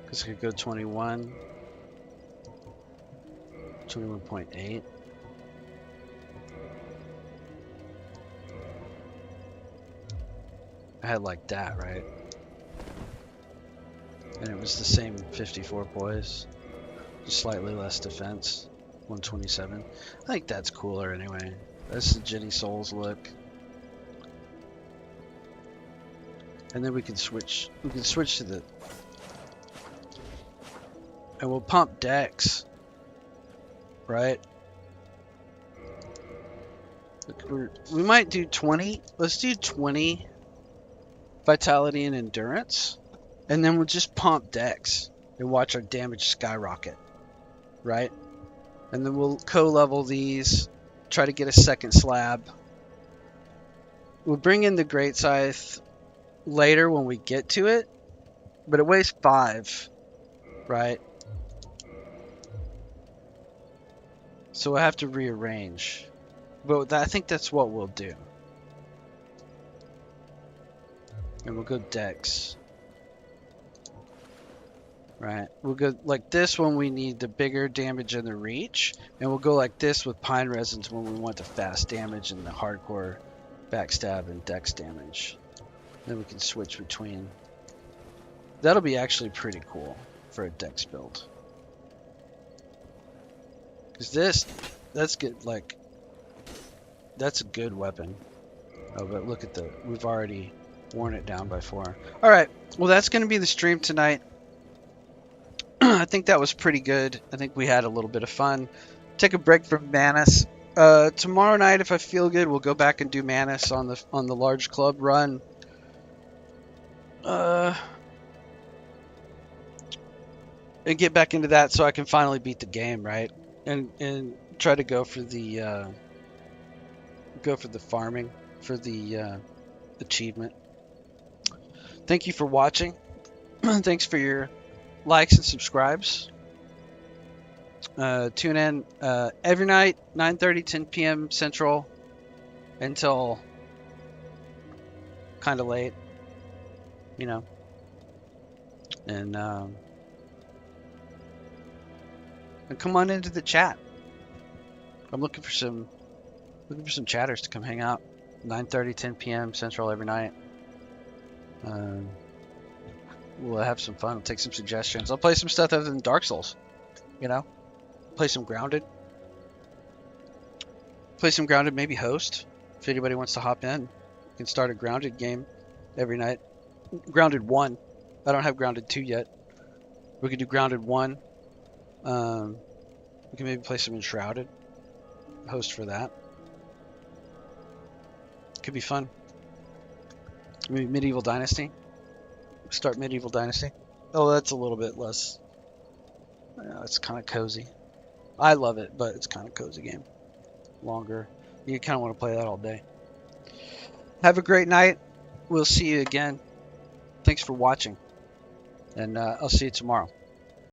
Because I could go 21, 21.8. I had like that, right? And it was the same 54 poise, just slightly less defense, 127. I think that's cooler anyway. That's the Jenny Souls look. And then we can switch. We can switch to the, and we'll pump Dex, right? Look, we might do 20. Let's do 20 vitality and endurance, and then we'll just pump Dex and watch our damage skyrocket, right? And then we'll co-level these, try to get a second slab. We'll bring in the Great Scythe later when we get to it, but it weighs 5, right? So we'll have to rearrange. But I think that's what we'll do. And we'll go Dex. Right. We'll go like this when we need the bigger damage and the reach. And we'll go like this with Pine Resins when we want the fast damage and the hardcore backstab and Dex damage. Then we can switch between. That'll be actually pretty cool for a Dex build. Because that's good, like, that's a good weapon. Oh, but look at we've already worn it down by 4. All right, well, that's going to be the stream tonight. I think that was pretty good. I think we had a little bit of fun. Take a break from Manus. Tomorrow night, if I feel good, we'll go back and do Manus on the large club run. And get back into that so I can finally beat the game, right? And try to go for the farming for the achievement. Thank you for watching. Thanks for your likes and subscribes. Tune in every night, 9:30, 10 p.m. Central, until kind of late, you know. And come on into the chat. I'm looking for some chatters to come hang out. 9:30, 10 p.m. Central every night. We'll have some fun. I'll take some suggestions. I'll play some stuff other than Dark Souls. You know, play some Grounded. Maybe host. If anybody wants to hop in, you can start a Grounded game every night. Grounded 1. I don't have Grounded 2 yet. We could do Grounded 1. We can maybe play some Enshrouded. Host for that. Could be fun. Maybe Medieval Dynasty. Start Medieval Dynasty. Oh, that's a little bit less. It's kind of cozy. I love it, but it's kind of cozy game. Longer. You kind of want to play that all day. Have a great night. We'll see you again. Thanks for watching. And I'll see you tomorrow.